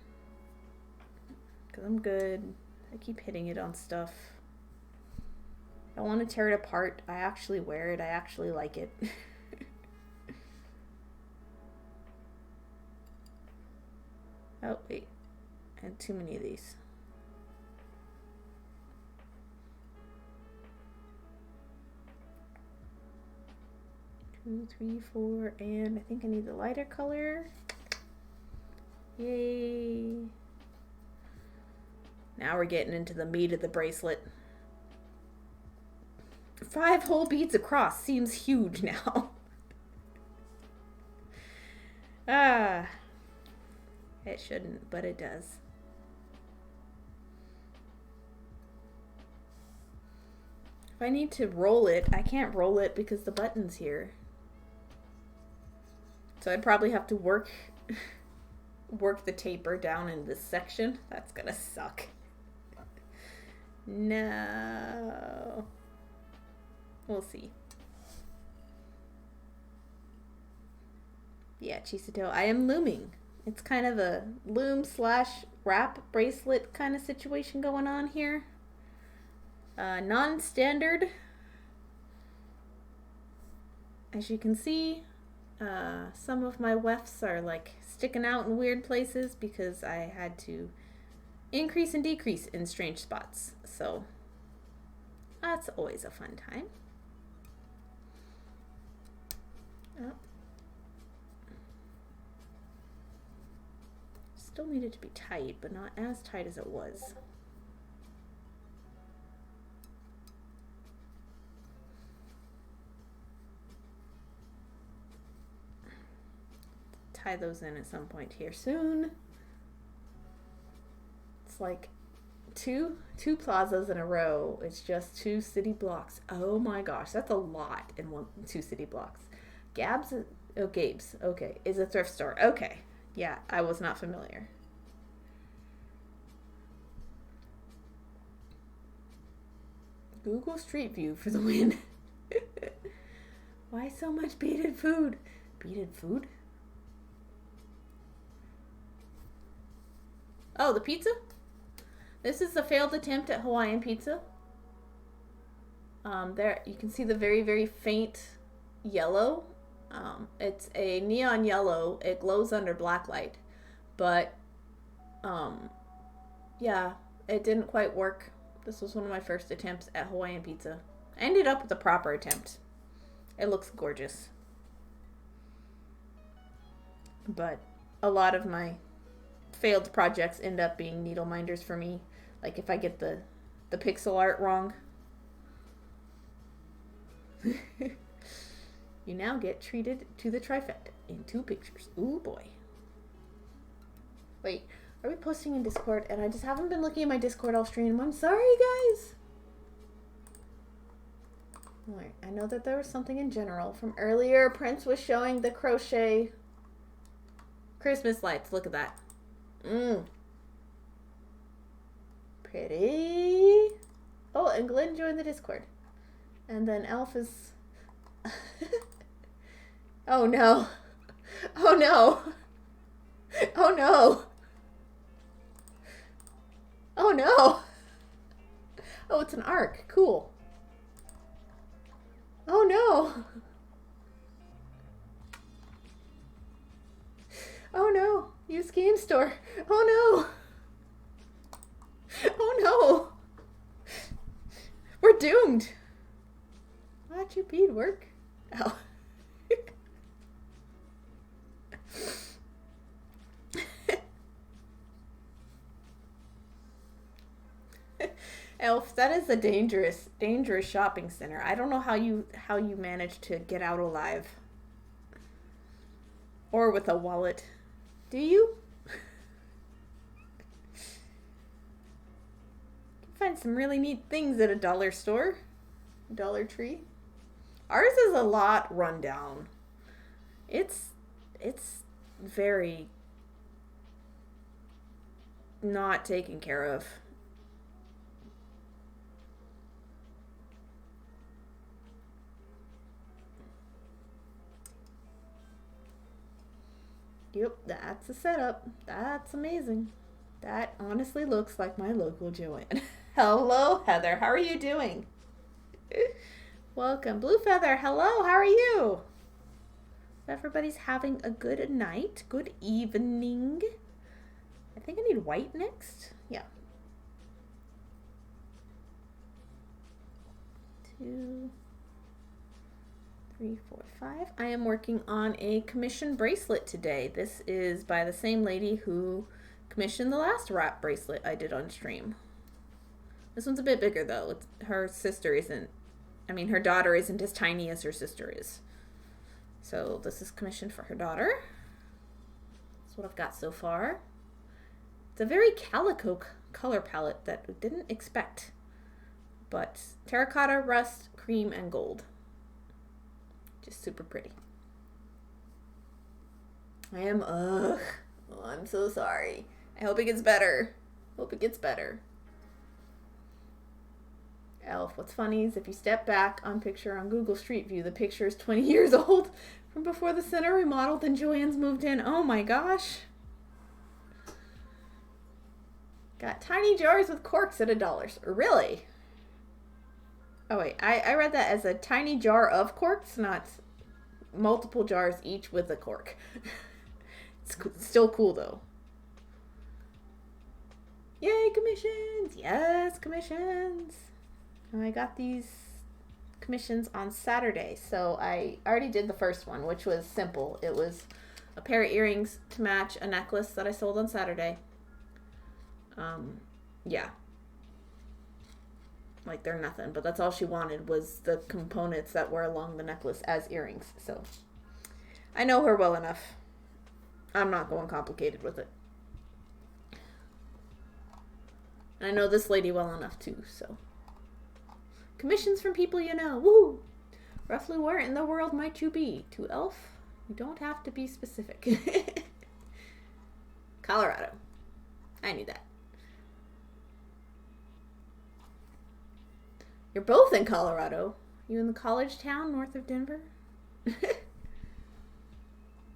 Because I'm good. I keep hitting it on stuff. I don't want to tear it apart. I actually wear it. I actually like it. Oh, wait. I had too many of these. Two, three, four, and I think I need the lighter color. Yay. Now we're getting into the meat of the bracelet. 5 whole beads across seems huge now. It shouldn't, but it does. If I need to roll it, I can't roll it because the button's here. So I'd probably have to work the taper down in this section. That's gonna suck. No. We'll see. Yeah, Chisato, I am looming. It's kind of a loom / wrap bracelet kind of situation going on here. Non-standard. As you can see, some of my wefts are like sticking out in weird places because I had to increase and decrease in strange spots. So That's always a fun time. Oh. Still needed to be tight, but not as tight as it was. Tie those in at some point here soon. It's like two plazas in a row. It's just 2 city blocks. Oh my gosh, that's a lot in 2 city blocks. Gabe's okay, is a thrift store. Okay, yeah, I was not familiar. Google Street View for the win. Why so much beaded food? Beaded food? Oh, the pizza? This is a failed attempt at Hawaiian pizza. There you can see the very, very faint yellow. It's a neon yellow. It glows under black light. But, yeah, it didn't quite work. This was one of my first attempts at Hawaiian pizza. I ended up with a proper attempt. It looks gorgeous. But a lot of my failed projects end up being needle minders for me. Like if I get the pixel art wrong. You now get treated to the trifecta in 2 pictures. Ooh boy. Wait, are we posting in Discord? And I just haven't been looking at my Discord all stream. I'm sorry, guys. Alright, I know that there was something in general from earlier. Prince was showing the crochet Christmas lights. Look at that. Pretty. Oh, and Glenn joined the Discord. And then Elf is... Oh no. Oh no. Oh no. Oh no. Oh, it's an arc. Cool. Oh no. Oh no. Use game store. Oh no. Oh no. We're doomed. Watch your bead work. Oh. Elf, that is a dangerous shopping center. I don't know how you managed to get out alive. Or with a wallet. Do you? Find some really neat things at a dollar store. Dollar Tree. Ours is a lot run down. It's very not taken care of. Yep, that's a setup. That's amazing. That honestly looks like my local Joanne. Hello, Heather. How are you doing? Welcome. Blue Feather, hello. How are you? Everybody's having a good night. Good evening. I think I need white next. Yeah. 2, 3, 4, 5. I am working on a commission bracelet today. This is by the same lady who commissioned the last wrap bracelet I did on stream. This one's a bit bigger though. Her daughter isn't as tiny as her sister is. So this is commissioned for her daughter. That's what I've got so far. It's a very calico color palette that we didn't expect. But terracotta, rust, cream, and gold. Just super pretty. I'm so sorry. I hope it gets better. Elf, what's funny is if you step back on picture on Google Street View, the picture is 20 years old from before the center remodeled and Joanne's moved in. Oh my gosh. Got tiny jars with corks at $1. Really? Oh wait, I read that as a tiny jar of corks, not multiple jars each with a cork. It's still cool though. Yay, commissions! Yes, commissions! And I got these commissions on Saturday, so I already did the first one, which was simple. It was a pair of earrings to match a necklace that I sold on Saturday. Yeah. Like, they're nothing, but that's all she wanted was the components that were along the necklace as earrings. So I know her well enough. I'm not going complicated with it. And I know this lady well enough too, so. Commissions from people you know. Woo! Roughly where in the world might you be? To Elf? You don't have to be specific. Colorado. I knew that. You're both in Colorado. You in the college town north of Denver?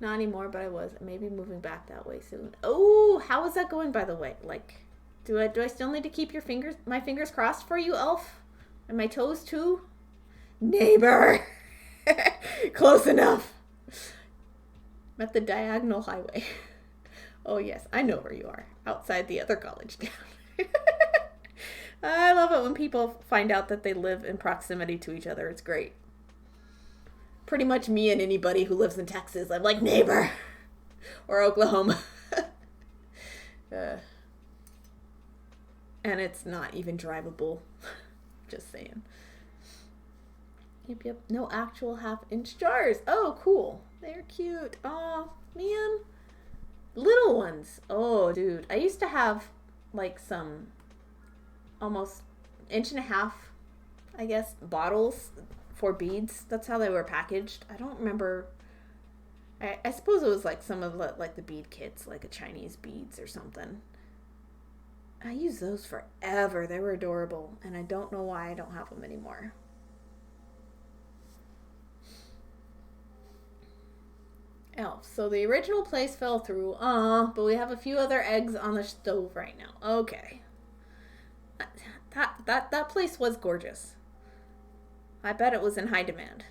Not anymore, but I was. Maybe moving back that way soon. Oh, how is that going, by the way? Like, do I still need to keep my fingers crossed for you, Elf? And my toes too? Neighbor! Close enough. I'm at the diagonal highway. Oh yes, I know where you are. Outside the other college town. I love it when people find out that they live in proximity to each other. It's great. Pretty much me and anybody who lives in Texas. I'm like, neighbor. Or Oklahoma. And it's not even drivable. Just saying. Yep. No actual half-inch jars. Oh, cool. They're cute. Oh, man. Little ones. Oh, dude. I used to have, like, some almost 1.5 inch, I guess, bottles for beads. That's how they were packaged. I don't remember. I suppose it was like some of the bead kits, like a Chinese beads or something. I used those forever. They were adorable, and I don't know why I don't have them anymore. Elf. So the original place fell through. But we have a few other eggs on the stove right now. Okay. That place was gorgeous. I bet it was in high demand.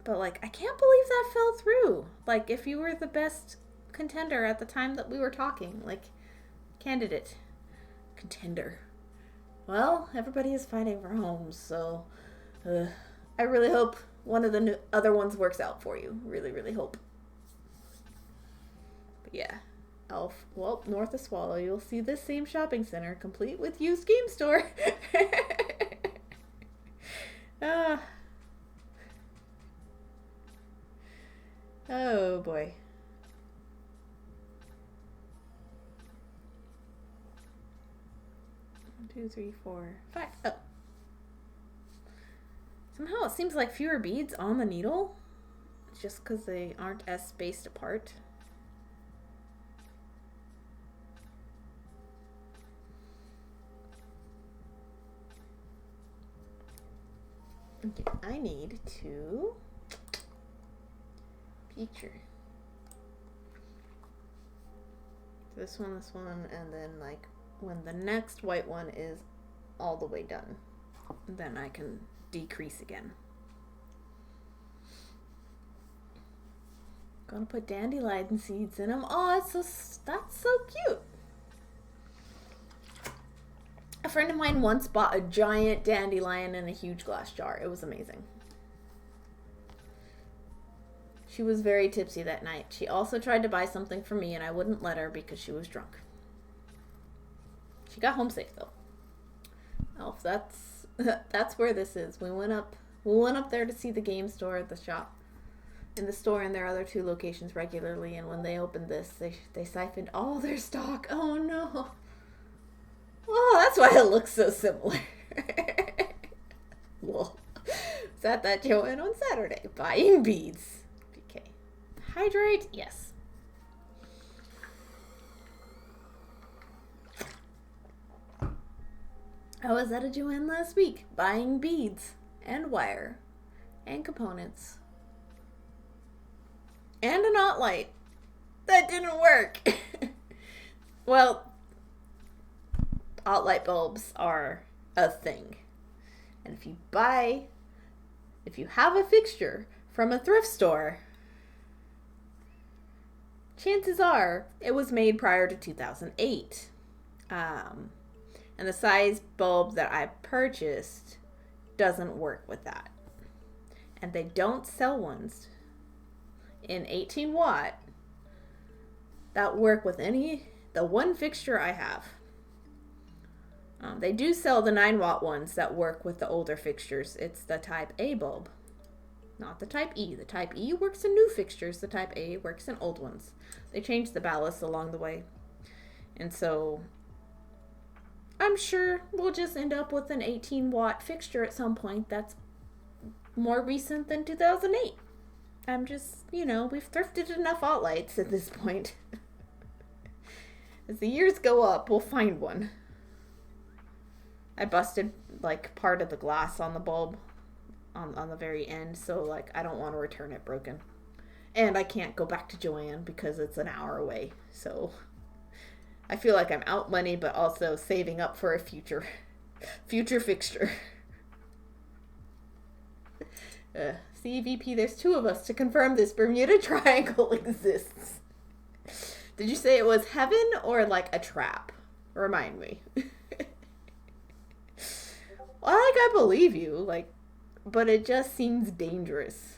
But, like, I can't believe that fell through. Like, if you were the best contender at the time that we were talking. Like, contender. Well, everybody is fighting for homes, so I really hope one of the other ones works out for you. Really, really hope. But yeah. Elf. Well, north of Swallow, you'll see this same shopping center, complete with used game store. Oh boy. 1, 2, 3, 4, 5. Oh. Somehow it seems like fewer beads on the needle, just because they aren't as spaced apart. Okay, I need to picture this one, and then like when the next white one is all the way done, then I can decrease again. Gonna put dandelion seeds in them. Oh, that's so cute. A friend of mine once bought a giant dandelion in a huge glass jar. It was amazing. She was very tipsy that night. She also tried to buy something for me, and I wouldn't let her because she was drunk. She got home safe though. Elf, that's where this is. We went up there to see the game store at the shop. In the store and their other 2 locations regularly, and when they opened this, they siphoned all their stock. Oh no. Oh, that's why it looks so similar. Well, was at that Joanne on Saturday buying beads. BK. Hydrate? Yes. I was at a Joanne last week buying beads and wire and components and a knot light. That didn't work. Well, hot light bulbs are a thing. And if you have a fixture from a thrift store, chances are it was made prior to 2008. And the size bulb that I purchased doesn't work with that. And they don't sell ones in 18 watt that work with the one fixture I have. They do sell the 9 watt ones that work with the older fixtures. It's the type A bulb, not the type E. The type E works in new fixtures. The type A works in old ones. They changed the ballast along the way. And so I'm sure we'll just end up with an 18 watt fixture at some point that's more recent than 2008. I'm just, we've thrifted enough outlets at this point. As the years go up, we'll find one. I busted like part of the glass on the bulb on the very end, so like I don't want to return it broken. And I can't go back to Joann because it's an hour away. So I feel like I'm out money, but also saving up for a future fixture. CVP, there's 2 of us to confirm this Bermuda Triangle exists. Did you say it was heaven or like a trap? Remind me. Well, I believe you, but it just seems dangerous.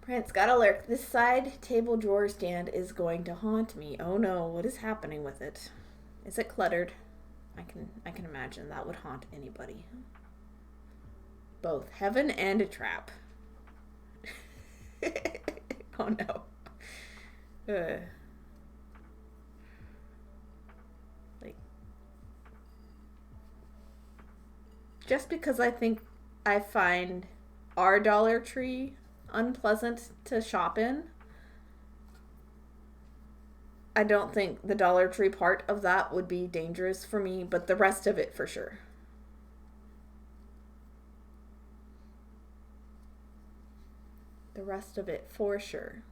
Prince got alert. This side table drawer stand is going to haunt me. Oh no, what is happening with it? Is it cluttered? I can imagine that would haunt anybody. Both heaven and a trap. Oh no. Just because I find our Dollar Tree unpleasant to shop in, I don't think the Dollar Tree part of that would be dangerous for me, but the rest of it for sure. The rest of it for sure.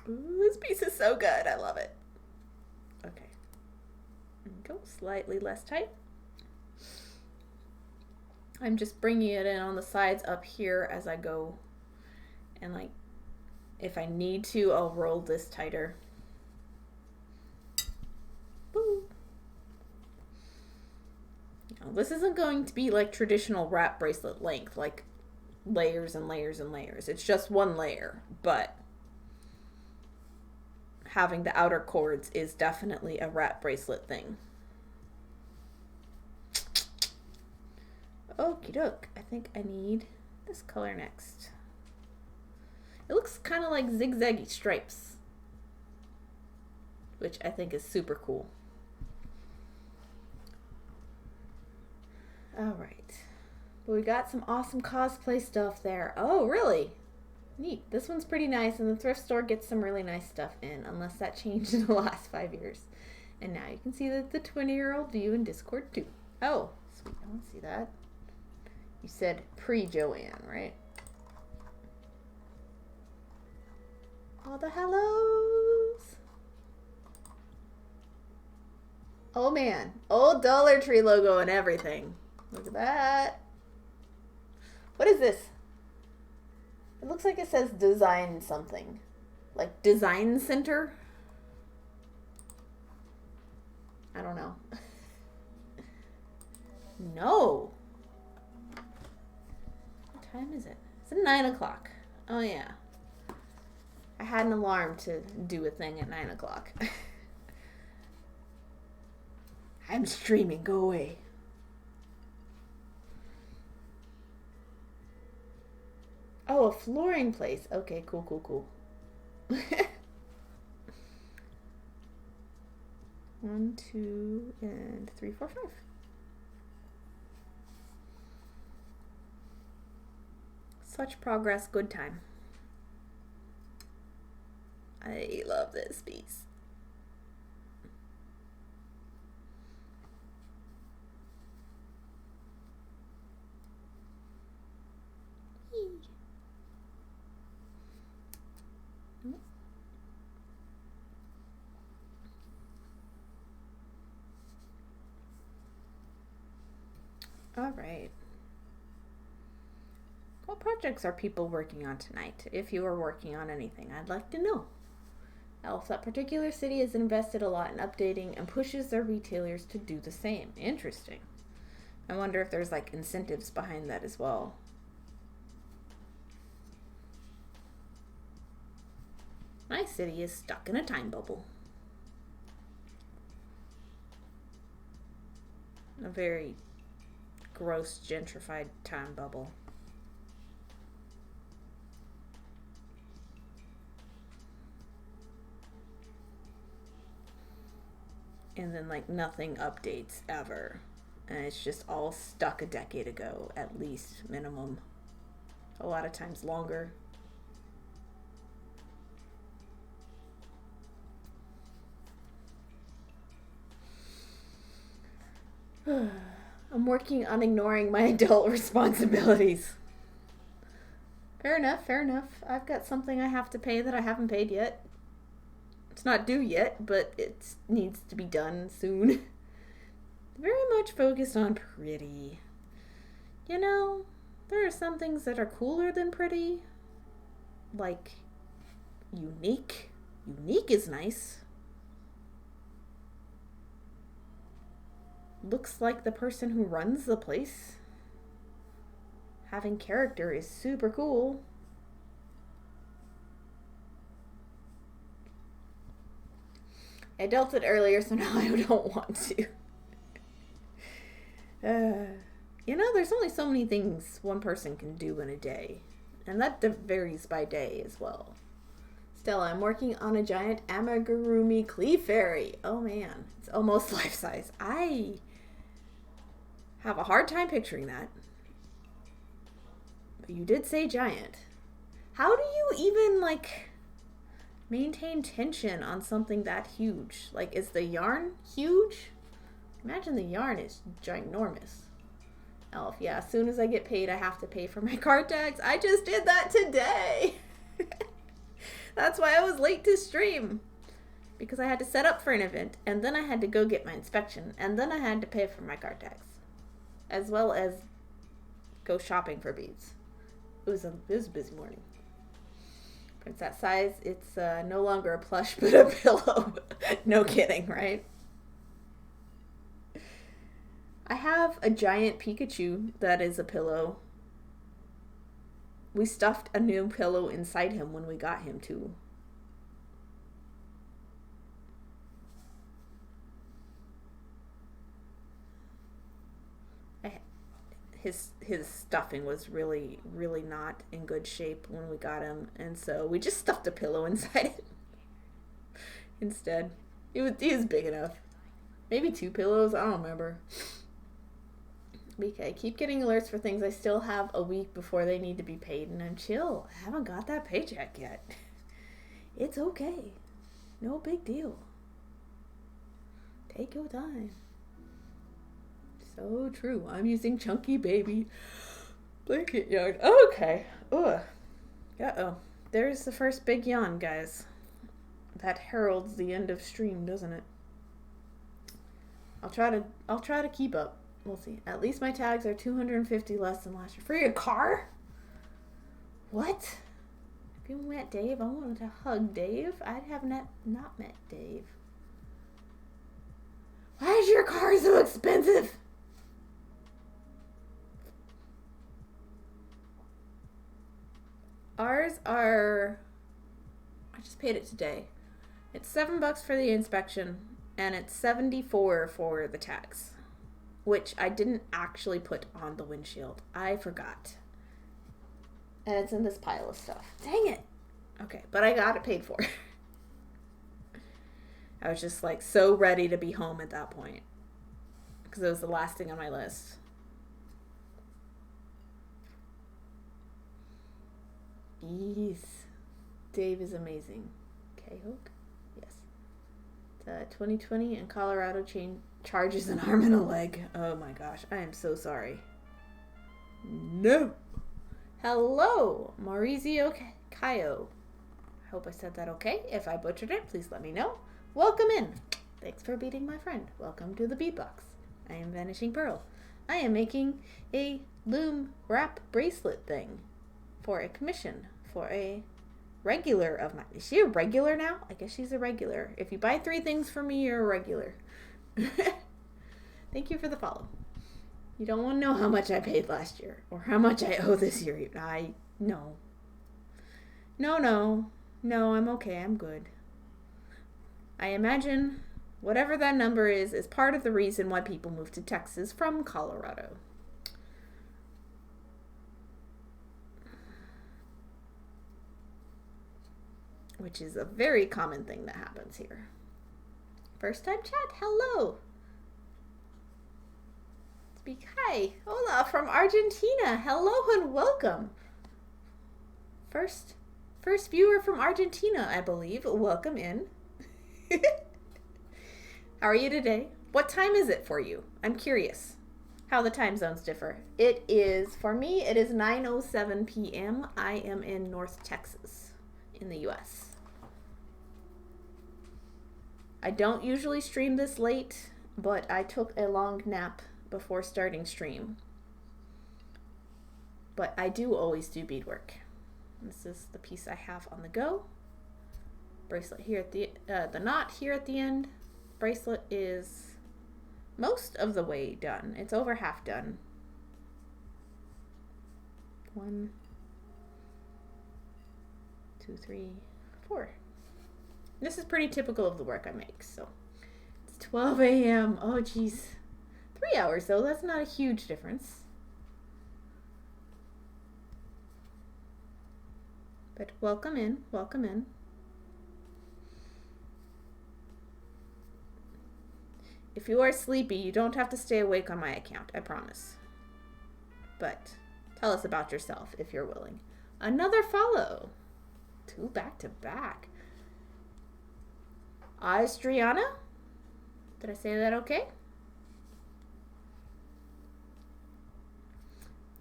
Ooh, this piece is so good. I love it. Okay. Go slightly less tight. I'm just bringing it in on the sides up here as I go. And if I need to, I'll roll this tighter. Boo. Now, this isn't going to be like traditional wrap bracelet length, like layers and layers and layers. It's just one layer, but having the outer cords is definitely a wrap bracelet thing. Okie doke. I think I need this color next. It looks kind of like zigzaggy stripes, which I think is super cool. All right. But we got some awesome cosplay stuff there. Oh, really? Neat. This one's pretty nice, and the thrift store gets some really nice stuff in, unless that changed in the last 5 years. And now you can see that the 20-year-old view in Discord too. Oh, sweet. I want to see that. You said pre-Joann, right? All the hellos. Oh man, old Dollar Tree logo and everything. Look at that. What is this? It looks like it says design something. Like design center? I don't know. No. What time is it? It's 9 o'clock. Oh yeah. I had an alarm to do a thing at 9 o'clock. I'm streaming. Go away. Oh, a flooring place. Okay, cool, cool, cool. 1, 2, and 3, 4, 5. Such progress, good time. I love this piece. All right. What projects are people working on tonight? If you are working on anything, I'd like to know. Else, that particular city has invested a lot in updating and pushes their retailers to do the same. Interesting. I wonder if there's like incentives behind that as well. My city is stuck in a time bubble. A very gross, gentrified time bubble. And then like nothing updates ever. And it's just all stuck a decade ago, at least, minimum. A lot of times longer. I'm working on ignoring my adult responsibilities. Fair enough, fair enough. I've got something I have to pay that I haven't paid yet. It's not due yet, but it needs to be done soon. Very much focused on pretty. You know, there are some things that are cooler than pretty. Like, unique. Unique is nice. Looks like the person who runs the place. Having character is super cool. I dealt it earlier, so now I don't want to. You know, there's only so many things one person can do in a day. And that varies by day as well. Stella, I'm working on a giant Amigurumi Clefairy. Oh man, it's almost life-size. I have a hard time picturing that. But you did say giant. How do you even, like, maintain tension on something that huge? Like, is the yarn huge? Imagine the yarn is ginormous. Elf, yeah, as soon as I get paid, I have to pay for my card tags. I just did that today. That's why I was late to stream. Because I had to set up for an event, and then I had to go get my inspection, and then I had to pay for my card tags. As well as go shopping for beads. It was a busy morning. Princess size, it's no longer a plush, but a pillow. No kidding, right? I have a giant Pikachu that is a pillow. We stuffed a new pillow inside him when we got him too. His stuffing was really not in good shape when we got him, and so we just stuffed a pillow inside it instead. He was big enough. Maybe 2 pillows, I don't remember. Okay, keep getting alerts for things. I still have a week before they need to be paid, and I'm chill. I haven't got that paycheck yet. It's okay. No big deal. Take your time. So true. I'm using Chunky Baby blanket yarn. Okay. Ugh. Uh-oh. There's the first big yawn, guys. That heralds the end of stream, doesn't it? I'll try to keep up. We'll see. At least my tags are 250 less than last year. For your car? What? If you met Dave, I wanted to hug Dave. I have not met Dave. Why is your car so expensive? Ours are, I just paid it today. It's $7 for the inspection, and it's $74 for the tags, which I didn't actually put on the windshield. I forgot. And it's in this pile of stuff. Dang it. Okay, but I got it paid for. I was just like so ready to be home at that point because it was the last thing on my list. Yes. Dave is amazing. K-Hook? Yes. 2020 and Colorado charges an arm and a leg. Oh my gosh. I am so sorry. No. Hello, Maurizio Caio. I hope I said that okay. If I butchered it, please let me know. Welcome in. Thanks for beating my friend. Welcome to the beatbox. I am Vanishing Pearl. I am making a loom wrap bracelet thing. for a commission for a regular of mine. Is she a regular now? I guess she's a regular. If you buy 3 things from me, you're a regular. Thank you for the follow. You don't want to know how much I paid last year or how much I owe this year. No. No, I'm okay. I'm good. I imagine whatever that number is part of the reason why people move to Texas from Colorado. Which is a very common thing that happens here. First time chat, hello. Speak hi. Hola from Argentina. Hello and welcome. First viewer from Argentina, I believe. Welcome in. How are you today? What time is it for you? I'm curious how the time zones differ. It is, for me, it is 9:07 p.m. I am in North Texas in the U.S. I don't usually stream this late, but I took a long nap before starting stream. But I do always do beadwork. This is the piece I have on the go. Bracelet here at the knot here at the end. Bracelet is most of the way done. It's over half done. 1, 2, 3, 4. This is pretty typical of the work I make, so. It's 12 a.m. Oh, geez. 3 hours, though. That's not a huge difference. But welcome in. Welcome in. If you are sleepy, you don't have to stay awake on my account, I promise. But tell us about yourself if you're willing. Another follow. 2 back to back. Adriana? Did I say that okay?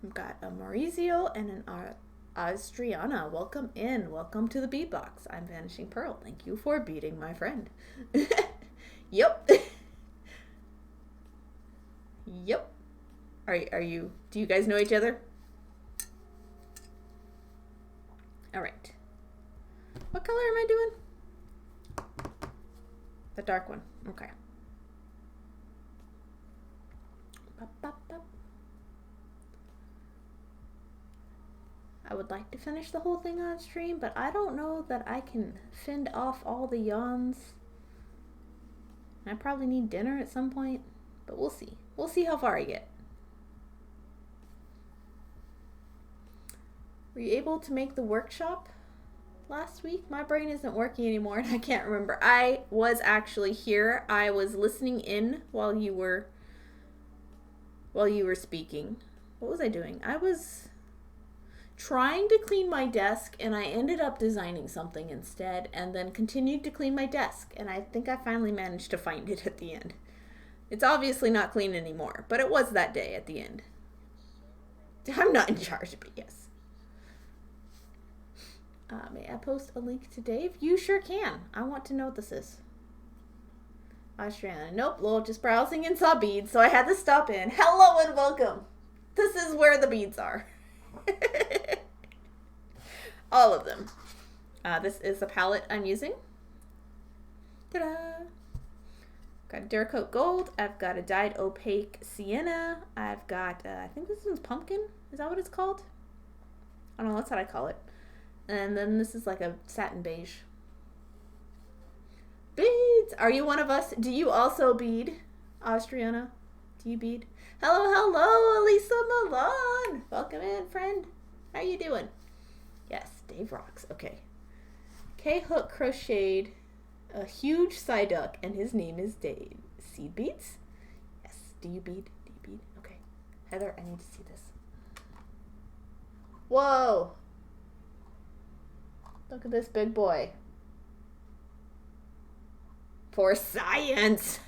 I've got a Maurizio and an Adriana. Welcome in. Welcome to the bead box. I'm Vanishing Pearl. Thank you for beating my friend. Yep. Yep. Are you, do you guys know each other? All right. What color am I doing? The dark one. Okay. Bop, bop, bop. I would like to finish the whole thing on stream, but I don't know that I can fend off all the yawns. I probably need dinner at some point, but we'll see. We'll see how far I get. Were you able to make the workshop last week? My brain isn't working anymore and I can't remember. I was actually here. I was listening in while you were speaking. What was I doing? I was trying to clean my desk and I ended up designing something instead and then continued to clean my desk and I think I finally managed to find it at the end. It's obviously not clean anymore, but it was that day at the end. I'm not in charge, but yes. May I post a link to Dave? You sure can. I want to know what this is. Austriana. Nope, Lowell just browsing and saw beads, so I had to stop in. Hello and welcome. This is where the beads are. All of them. This is the palette I'm using. Ta-da! Got a Duracoat Gold. I've got a dyed opaque sienna. I've got, I think this one's pumpkin. Is that what it's called? I don't know, that's what I call it. And then this is like a satin beige. Beads! Are you one of us? Do you also bead? Austriana? Do you bead? Hello, hello, Elisa Milan! Welcome in, friend. How you doing? Yes, Dave rocks. Okay. K-Hook crocheted a huge side duck, and his name is Dave. Seed beads? Yes. Do you bead? Do you bead? Okay. Heather, I need to see this. Whoa! Look at this big boy. For science!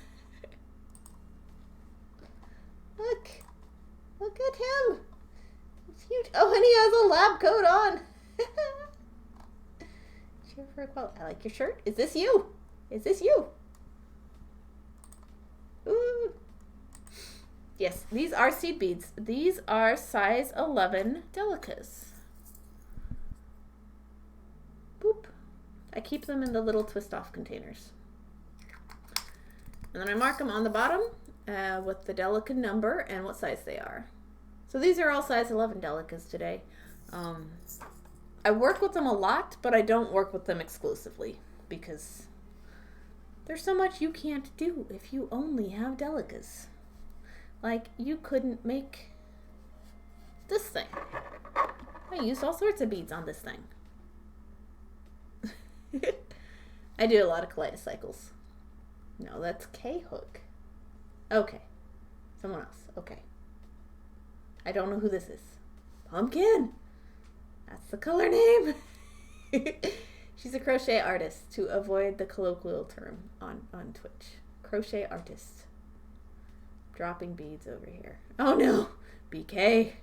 Look. Look at him. It's huge. Oh, and he has a lab coat on. Cheer for a quote. I like your shirt. Is this you? Is this you? Ooh. Yes, these are seed beads. These are size 11 delicas. I keep them in the little twist-off containers. And then I mark them on the bottom with the delica number and what size they are. So these are all size 11 delicas today. I work with them a lot, but I don't work with them exclusively because there's so much you can't do if you only have delicas. Like, you couldn't make this thing. I used all sorts of beads on this thing. I do a lot of kaleidocycles. No, that's K-hook. Okay. Someone else. Okay. I don't know who this is. Pumpkin! That's the color name. She's a crochet artist, to avoid the colloquial term on Twitch. Crochet artist. Dropping beads over here. Oh no! BK.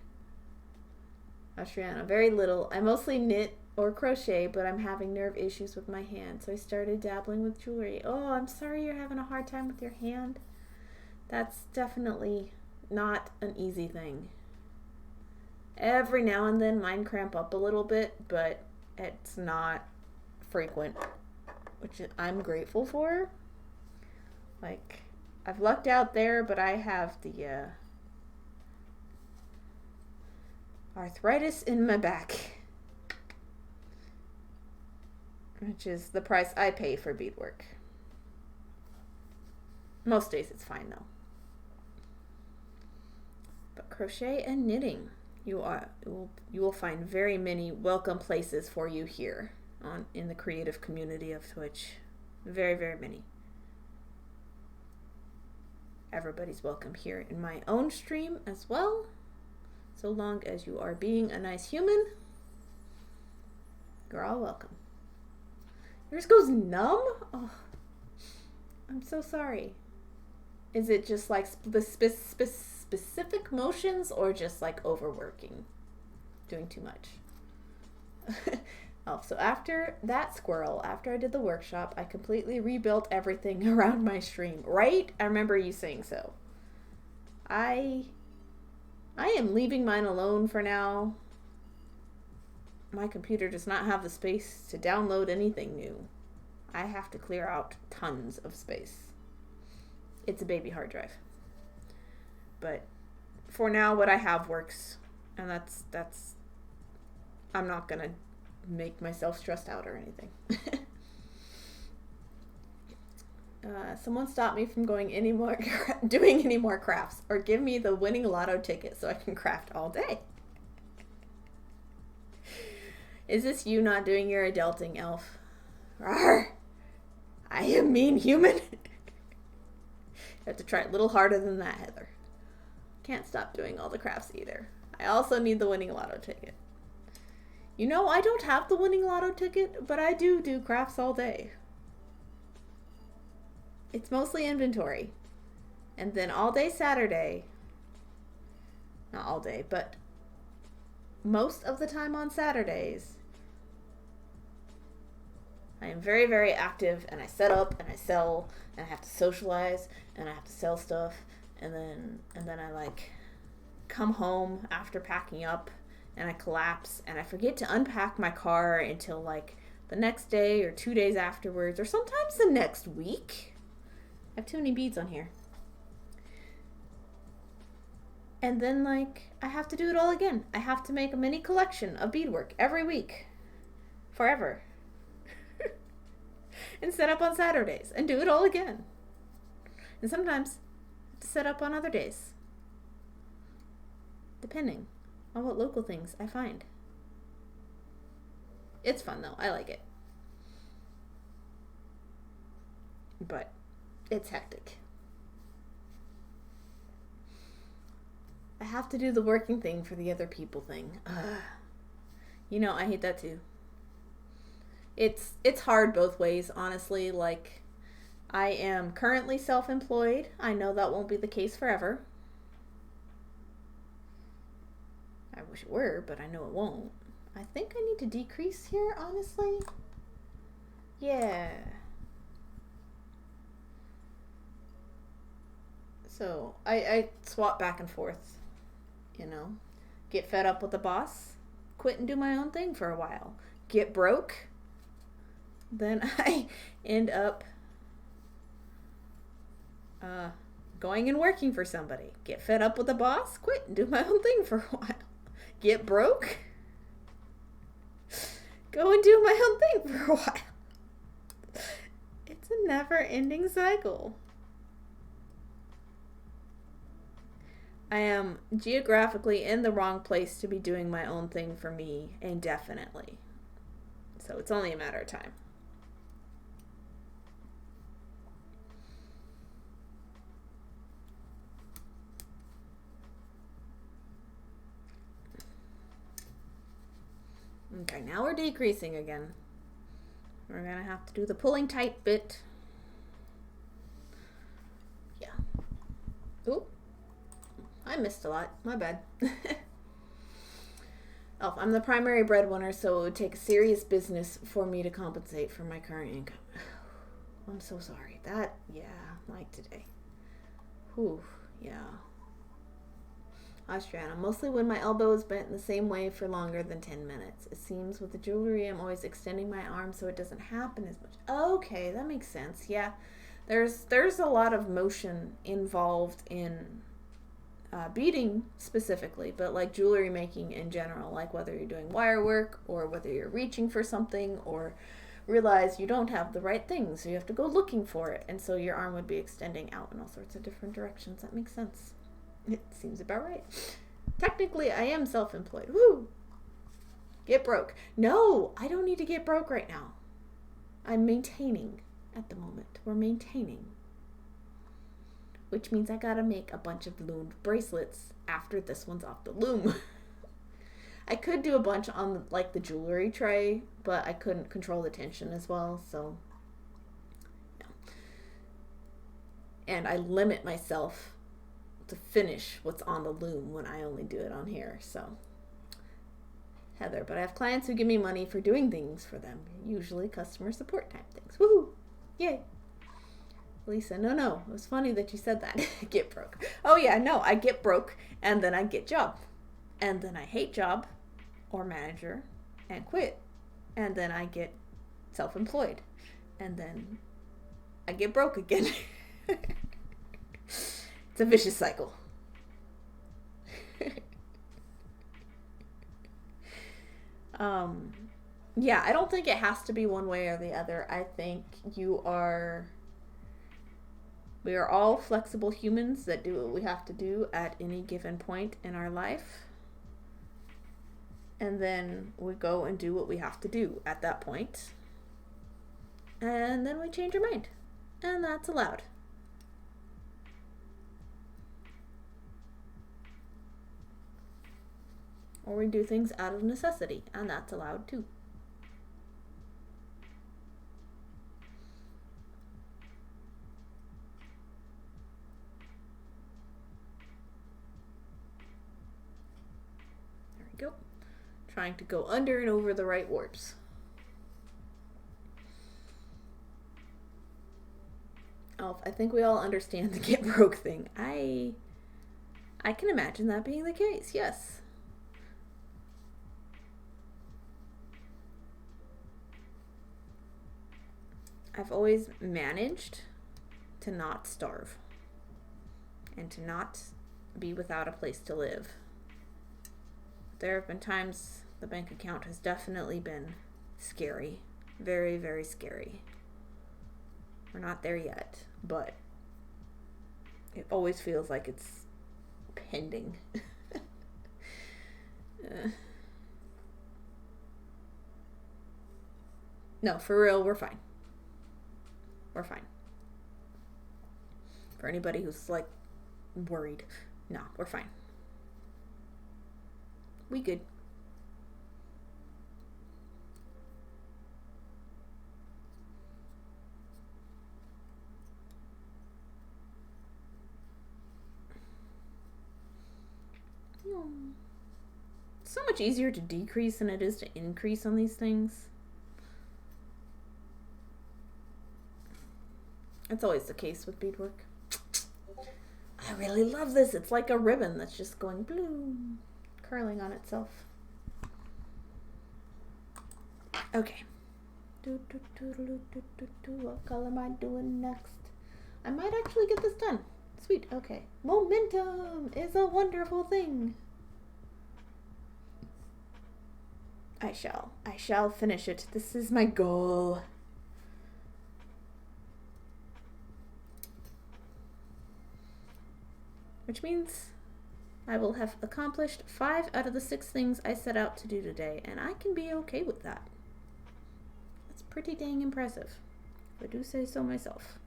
Austriana. Very little. I mostly knit or crochet, but I'm having nerve issues with my hand, so I started dabbling with jewelry. Oh, I'm sorry you're having a hard time with your hand. That's definitely not an easy thing. Every now and then mine cramp up a little bit, but it's not frequent, which I'm grateful for. Like, I've lucked out there, but I have the arthritis in my back, which is the price I pay for beadwork. Most days it's fine though. But crochet and knitting, you will find very many welcome places for you here in the creative community of Twitch. Very, very many. Everybody's welcome here in my own stream as well. So long as you are being a nice human, you're all welcome. Yours goes numb? Oh, I'm so sorry. Is it just like the specific motions or just like overworking? Doing too much? Oh, so after that squirrel, after I did the workshop, I completely rebuilt everything around my stream, right? I remember you saying so. I am leaving mine alone for now. My computer does not have the space to download anything new. I have to clear out tons of space. It's a baby hard drive. But for now, what I have works. And that's I'm not going to make myself stressed out or anything. Someone stop me from doing any more crafts, or give me the winning lotto ticket so I can craft all day. Is this you not doing your adulting, elf? Rawr! I am mean human. You have to try a little harder than that, Heather. Can't stop doing all the crafts either. I also need the winning lotto ticket. You know, I don't have the winning lotto ticket, but I do crafts all day. It's mostly inventory. And then all day Saturday, not all day, but most of the time on Saturdays, I am very, very active, and I set up and I sell, and I have to socialize, and I have to sell stuff, and then I like come home after packing up, and I collapse, and I forget to unpack my car until like the next day or 2 days afterwards, or sometimes the next week. I have too many beads on here. And then like I have to do it all again. I have to make a mini collection of beadwork every week. Forever. And set up on Saturdays and do it all again. And sometimes to set up on other days. Depending on what local things I find. It's fun though. I like it. But it's hectic. I have to do the working thing for the other people thing. You know, I hate that too. It's hard both ways, honestly. Like, I am currently self-employed. I know that won't be the case forever. I wish it were, but I know it won't. I think I need to decrease here, honestly. Yeah. So, I swap back and forth, you know. Get fed up with the boss, quit and do my own thing for a while. Get broke, then I end up going and working for somebody. Get fed up with the boss, quit and do my own thing for a while. Get broke, go and do my own thing for a while. It's a never-ending cycle. I am geographically in the wrong place to be doing my own thing for me indefinitely. So it's only a matter of time. Okay, now we're decreasing again. We're gonna have to do the pulling tight bit. Yeah. Ooh. I missed a lot. My bad. Oh, I'm the primary breadwinner, so it would take serious business for me to compensate for my current income. I'm so sorry. Like today. Whew, yeah. Austriana, mostly when my elbow is bent in the same way for longer than 10 minutes. It seems with the jewelry, I'm always extending my arm so it doesn't happen as much. Okay, that makes sense. Yeah, there's a lot of motion involved in beading specifically, but like jewelry making in general, like whether you're doing wire work or whether you're reaching for something or realize you don't have the right thing, so you have to go looking for it, and so your arm would be extending out in all sorts of different directions. That makes sense. It seems about right. Technically, I am self-employed. Woo! Get broke. No, I don't need to get broke right now. I'm maintaining at the moment. We're maintaining. Which means I gotta make a bunch of loomed bracelets after this one's off the loom. I could do a bunch on like the jewelry tray, but I couldn't control the tension as well, so no. And I limit myself to finish what's on the loom when I only do it on here, so Heather, but I have clients who give me money for doing things for them, usually customer support type things. Woohoo! Yay! Lisa, no, it was funny that you said that. Get broke. Oh yeah, no, I get broke and then I get job, and then I hate job or manager and quit, and then I get self-employed, and then I get broke again. It's a vicious cycle. Yeah, I don't think it has to be one way or the other. I think we are all flexible humans that do what we have to do at any given point in our life. And then we go and do what we have to do at that point. And then we change our mind. And that's allowed. Or we do things out of necessity, and that's allowed too. There we go. Trying to go under and over the right warps. Oh, I think we all understand the get broke thing. I can imagine that being the case, yes. I've always managed to not starve and to not be without a place to live. There have been times the bank account has definitely been scary. Very, very scary. We're not there yet, but it always feels like it's pending. No, for real, we're fine. We're fine. For anybody who's like worried, no, we're fine. We good. It's so much easier to decrease than it is to increase on these things. It's always the case with beadwork. I really love this. It's like a ribbon that's just going bloom, curling on itself. Okay. What color am I doing next? I might actually get this done. Sweet, okay. Momentum is a wonderful thing. I shall finish it. This is my goal. Which means I will have accomplished 5 out of the 6 things I set out to do today, and I can be okay with that. That's pretty dang impressive, if I do say so myself.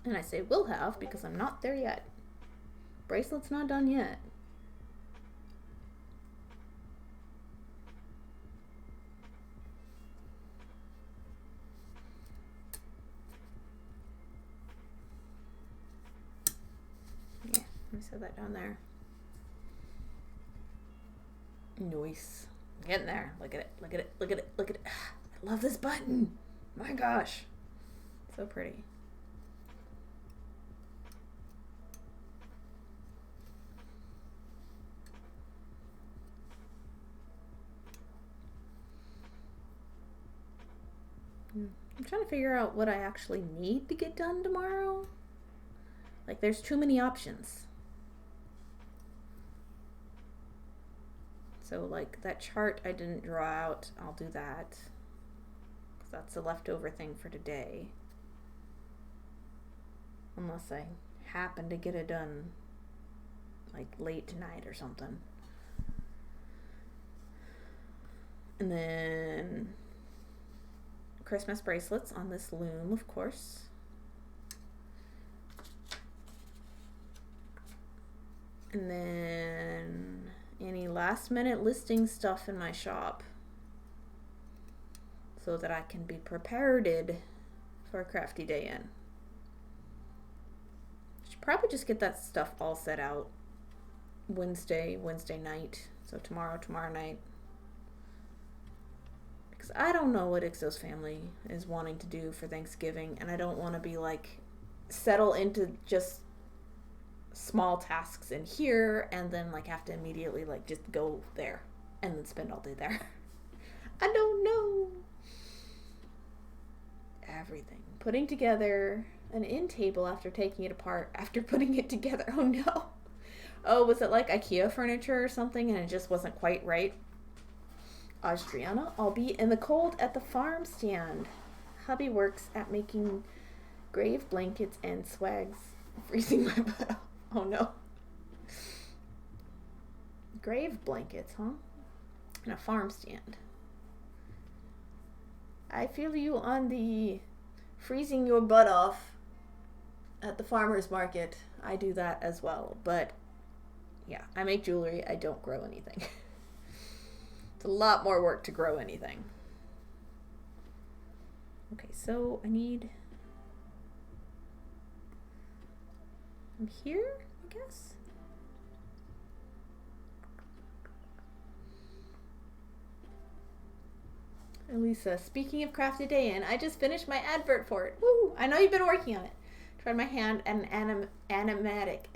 And I say will have because I'm not there yet. Bracelet's not done yet. Yeah, let me set that down there. Nice. I'm getting there. Look at it, look at it, look at it, look at it. I love this button. My gosh. So pretty. I'm trying to figure out what I actually need to get done tomorrow. Like, there's too many options. So, like, that chart I didn't draw out, I'll do that. Because that's a leftover thing for today. Unless I happen to get it done, like, late tonight or something. And then Christmas bracelets on this loom, of course. And then any last minute listing stuff in my shop so that I can be prepared for a crafty day in. Should probably just get that stuff all set out Wednesday night. So tomorrow night. Because I don't know what Ixo's family is wanting to do for Thanksgiving, and I don't want to be like settle into just small tasks in here and then like have to immediately like just go there and then spend all day there. I don't know. Everything. Putting together an end table after taking it apart after putting it together. Oh no. Oh, was it like IKEA furniture or something and it just wasn't quite right? Adriana, I'll be in the cold at the farm stand. Hubby works at making grave blankets and swags. Freezing my butt. Oh no. Grave blankets, huh? And a farm stand. I feel you on the freezing your butt off at the farmer's market. I do that as well. But yeah, I make jewelry. I don't grow anything. It's a lot more work to grow anything. Okay, so I need... I'm here, I guess? Elisa, speaking of Crafty Day In, I just finished my advert for it. Woo! I know you've been working on it. Tried my hand at an animatic?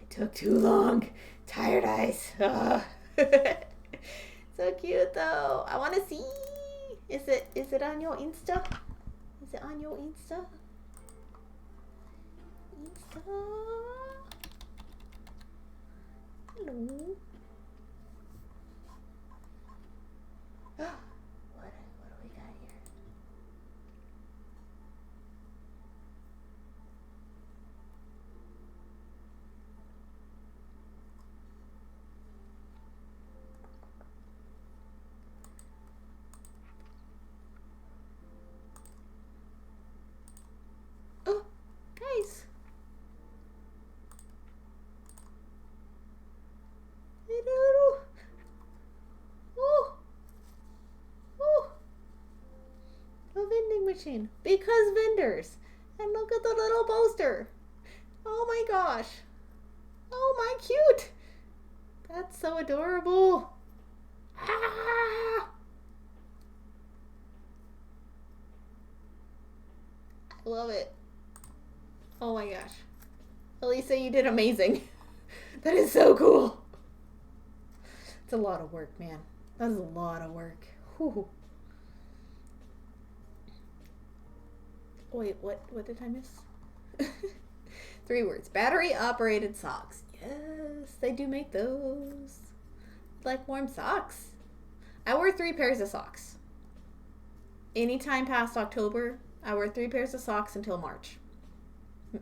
It took too long. Tired eyes. So cute though. I want to see. Is it on your Insta? Is it on your Insta? Hello. What do we got here? Oh, guys. Machine because vendors, and look at the little poster. Oh my gosh. Oh my cute. That's so adorable. Ah! love it. Oh my gosh. Elisa, you did amazing. That is so cool. It's a lot of work, man. That is a lot of work. Whew. Wait, what did I miss? 3 words. Battery operated socks. Yes, they do make those. Like warm socks. I wear 3 pairs of socks. Anytime past October, I wear 3 pairs of socks until March.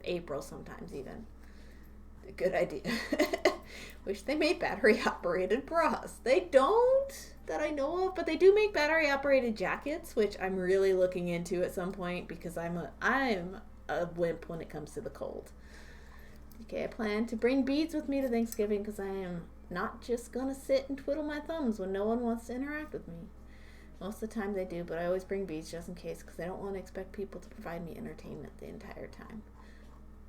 April sometimes even. A good idea. Wish they made battery operated bras. They don't, that I know of, but they do make battery operated jackets, which I'm really looking into at some point because I'm a wimp when it comes to the cold. Okay, I plan to bring beads with me to Thanksgiving because I am not just gonna sit and twiddle my thumbs when no one wants to interact with me. Most of the time they do, but I always bring beads just in case because I don't want to expect people to provide me entertainment the entire time.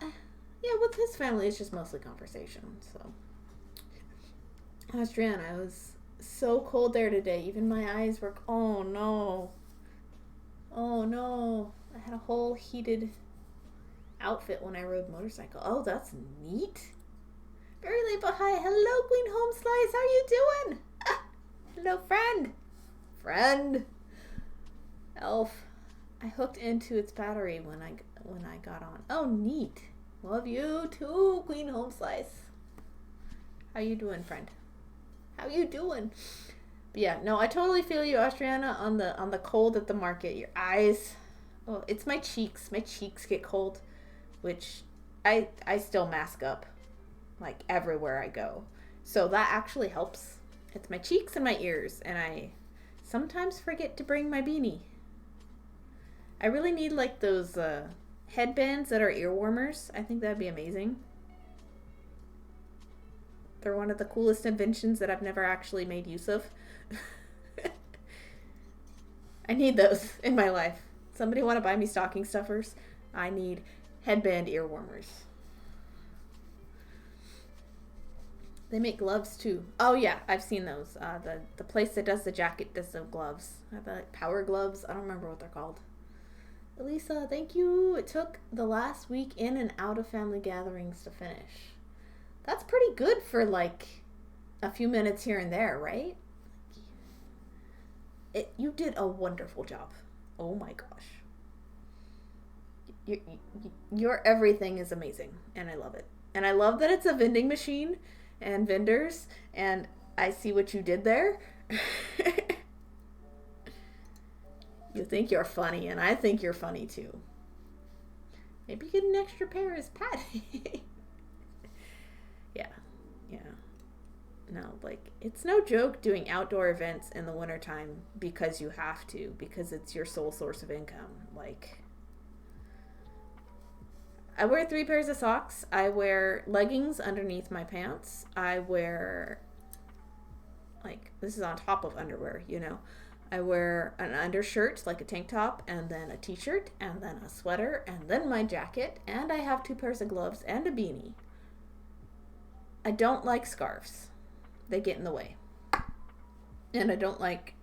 Yeah, with his family, it's just mostly conversation, so. Austriana, I was so cold there today. Even my eyes were, oh no. Oh no. I had a whole heated outfit when I rode motorcycle. Oh, that's neat. Very late, but hi. Hello, Queen Home Slice. How you doing? Hello, friend. Friend. Elf. I hooked into its battery when I got on. Oh, neat. Love you too, Queen Home Slice. How you doing, friend? How you doing? But yeah, no, I totally feel you, Austriana, on the cold at the market. Your eyes. Oh, it's my cheeks. My cheeks get cold, which I still mask up like everywhere I go. So that actually helps. It's my cheeks and my ears, and I sometimes forget to bring my beanie. I really need like those headbands that are ear warmers. I think that'd be amazing. They're one of the coolest inventions that I've never actually made use of. I need those in my life. Somebody want to buy me stocking stuffers? I need headband ear warmers. They make gloves too. Oh yeah, I've seen those. The place that does the jacket does the gloves. The power gloves. I don't remember what they're called. Elisa, thank you. It took the last week in and out of family gatherings to finish. That's pretty good for like a few minutes here and there, right? You did a wonderful job. Oh my gosh. Your everything is amazing, and I love it. And I love that it's a vending machine and vendors, and I see what you did there. You think you're funny, and I think you're funny too. Maybe get an extra pair as Patty. Yeah. No, like, it's no joke doing outdoor events in the wintertime because you have to, because it's your sole source of income. Like, I wear 3 pairs of socks. I wear leggings underneath my pants. I wear, like, this is on top of underwear, you know. I wear an undershirt, like a tank top, and then a t-shirt, and then a sweater, and then my jacket, and I have 2 pairs of gloves and a beanie. I don't like scarves. They get in the way. And I don't like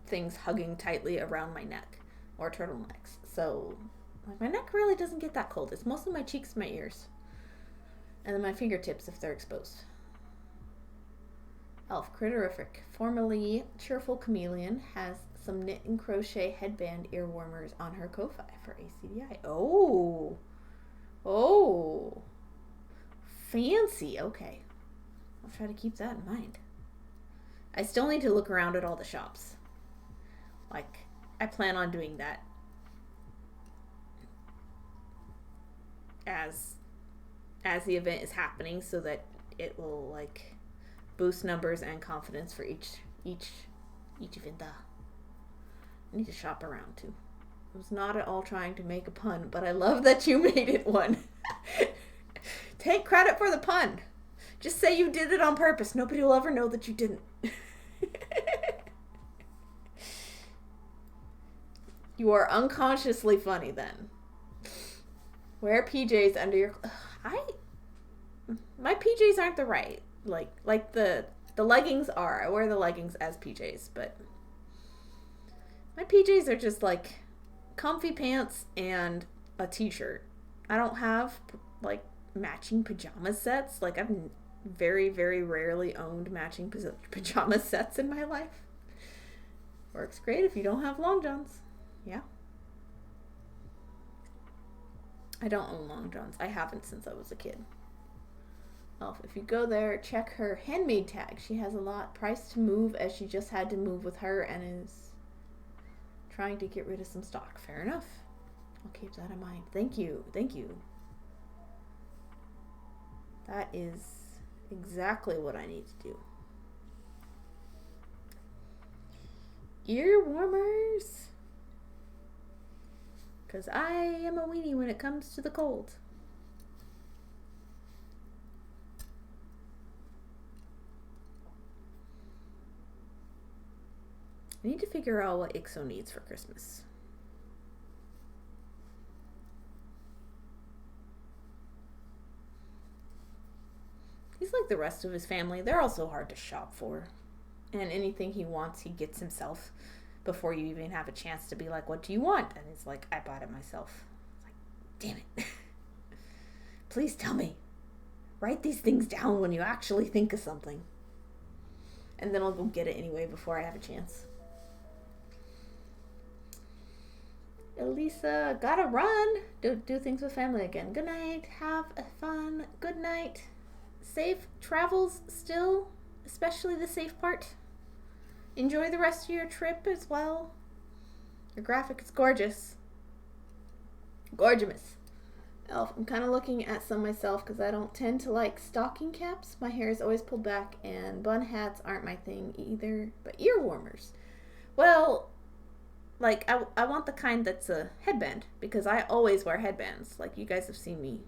things hugging tightly around my neck or turtlenecks. So, like, my neck really doesn't get that cold. It's mostly my cheeks and my ears. And then my fingertips if they're exposed. Elf Critterific, formerly Cheerful Chameleon, has some knit and crochet headband ear warmers on her Ko-Fi for ACDI. Oh. Fancy. Okay. I'll try to keep that in mind. I still need to look around at all the shops. Like, I plan on doing that as the event is happening so that it will, like, boost numbers and confidence for each event. I need to shop around too. I was not at all trying to make a pun, but I love that you made it one. Take credit for the pun. Just say you did it on purpose. Nobody will ever know that you didn't. You are unconsciously funny then. Wear PJs under your... My PJs aren't the right. Like the leggings are. I wear the leggings as PJs, but my PJs are just like comfy pants and a t-shirt. I don't have like matching pajama sets. Like I've very, very rarely owned matching pajama sets in my life. Works great if you don't have long johns. Yeah. I don't own long johns. I haven't since I was a kid. Well, if you go there, check her handmade tag. She has a lot. Price to move, as she just had to move with her and is trying to get rid of some stock. Fair enough. I'll keep that in mind. Thank you. Thank you. That is exactly what I need to do. Ear warmers. Because I am a weenie when it comes to the cold. I need to figure out what Ixo needs for Christmas. He's like the rest of his family. They're also hard to shop for. And anything he wants, he gets himself before you even have a chance to be like, what do you want? And he's like, I bought it myself. It's like, damn it. Please tell me. Write these things down when you actually think of something. And then I'll go get it anyway before I have a chance. Elisa, gotta run. Do things with family again. Good night. Have a fun. Good night. Safe travels still, especially the safe part. Enjoy the rest of your trip as well. Your graphic is gorgeous. Gorgeous. Elf, I'm kind of looking at some myself because I don't tend to like stocking caps. My hair is always pulled back and bun hats aren't my thing either. But ear warmers. Well, like I want the kind that's a headband because I always wear headbands. Like you guys have seen me.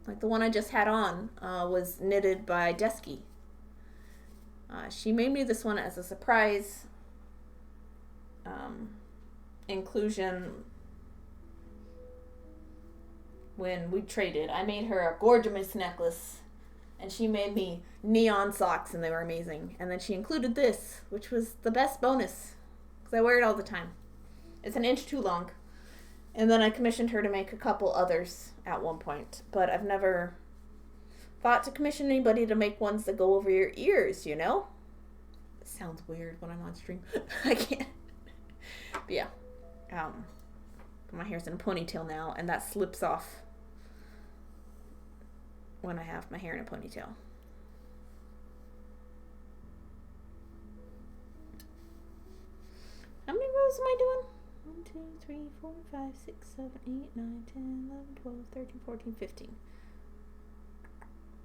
Like the one I just had on was knitted by Desky. She made me this one as a surprise inclusion when we traded. I made her a gorgeous necklace and she made me neon socks and they were amazing. And then she included this, which was the best bonus because I wear it all the time. It's an inch too long. And then I commissioned her to make a couple others at one point. But I've never thought to commission anybody to make ones that go over your ears, you know? It sounds weird when I'm on stream. I can't. But yeah. My hair's in a ponytail now, and that slips off when I have my hair in a ponytail. How many rows am I doing? 1, 2, 3, 4, 5, 6, 7, 8, 9, 10, 11, 12, 13, 14, 15.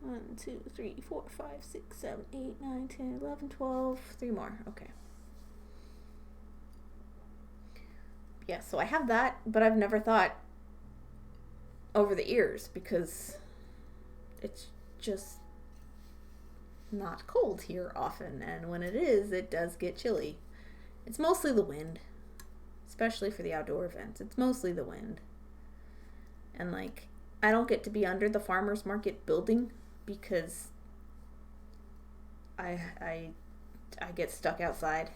1, 2, 3, 4, 5, 6, 7, 8, 9, 10, 11, 12. 3 more. Okay. Yeah, so I have that, but I've never thought over the ears because it's just not cold here often. And when it is, it does get chilly. It's mostly the wind. Especially for the outdoor events. It's mostly the wind. And like, I don't get to be under the farmer's market building because I get stuck outside.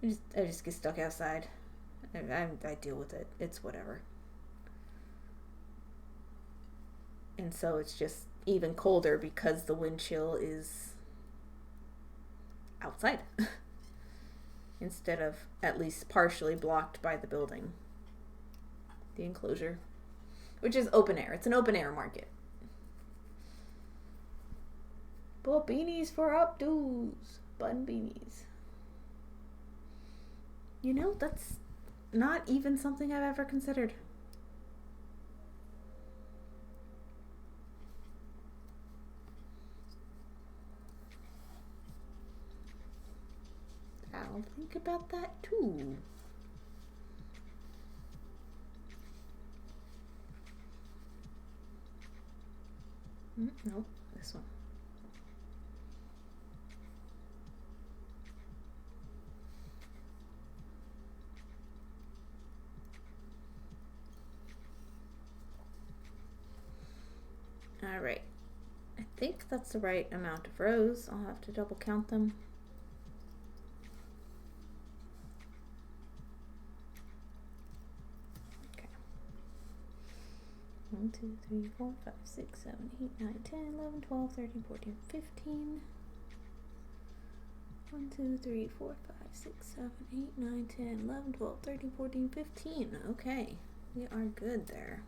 I just get stuck outside. I deal with it. It's whatever. And so it's just even colder because the wind chill is outside. Instead of at least partially blocked by the building. The enclosure. Which is open air. It's an open air market. But beanies for updos. Button beanies. You know, that's not even something I've ever considered. I'll think about that too. Nope, this one. All right. I think that's the right amount of rows. I'll have to double count them. 1, 2, 3, 4, 5, 6, 7, 8, 9, 10, 11, 12, 13, 14, 15. 1, 2, 3, 4, 5, 6, 7, 8, 9, 10, 11, 12, 13, 14, 15. Okay, we are good there.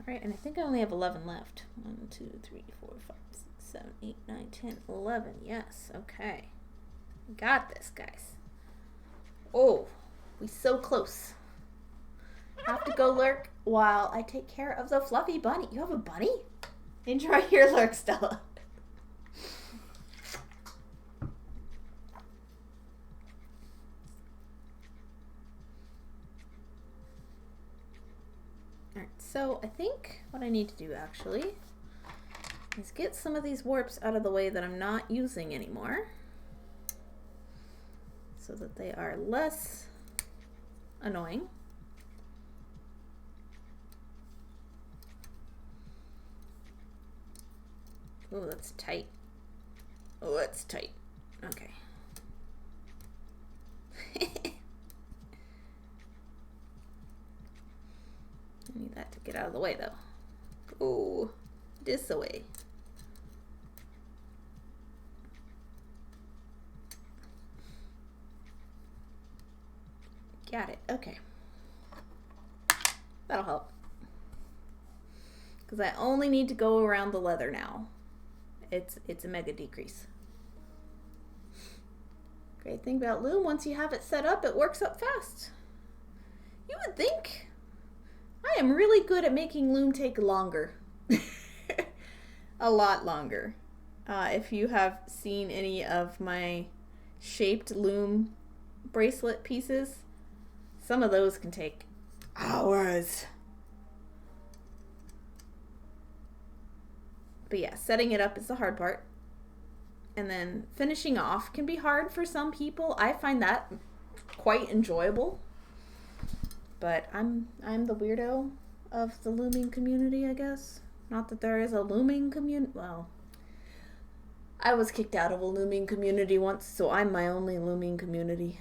Alright, and I think I only have 11 left. 1, 2, 3, 4, 5, 6, 7, 8, 9, 10, 11. Yes, okay. Got this, guys. Oh, we so close. Have to go lurk while I take care of the fluffy bunny. You have a bunny? Enjoy your lurk, Stella. Alright, so I think what I need to do actually is get some of these warps out of the way that I'm not using anymore so that they are less annoying. Oh, that's tight. Oh, that's tight. Okay. I need that to get out of the way, though. Oh, this away. Got it. Okay. That'll help. Because I only need to go around the leather now. It's a mega decrease. Great thing about Loom, once you have it set up, it works up fast. You would think I am really good at making Loom take longer. A lot longer. If you have seen any of my shaped Loom bracelet pieces, some of those can take hours. But yeah, setting it up is the hard part. And then finishing off can be hard for some people. I find that quite enjoyable. But I'm the weirdo of the looming community, I guess. Not that there is a looming community. Well, I was kicked out of a looming community once, so I'm my only looming community.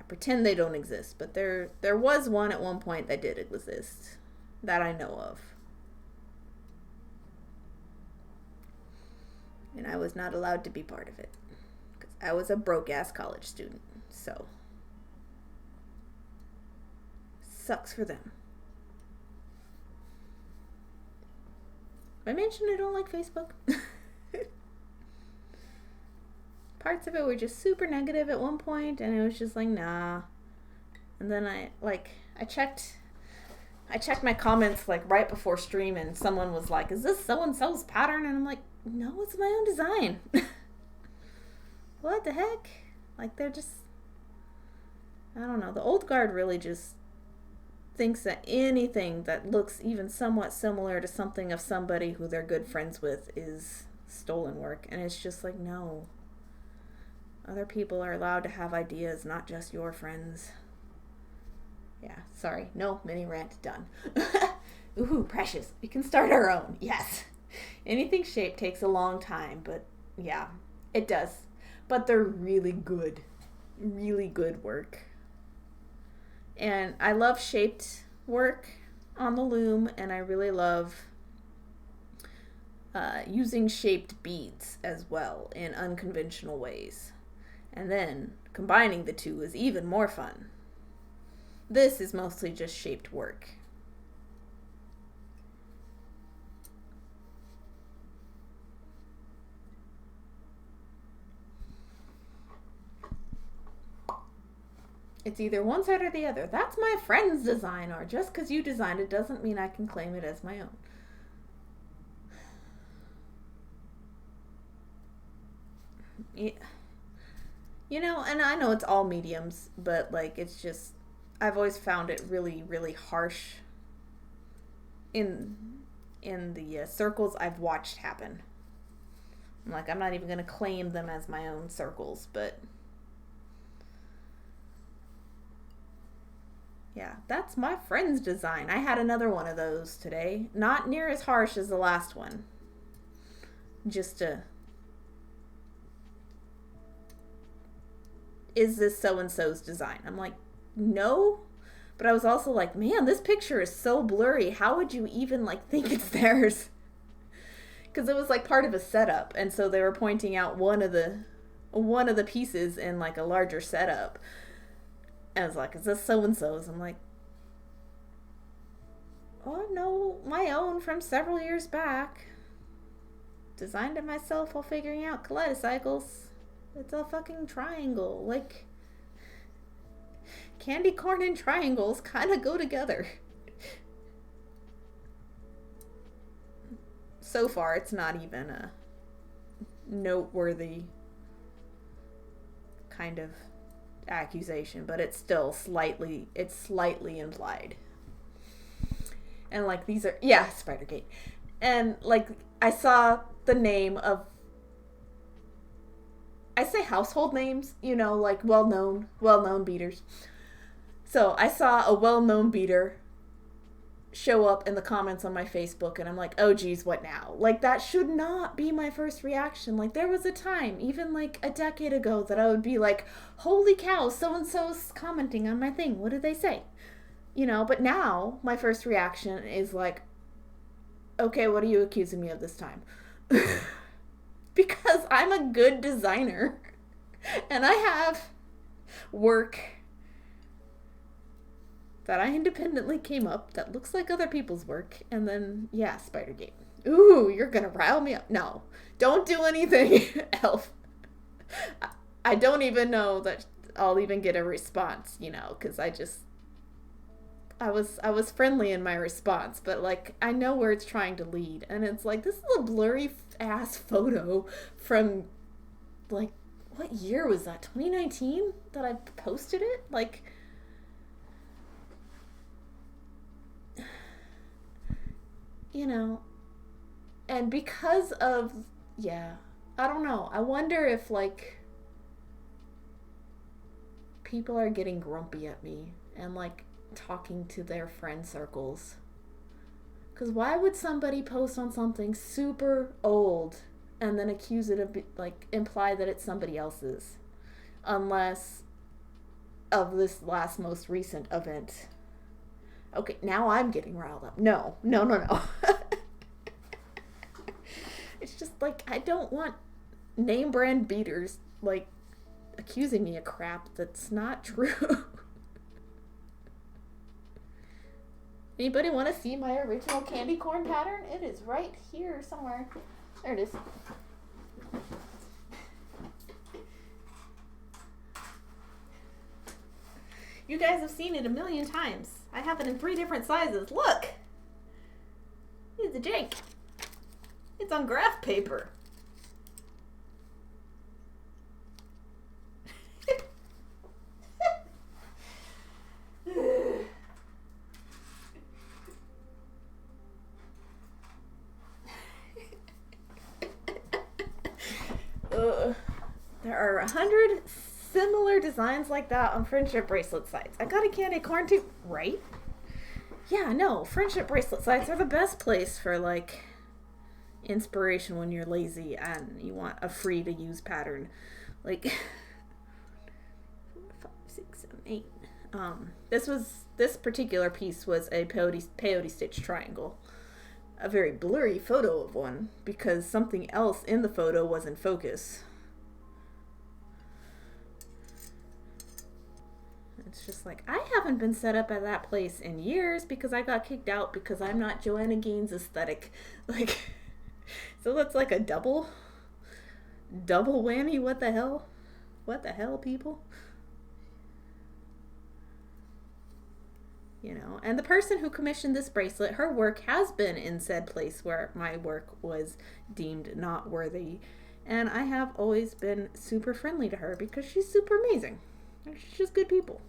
Pretend they don't exist, but there was one at one point that did exist that I know of, and I was not allowed to be part of it because I was a broke ass college student. So sucks for them. I mentioned I don't like Facebook. Parts of it were just super negative at one point, and it was just like, nah. And then I checked my comments like right before stream, and someone was like, is this so-and-so's pattern? And I'm like, no, it's my own design. What the heck? Like, they're just, I don't know. The old guard really just thinks that anything that looks even somewhat similar to something of somebody who they're good friends with is stolen work. And it's just like, no. Other people are allowed to have ideas, not just your friends. Yeah, sorry. No mini rant done. Ooh, precious. We can start our own. Yes. Anything shaped takes a long time, but yeah, it does. But they're really good work. And I love shaped work on the loom, and I really love using shaped beads as well in unconventional ways. And then combining the two is even more fun. This is mostly just shaped work. It's either one side or the other. That's my friend's design, or just because you designed it doesn't mean I can claim it as my own. Yeah. You know, and I know it's all mediums, but like, it's just, I've always found it really, really harsh in in the circles I've watched happen. I'm like, I'm not even going to claim them as my own circles, but yeah, that's my friend's design. I had another one of those today. Not near as harsh as the last one. Just is this so-and-so's design? I'm like, no. But I was also like, man, this picture is so blurry. How would you even like think it's theirs? Because it was like part of a setup, and so they were pointing out one of the pieces in like a larger setup. And I was like, is this so-and-so's? I'm like, oh no, my own from several years back. Designed it myself while figuring out kaleidocycles. It's a fucking triangle. Like, candy corn and triangles kind of go together. So far, it's not even a noteworthy kind of accusation, but it's still slightly implied. And like, these are, yeah, Spidergate. And like, I saw the name of, I say household names, you know, like well-known beaters. So I saw a well-known beater show up in the comments on my Facebook, and I'm like, oh geez, what now? Like, that should not be my first reaction. Like, there was a time, even like a decade ago, that I would be like, holy cow, so-and-so's commenting on my thing. What did they say? You know, but now my first reaction is like, okay, what are you accusing me of this time? Because I'm a good designer and I have work that I independently came up that looks like other people's work, and then, yeah, Spidergate. Ooh, you're gonna rile me up. No, don't do anything, Elf. I don't even know that I'll even get a response, you know, because I was friendly in my response, but like, I know where it's trying to lead, and it's like, this is a blurry ass photo from, like, what year was that? 2019 that I posted it? Like, you know, and because of, yeah, I don't know. I wonder if, like, people are getting grumpy at me and, like, talking to their friend circles. Because why would somebody post on something super old and then accuse it of, like, imply that it's somebody else's? Unless of this last most recent event. Okay, now I'm getting riled up. No. It's just like, I don't want name brand beaters, like, accusing me of crap that's not true. Anybody want to see my original candy corn pattern? It is right here somewhere. There it is. You guys have seen it a million times. I have it in 3 different sizes. Look! It's a Jake. It's on graph paper. There are 100 similar designs like that on friendship bracelet sites. I got a candy corn too, right? Yeah, no, friendship bracelet sites are the best place for, like, inspiration when you're lazy and you want a free to use pattern. Like, 5, 6, 7, 8. This particular piece was a peyote stitch triangle. A very blurry photo of one because something else in the photo was in focus. It's just like, I haven't been set up at that place in years because I got kicked out because I'm not Joanna Gaines aesthetic. Like, so that's like a double whammy. What the hell? What the hell, people? You know, and the person who commissioned this bracelet, her work has been in said place where my work was deemed not worthy. And I have always been super friendly to her because she's super amazing. She's just good people.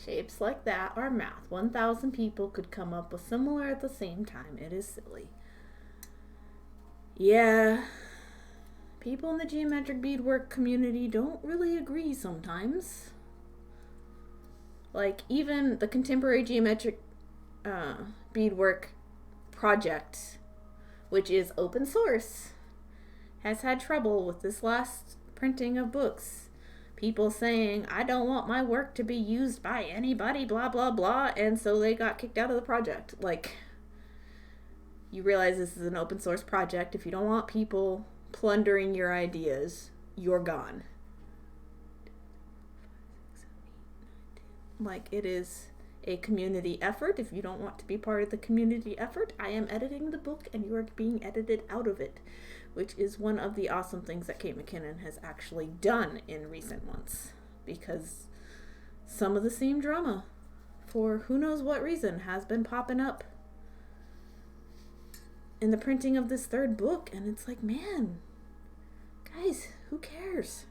Shapes like that are math. 1,000 people could come up with similar at the same time. It is silly. Yeah. People in the geometric beadwork community don't really agree sometimes. Like, even the contemporary geometric beadwork project, which is open source, has had trouble with this last printing of books. People saying, I don't want my work to be used by anybody, blah, blah, blah, and so they got kicked out of the project. Like, you realize this is an open source project. If you don't want people plundering your ideas, you're gone. Like, it is a community effort. If you don't want to be part of the community effort, I am editing the book and you are being edited out of it, which is one of the awesome things that Kate McKinnon has actually done in recent months, because some of the same drama, for who knows what reason, has been popping up in the printing of this third book, and it's like, man, guys, who cares?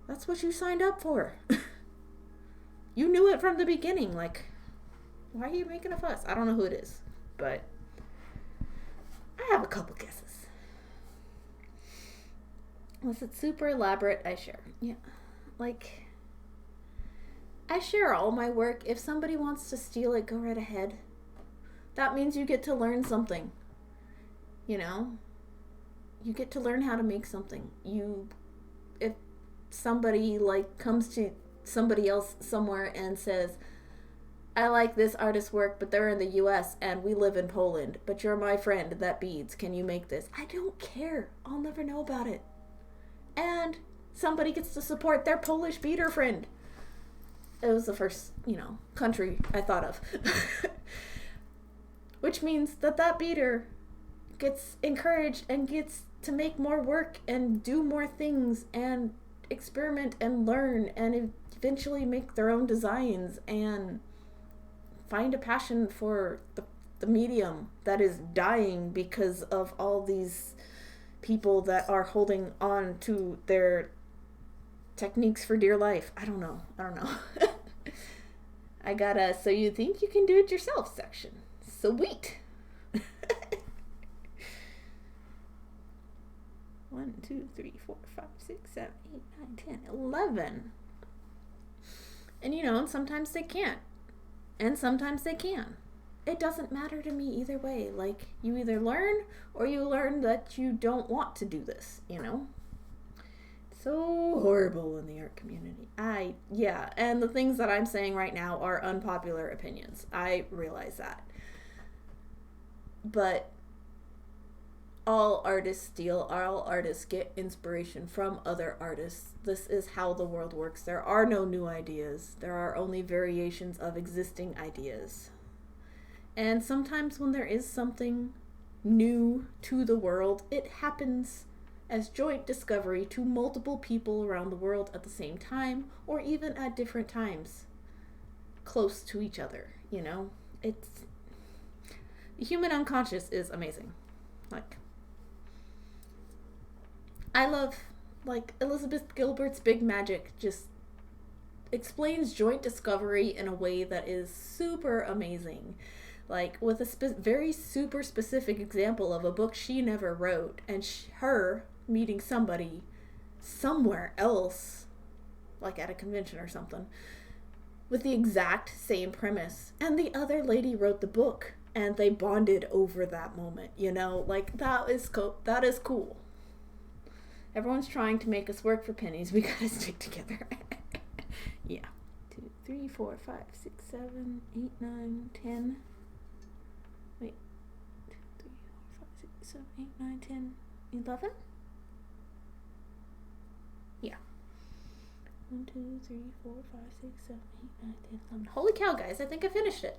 That's what you signed up for. You knew it from the beginning. Like, why are you making a fuss? I don't know who it is, but I have a couple guesses. Was it super elaborate? I share. Yeah. Like, I share all my work. If somebody wants to steal it, go right ahead. That means you get to learn something. You know? You get to learn how to make something. If somebody, like, comes to somebody else somewhere and says, I like this artist's work, but they're in the US and we live in Poland, but you're my friend that beads. Can you make this? I don't care. I'll never know about it. And somebody gets to support their Polish beader friend. It was the first, country I thought of. Which means that beader gets encouraged and gets to make more work and do more things and experiment and learn and eventually make their own designs and find a passion for the medium that is dying because of all these people that are holding on to their techniques for dear life. I don't know. I got a so you think you can do it yourself section. Sweet. 1, 2, 3, 4, 5, 6, 7, 8, 9, 10, 11. And sometimes they can't. And sometimes they can. It doesn't matter to me either way. Like, you either learn or you learn that you don't want to do this, So horrible in the art community. And the things that I'm saying right now are unpopular opinions. I realize that. But all artists steal, all artists get inspiration from other artists. This is how the world works. There are no new ideas. There are only variations of existing ideas. And sometimes when there is something new to the world, it happens as joint discovery to multiple people around the world at the same time, or even at different times, close to each other, It's... The human unconscious is amazing. Like, I love, Elizabeth Gilbert's Big Magic just explains joint discovery in a way that is super amazing. Like, with a very super specific example of a book she never wrote, and her meeting somebody somewhere else, like at a convention or something, with the exact same premise. And the other lady wrote the book, and they bonded over that moment, Like, that is cool. Everyone's trying to make us work for pennies. We gotta stick together. Yeah. 2, 3, 4, 5, 6, 7, 8, 9, 10. Wait. 2, 3, 4, 5, 6, 7, 8, 9, 10, 11? Yeah. 1, 2, 3, 4, 5, 6, 7, 8, 9, 10, 11. Holy cow, guys. I think I finished it.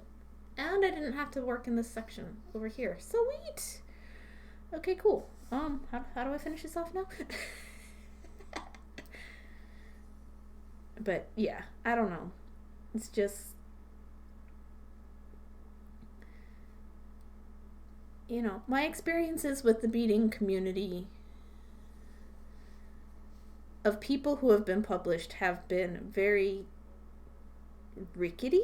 And I didn't have to work in this section over here. Sweet! Okay, cool. How do I finish this off now? But yeah, I don't know. It's just, my experiences with the beading community of people who have been published have been very rickety,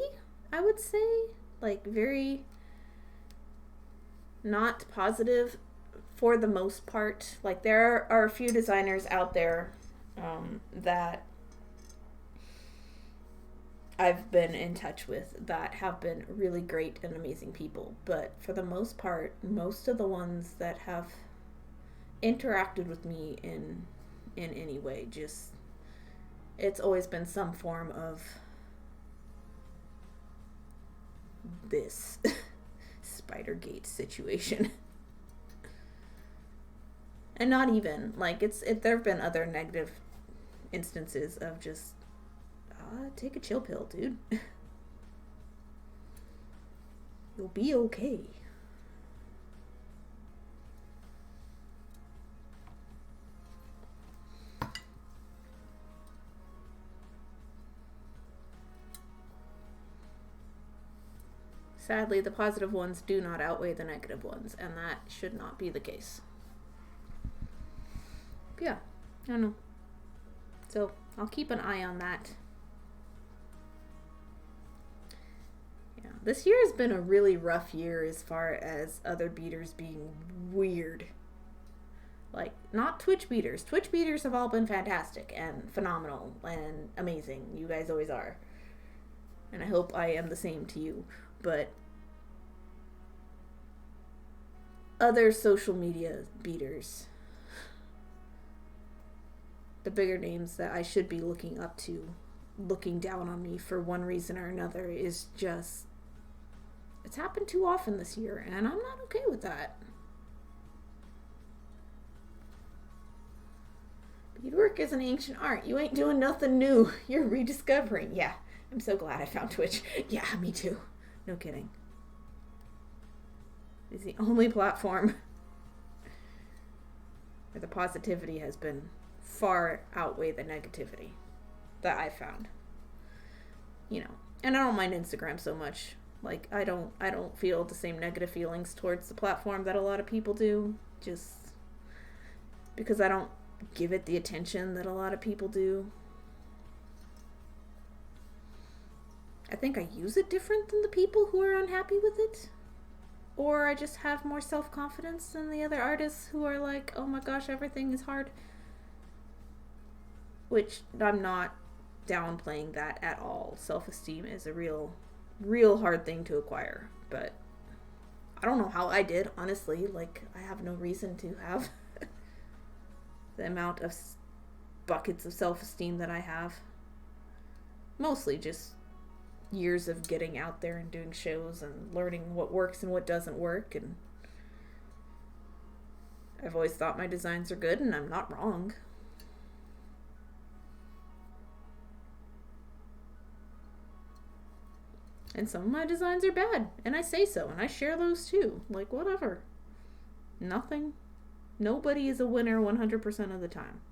I would say. Like, very not positive for the most part. Like, there are a few designers out there that I've been in touch with that have been really great and amazing people. But for the most part, most of the ones that have interacted with me in any way, just, it's always been some form of this Spidergate situation. And not even, like, there have been other negative instances of just, take a chill pill, dude. You'll be okay. Sadly, the positive ones do not outweigh the negative ones, and that should not be the case. But yeah, I don't know. So, I'll keep an eye on that. Yeah, this year has been a really rough year as far as other beaters being weird. Like, not Twitch beaters. Twitch beaters have all been fantastic and phenomenal and amazing. You guys always are. And I hope I am the same to you. But other social media beaters, the bigger names that I should be looking up to, looking down on me for one reason or another, is just, it's happened too often this year, and I'm not okay with that. Beadwork is an ancient art. You ain't doing nothing new. You're rediscovering. Yeah, I'm so glad I found Twitch. Yeah, me too. No kidding. It's the only platform where the positivity has been far outweigh the negativity that I found. You know, and I don't mind Instagram so much. Like, I don't feel the same negative feelings towards the platform that a lot of people do, just because I don't give it the attention that a lot of people do. I think I use it different than the people who are unhappy with it. Or I just have more self-confidence than the other artists who are like, oh my gosh, everything is hard. Which, I'm not downplaying that at all. Self-esteem is a real hard thing to acquire. But I don't know how I did, honestly. Like, I have no reason to have the amount of buckets of self-esteem that I have. Mostly just years of getting out there and doing shows and learning what works and what doesn't work, and I've always thought my designs are good, and I'm not wrong. And some of my designs are bad, and I say so, and I share those too. Like, whatever. Nobody is a winner 100% of the time.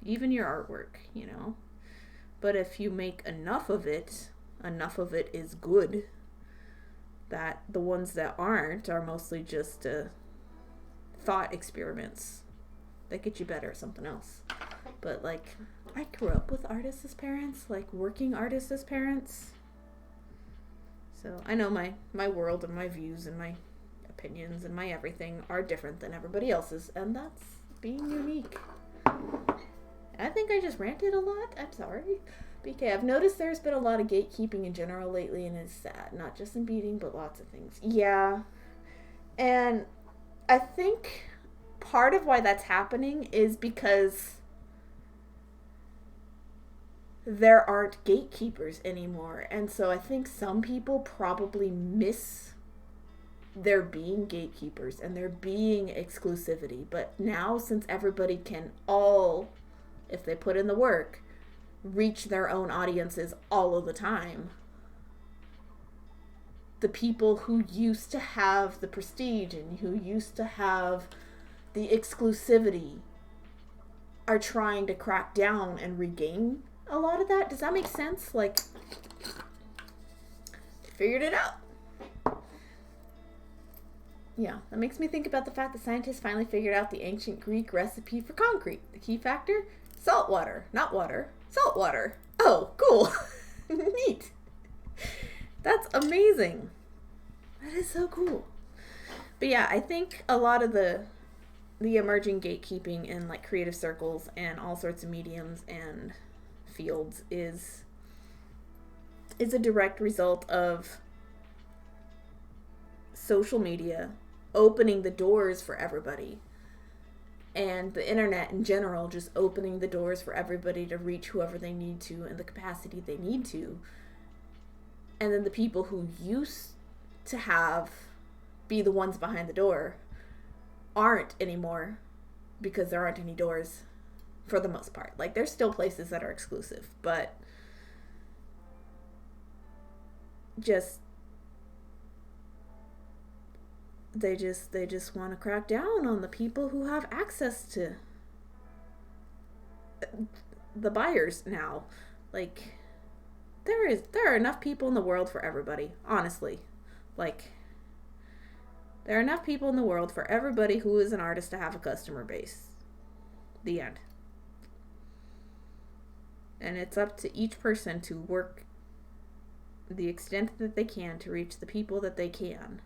Even your artwork, you know. But if you make enough of it is good. That the ones that aren't are mostly just thought experiments that get you better at something else. But, like, I grew up with artists as parents, like working artists as parents. So I know my world and my views and my opinions and my everything are different than everybody else's, and that's being unique. I think I just ranted a lot. I'm sorry. BK, I've noticed there's been a lot of gatekeeping in general lately, and it's sad. Not just in beading, but lots of things. Yeah. And I think part of why that's happening is because there aren't gatekeepers anymore. And so I think some people probably miss there being gatekeepers and there being exclusivity. But now, since everybody can all, if they put in the work, reach their own audiences all of the time, the people who used to have the prestige and who used to have the exclusivity are trying to crack down and regain a lot of that. Does that make sense? Like, figured it out. Yeah, that makes me think about the fact that scientists finally figured out the ancient Greek recipe for concrete. The key factor? Salt water. Not water. Salt water. Oh, cool. Neat. That's amazing. That is so cool. But yeah, I think a lot of the emerging gatekeeping in like creative circles and all sorts of mediums and fields is a direct result of social media opening the doors for everybody, and the internet in general just opening the doors for everybody to reach whoever they need to in the capacity they need to. And then the people who used to be the ones behind the door aren't anymore, because there aren't any doors for the most part. Like, there's still places that are exclusive, but just they just want to crack down on the people who have access to the buyers now. Like, there are enough people in the world for everybody, honestly. Like, there are enough people in the world for everybody who is an artist to have a customer base. The end. And it's up to each person to work the extent that they can to reach the people that they can.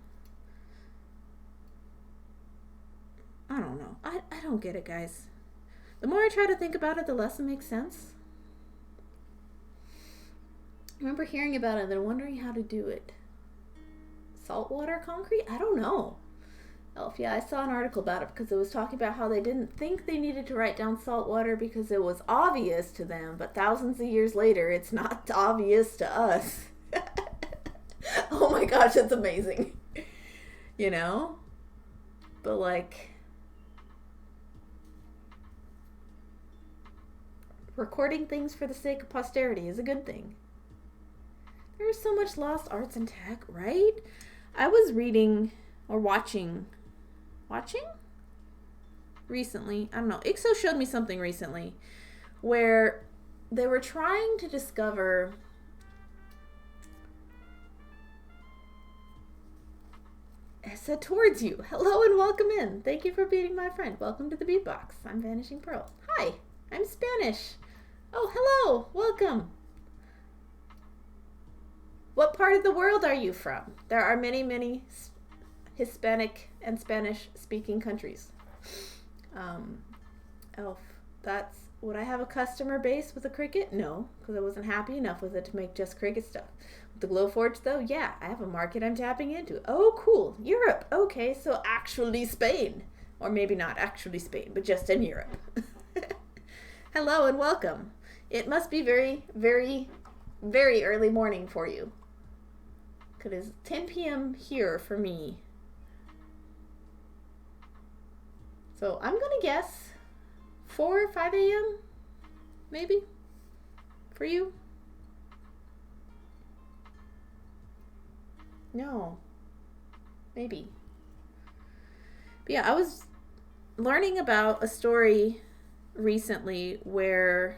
I don't know. I don't get it, guys. The more I try to think about it, the less it makes sense. I remember hearing about it and then wondering how to do it. Saltwater concrete? I don't know. Elf, yeah, I saw an article about it because it was talking about how they didn't think they needed to write down saltwater because it was obvious to them, but thousands of years later, it's not obvious to us. Oh my gosh, that's amazing. You know? But like, recording things for the sake of posterity is a good thing. There's so much lost arts and tech, right? I was reading or watching recently. I don't know. Ixo showed me something recently where they were trying to discover I said towards you. Hello and welcome in. Thank you for being my friend. Welcome to the Bead Box. I'm Vanishing Pearl. Hi, I'm Spanish. Oh, hello. Welcome. What part of the world are you from? There are many, many Hispanic and Spanish-speaking countries. Elf, would I have a customer base with a Cricut? No, because I wasn't happy enough with it to make just Cricut stuff. With the Glowforge, though, yeah, I have a market I'm tapping into. Oh, cool. Europe. Okay, so actually Spain. Or maybe not actually Spain, but just in Europe. Hello and welcome. It must be very, very, very early morning for you. It is 10 p.m. here for me. So I'm going to guess 4 or 5 a.m. maybe for you. No. Maybe. But yeah, I was learning about a story recently where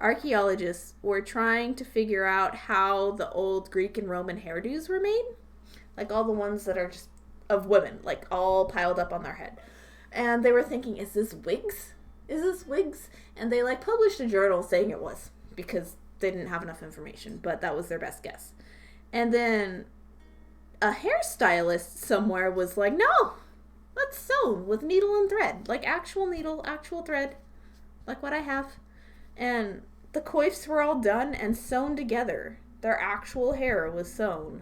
archaeologists were trying to figure out how the old Greek and Roman hairdos were made. Like all the ones that are just of women, like all piled up on their head. And they were thinking, is this wigs? Is this wigs? And they like published a journal saying it was, because they didn't have enough information, but that was their best guess. And then a hairstylist somewhere was like, no, that's sewn with needle and thread, like actual needle, actual thread, like what I have. And the coifs were all done and sewn together. Their actual hair was sewn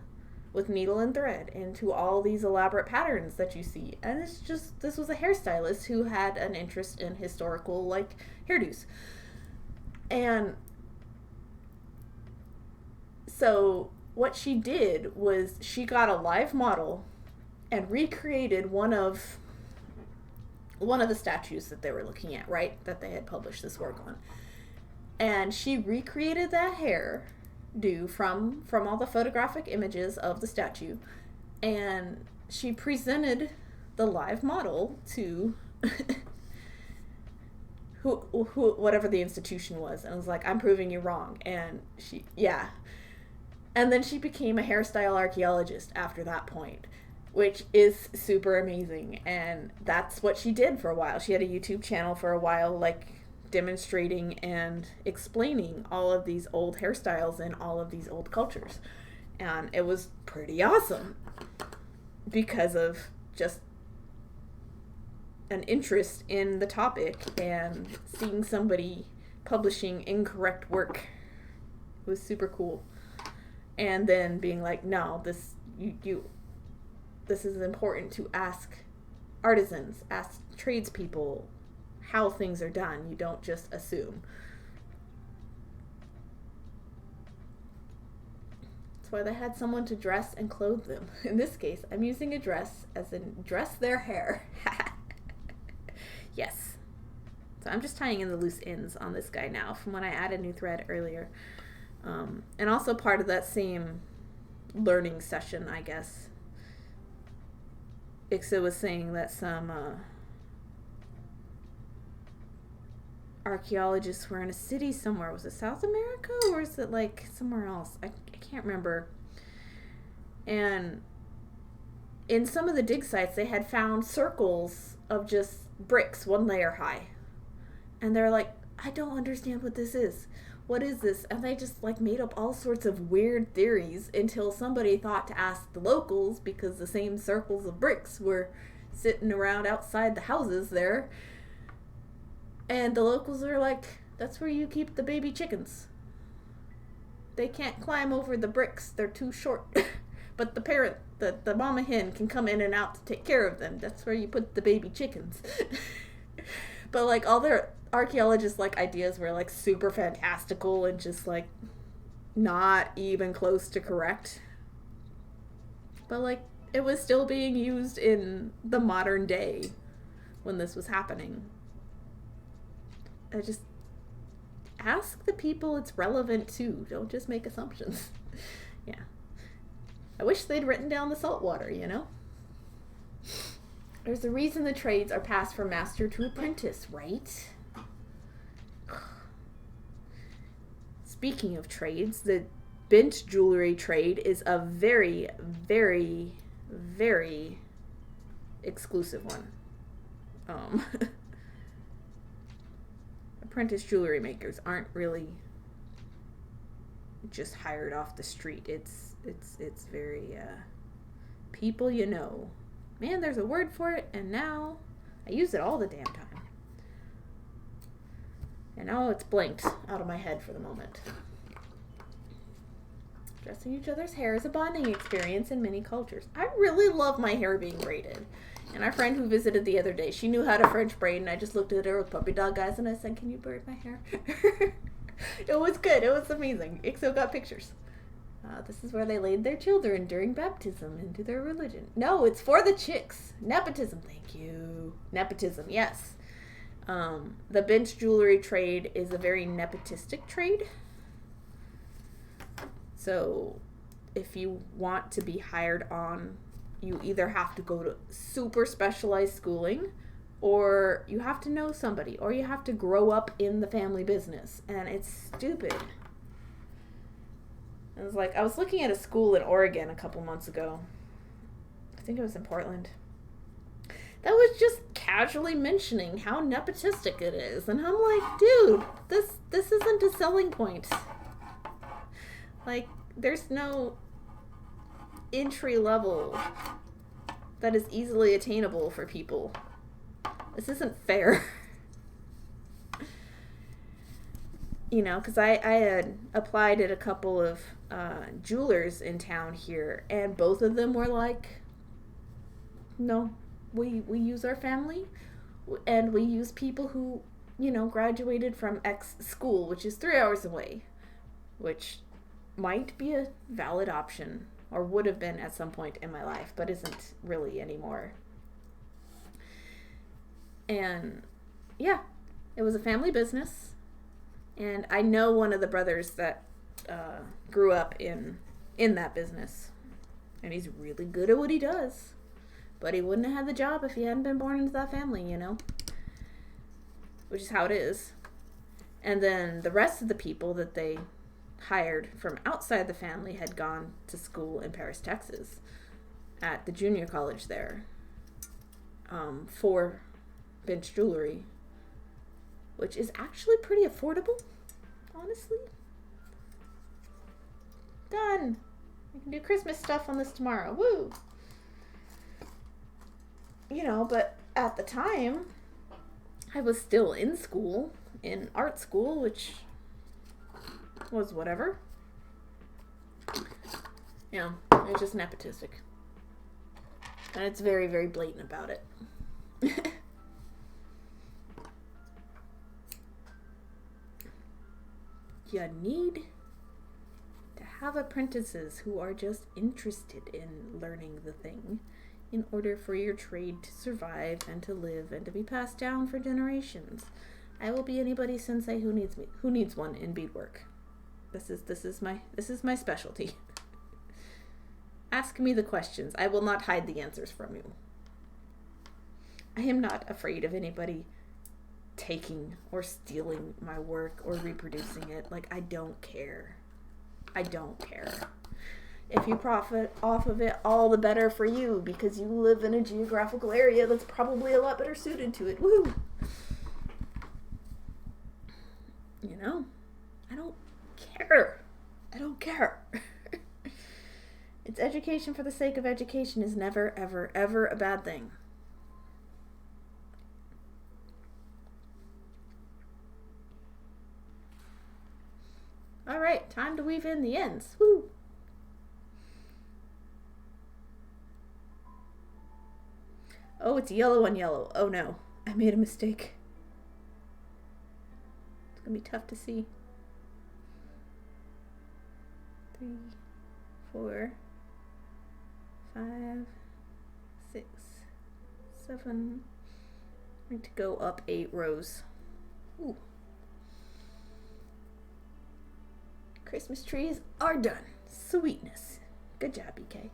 with needle and thread into all these elaborate patterns that you see. And it's just, this was a hairstylist who had an interest in historical, like, hairdos. And so what she did was she got a live model and recreated one of the statues that they were looking at, right? That they had published this work on. And she recreated that hairdo from all the photographic images of the statue. And she presented the live model to whatever the institution was. And was like, I'm proving you wrong. And and then she became a hairstyle archaeologist after that point, which is super amazing. And that's what she did for a while. She had a YouTube channel for a while, like, demonstrating and explaining all of these old hairstyles and all of these old cultures. And it was pretty awesome because of just an interest in the topic and seeing somebody publishing incorrect work. It was super cool. And then being like, no, this is important to ask artisans, ask tradespeople how things are done. You don't just assume. That's why they had someone to dress and clothe them. In this case, I'm using a dress as in dress their hair. Yes. So I'm just tying in the loose ends on this guy now from when I added new thread earlier. And also part of that same learning session, I guess. Ixa was saying that some archaeologists were in a city somewhere. Was it South America or is it like somewhere else? I can't remember. And in some of the dig sites, they had found circles of just bricks 1 layer high. And they're like, I don't understand what this is. What is this? And they just like made up all sorts of weird theories until somebody thought to ask the locals, because the same circles of bricks were sitting around outside the houses there. And the locals are like, that's where you keep the baby chickens. They can't climb over the bricks. They're too short. But the parent, the mama hen can come in and out to take care of them. That's where you put the baby chickens. But like all their archaeologists like ideas were like super fantastical and just like not even close to correct. But like it was still being used in the modern day when this was happening. I just ask the people it's relevant to. Don't just make assumptions. Yeah. I wish they'd written down the salt water, you know? There's a reason the trades are passed from master to apprentice, right? Speaking of trades, the bent jewelry trade is a very, very, very exclusive one. Apprentice jewelry makers aren't really just hired off the street. It's very people you know. Man, there's a word for it, and now I use it all the damn time. And now it's blanked out of my head for the moment. Dressing each other's hair is a bonding experience in many cultures. I really love my hair being braided. And our friend who visited the other day, she knew how to French braid, and I just looked at her with puppy dog eyes, and I said, can you braid my hair? It was good. It was amazing. Ixo got pictures. This is where they laid their children during baptism into their religion. No, it's for the chicks. Nepotism. Thank you. Nepotism, yes. The bench jewelry trade is a very nepotistic trade. So if you want to be hired on, you either have to go to super specialized schooling, or you have to know somebody, or you have to grow up in the family business. And it's stupid. I was looking at a school in Oregon a couple months ago. I think it was in Portland. That was just casually mentioning how nepotistic it is. And I'm like, dude, this isn't a selling point. Like, there's no entry level that is easily attainable for people. This isn't fair. You know, because I had applied at a couple of jewelers in town here, and both of them were like, no, we use our family, and we use people who, you know, graduated from X school, which is 3 hours away, which might be a valid option, or would have been at some point in my life, but isn't really anymore. And yeah, it was a family business. And I know one of the brothers that grew up in that business. And he's really good at what he does. But he wouldn't have had the job if he hadn't been born into that family, you know? Which is how it is. And then the rest of the people that they hired from outside the family had gone to school in Paris, Texas, at the junior college there, for bench jewelry, which is actually pretty affordable, honestly. Done. I can do Christmas stuff on this tomorrow. Woo! You know, but at the time, I was still in school, in art school, which was whatever. You know, it's just nepotistic. And it's very, very blatant about it. You need to have apprentices who are just interested in learning the thing in order for your trade to survive and to live and to be passed down for generations. I will be anybody's sensei who needs one in beadwork. This is my specialty. Ask me the questions. I will not hide the answers from you. I am not afraid of anybody taking or stealing my work or reproducing it. Like, I don't care. I don't care. If you profit off of it, all the better for you, because you live in a geographical area that's probably a lot better suited to it. Woo! You know, I don't care. I don't care. It's education for the sake of education is never, ever, ever a bad thing. All right, time to weave in the ends. Woo! Oh, it's yellow on yellow. Oh no, I made a mistake. It's gonna be tough to see. 3, 4, 5, 6, 7. I need to go up 8 rows. Ooh. Christmas trees are done. Sweetness. Good job, BK.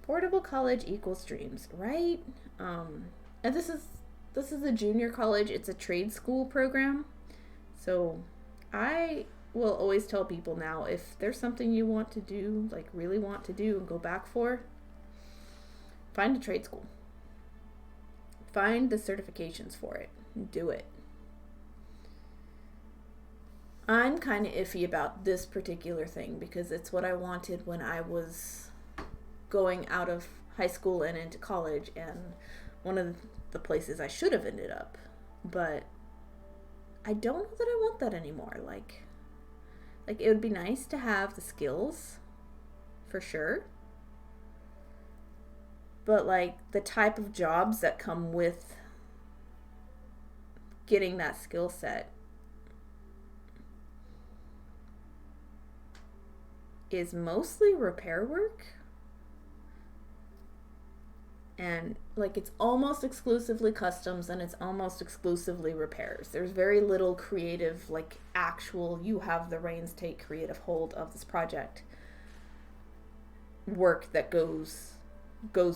Portable college equals dreams, right? And this is a junior college. It's a trade school program. So I will always tell people now, if there's something you want to do, like really want to do and go back for, find a trade school. Find the certifications for it. Do it. I'm kind of iffy about this particular thing because it's what I wanted when I was going out of high school and into college, and one of the places I should have ended up. But I don't know that I want that anymore. Like it would be nice to have the skills, for sure. But like the type of jobs that come with getting that skill set is mostly repair work. And like it's almost exclusively customs and it's almost exclusively repairs. There's very little creative, like actual, you have the reins, take creative hold of this project work that goes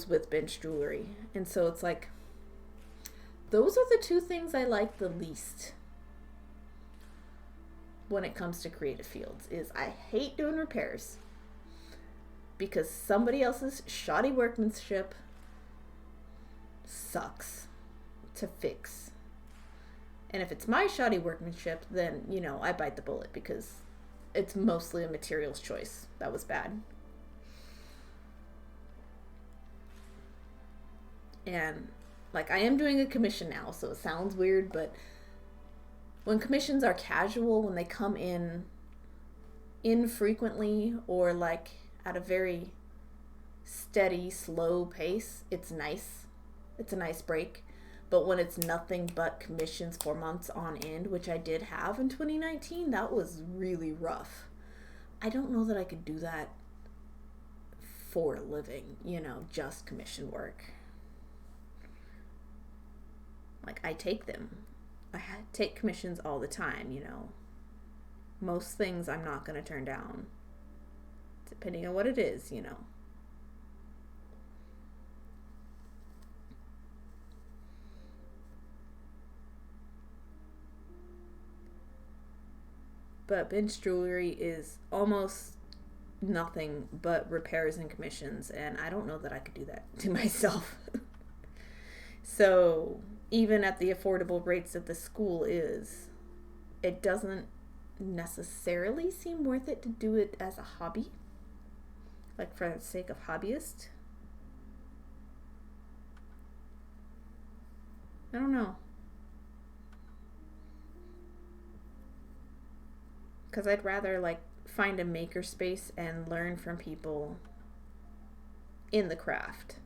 with bench jewelry. And so it's like, those are the two things I like the least when it comes to creative fields. Is I hate doing repairs because somebody else's shoddy workmanship sucks to fix. And if it's my shoddy workmanship, then, you know, I bite the bullet because it's mostly a materials choice that was bad. And like, I am doing a commission now, so it sounds weird, but when commissions are casual, when they come in infrequently or like at a very steady, slow pace, it's nice. It's a nice break. But when it's nothing but commissions for months on end, which I did have in 2019, that was really rough. I don't know that I could do that for a living, you know, just commission work. Like, I take them. I take commissions all the time, you know. Most things I'm not going to turn down, depending on what it is, you know. But bench jewelry is almost nothing but repairs and commissions, and I don't know that I could do that to myself. So even at the affordable rates that the school is, it doesn't necessarily seem worth it to do it as a hobby. like for the sake of hobbyist. I don't know. Because I'd rather like find a maker space and learn from people in the craft.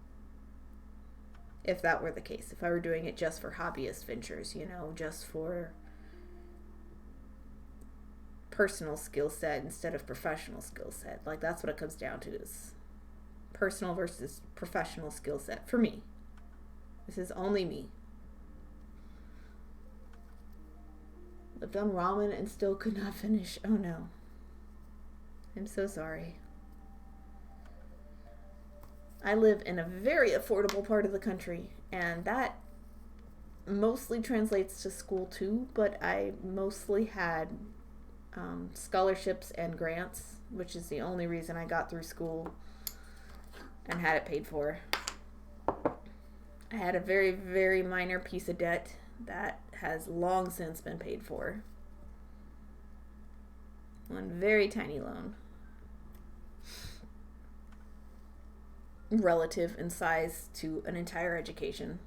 If that were the case, if I were doing it just for hobbyist ventures, you know, just for personal skill set instead of professional skill set. Like that's what it comes down to, is personal versus professional skill set for me. This is only me. I've done ramen and still could not finish. Oh no. I'm so sorry. I live in a very affordable part of the country, and that mostly translates to school too, but I mostly had scholarships and grants, which is the only reason I got through school and had it paid for. I had a very, very minor piece of debt that has long since been paid for. One very tiny loan. Relative in size to an entire education.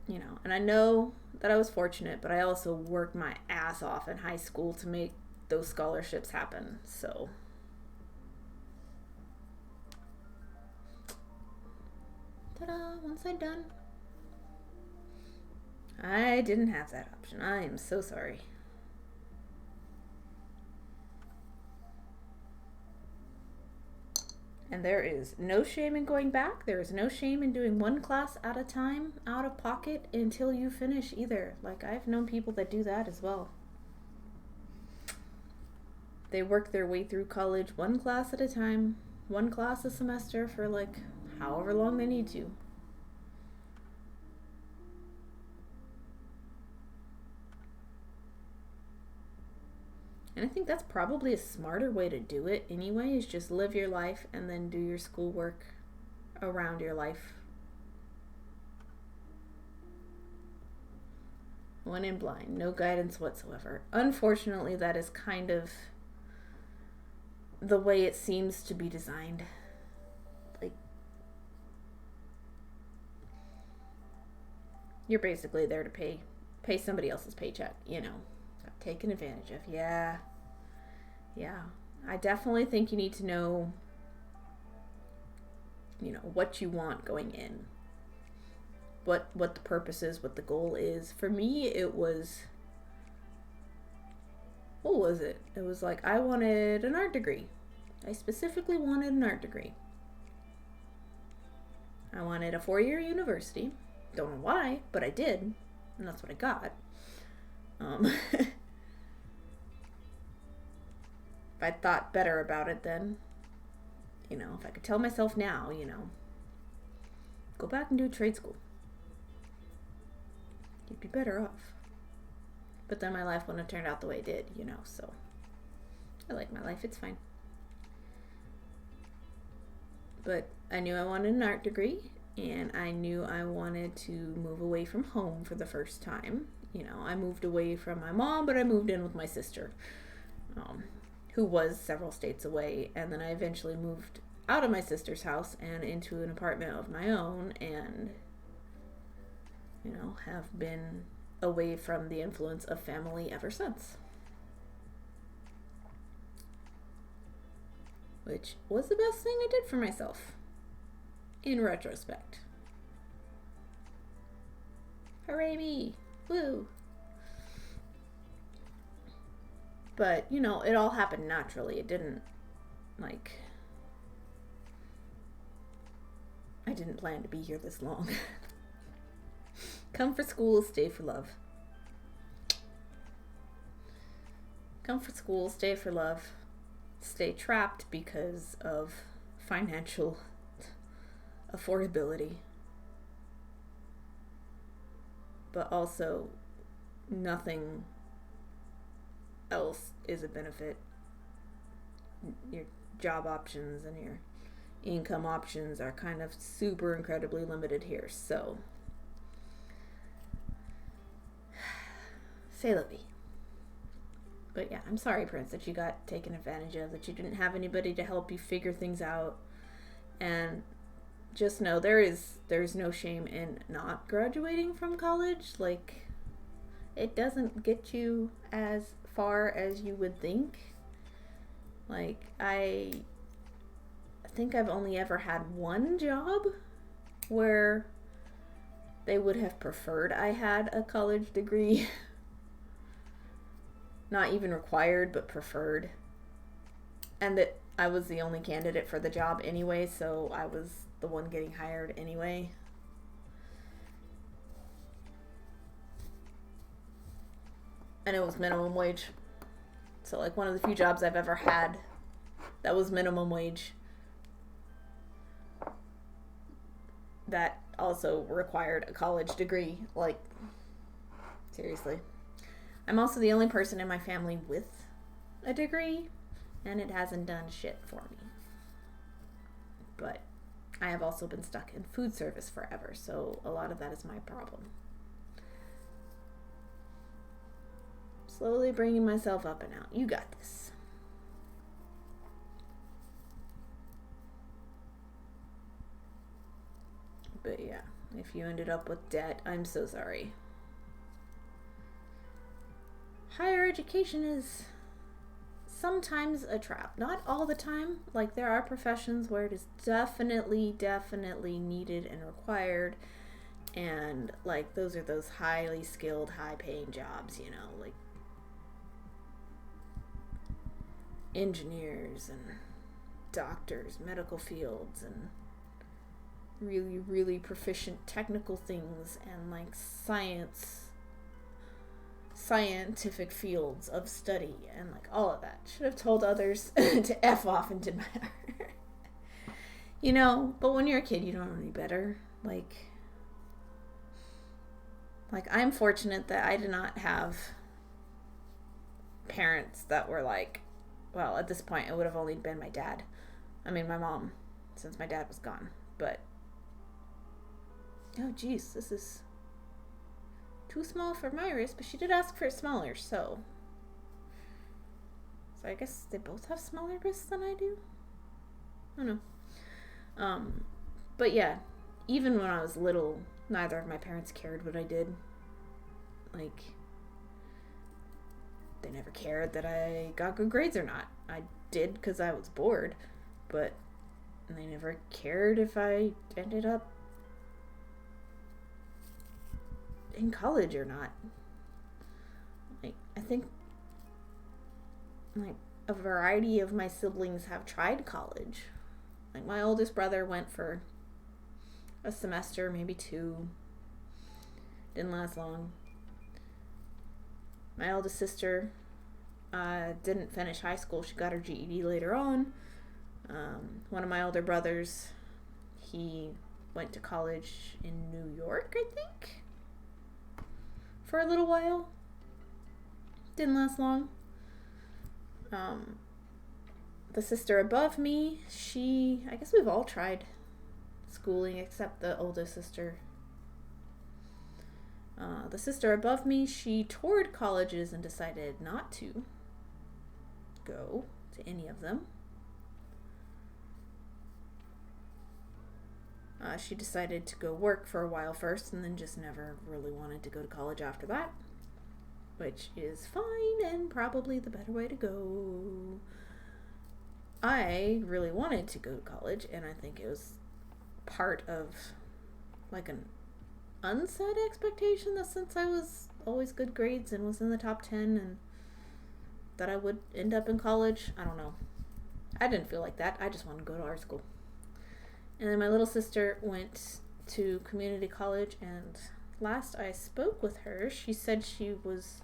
You know, and I know that I was fortunate, but I also worked my ass off in high school to make those scholarships happen, so. Ta-da, one side done. I didn't have that option. I am so sorry. And there is no shame in going back. There is no shame in doing one class at a time, out of pocket, until you finish either. Like, I've known people that do that as well. They work their way through college one class at a time, one class a semester for like however long they need to. And I think that's probably a smarter way to do it anyway, is just live your life and then do your schoolwork around your life. One in blind, no guidance whatsoever. Unfortunately, that is kind of the way it seems to be designed. Like, you're basically there to pay somebody else's paycheck, you know. Taken advantage of. Yeah. I definitely think you need to know, you know, what you want going in. What the purpose is, what the goal is. For me, it was, what was it? It was like, I wanted an art degree. I specifically wanted an art degree. I wanted a 4-year university. Don't know why, but I did. And that's what I got. If I thought better about it then, you know, if I could tell myself now, you know, go back and do trade school, you'd be better off. But then my life wouldn't have turned out the way it did, you know, so I like my life, it's fine. But I knew I wanted an art degree, and I knew I wanted to move away from home for the first time. You know, I moved away from my mom, but I moved in with my sister, who was several states away, and then I eventually moved out of my sister's house and into an apartment of my own, and, you know, have been away from the influence of family ever since. Which was the best thing I did for myself, in retrospect. Hooray me! Woo! But, you know, it all happened naturally. It didn't, like, I didn't plan to be here this long. Come for school, stay for love. Come for school, stay for love. Stay trapped because of financial affordability. But also, nothing else is a benefit. Your job options and your income options are kind of super incredibly limited here, so c'est la vie. But yeah, I'm sorry, Prince, that you got taken advantage of, that you didn't have anybody to help you figure things out. And just know there's no shame in not graduating from college. Like, it doesn't get you as far as you would think. Like, I think I've only ever had one job where they would have preferred I had a college degree. Not even required, but preferred. And that I was the only candidate for the job anyway, so I was the one getting hired anyway. And it was minimum wage. So, like, one of the few jobs I've ever had that was minimum wage. That also required a college degree. Like, seriously. I'm also the only person in my family with a degree, and it hasn't done shit for me. But I have also been stuck in food service forever, so a lot of that is my problem. Slowly bringing myself up and out. You got this. But yeah, if you ended up with debt, I'm so sorry. Higher education is sometimes a trap. Not all the time. Like, there are professions where it is definitely needed and required. And, like, those are those highly skilled, high-paying jobs, you know, like engineers and doctors, medical fields, and really proficient technical things, and, like, scientific fields of study, and, like, all of that. Should have told others to F off and didn't matter. You know, but when you're a kid, you don't know any better. Like, I'm fortunate that I did not have parents that were like, well, at this point, it would have only been my dad. I mean, my mom, since my dad was gone. But, oh, geez, this is too small for my wrist, but she did ask for it smaller, so I guess they both have smaller wrists than I do. I don't know. But yeah, even when I was little, neither of my parents cared what I did. Like, they never cared that I got good grades or not. I did because I was bored, but they never cared if I ended up in college or not. Like, I think, like, a variety of my siblings have tried college. Like, my oldest brother went for a semester, maybe 2. Didn't last long. My eldest sister didn't finish high school. She got her GED later on. One of my older brothers, he went to college in New York, I think, for a little while. Didn't last long. The sister above me, I guess we've all tried schooling except the oldest sister. The sister above me, she toured colleges and decided not to go to any of them. She decided to go work for a while first and then just never really wanted to go to college after that, which is fine and probably the better way to go. I really wanted to go to college, and I think it was part of, like, an unsaid expectation that since I was always good grades and was in the top 10 and that I would end up in college. I don't know. I didn't feel like that. I just wanted to go to art school. And then my little sister went to community college, and last I spoke with her, she said she was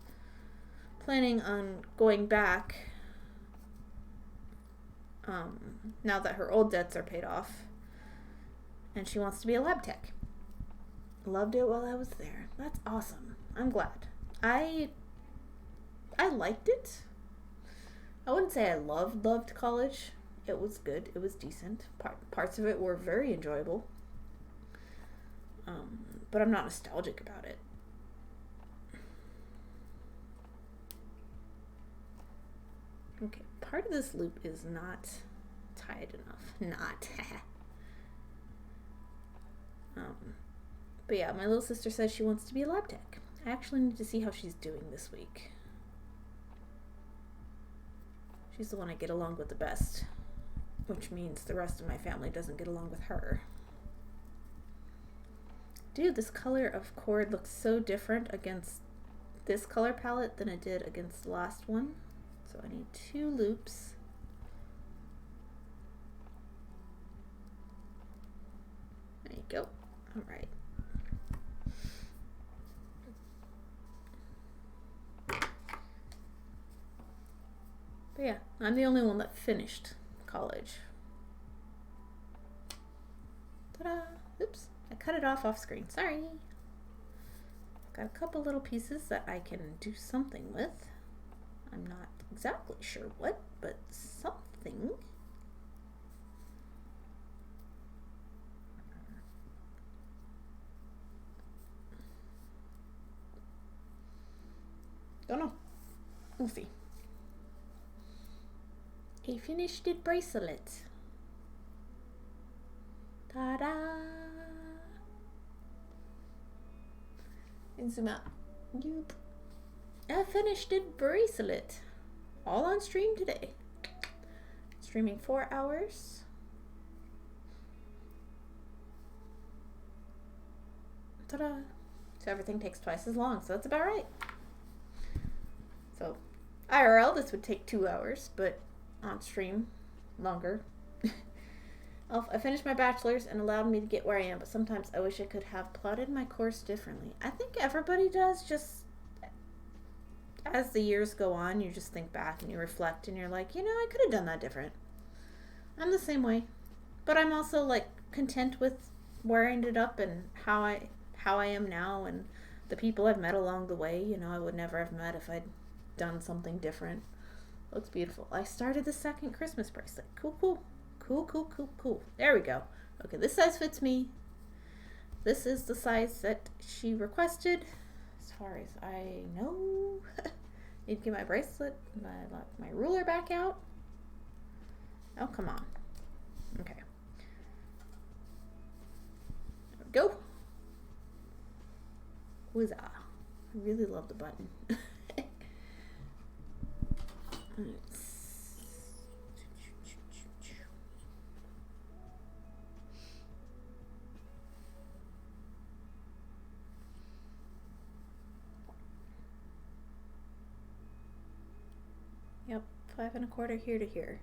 planning on going back now that her old debts are paid off, and she wants to be a lab tech. Loved it while I was there. That's awesome. I'm glad. I liked it. I wouldn't say I loved college. It was good. It was decent. Parts of it were very enjoyable. But I'm not nostalgic about it. part of this loop is not tied enough. Not. But yeah, my little sister says she wants to be a lab tech. I actually need to see how she's doing this week. She's the one I get along with the best, which means the rest of my family doesn't get along with her. Dude, this color of cord looks so different against this color palette than it did against the last one. So I need 2 loops. There you go. All right. But yeah, I'm the only one that finished college. Ta-da! Oops, I cut it off screen. Sorry. Got a couple little pieces that I can do something with. I'm not exactly sure what, but something. Don't know. We'll see. A finished bracelet. Ta-da! And zoom out. Yoop. A finished bracelet. All on stream today. Streaming 4 hours. Ta-da! So everything takes twice as long, so that's about right. So IRL, this would take 2 hours, but on stream, longer. I finished my bachelor's and allowed me to get where I am, but sometimes I wish I could have plotted my course differently. I think everybody does. Just as the years go on, you just think back and you reflect and you're like, you know, I could have done that different. I'm the same way, but I'm also like content with where I ended up and how I am now and the people I've met along the way. You know, I would never have met if I'd done something different. Looks beautiful. I started the 2nd Christmas bracelet. Cool, cool. Cool, cool, cool, cool. There we go. Okay, this size fits me. This is the size that she requested, as far as I know. Need to get my bracelet, my ruler back out. Oh, come on. Okay. There we go. Huzzah. I really love the button. Yep, 5 1/4 here to here.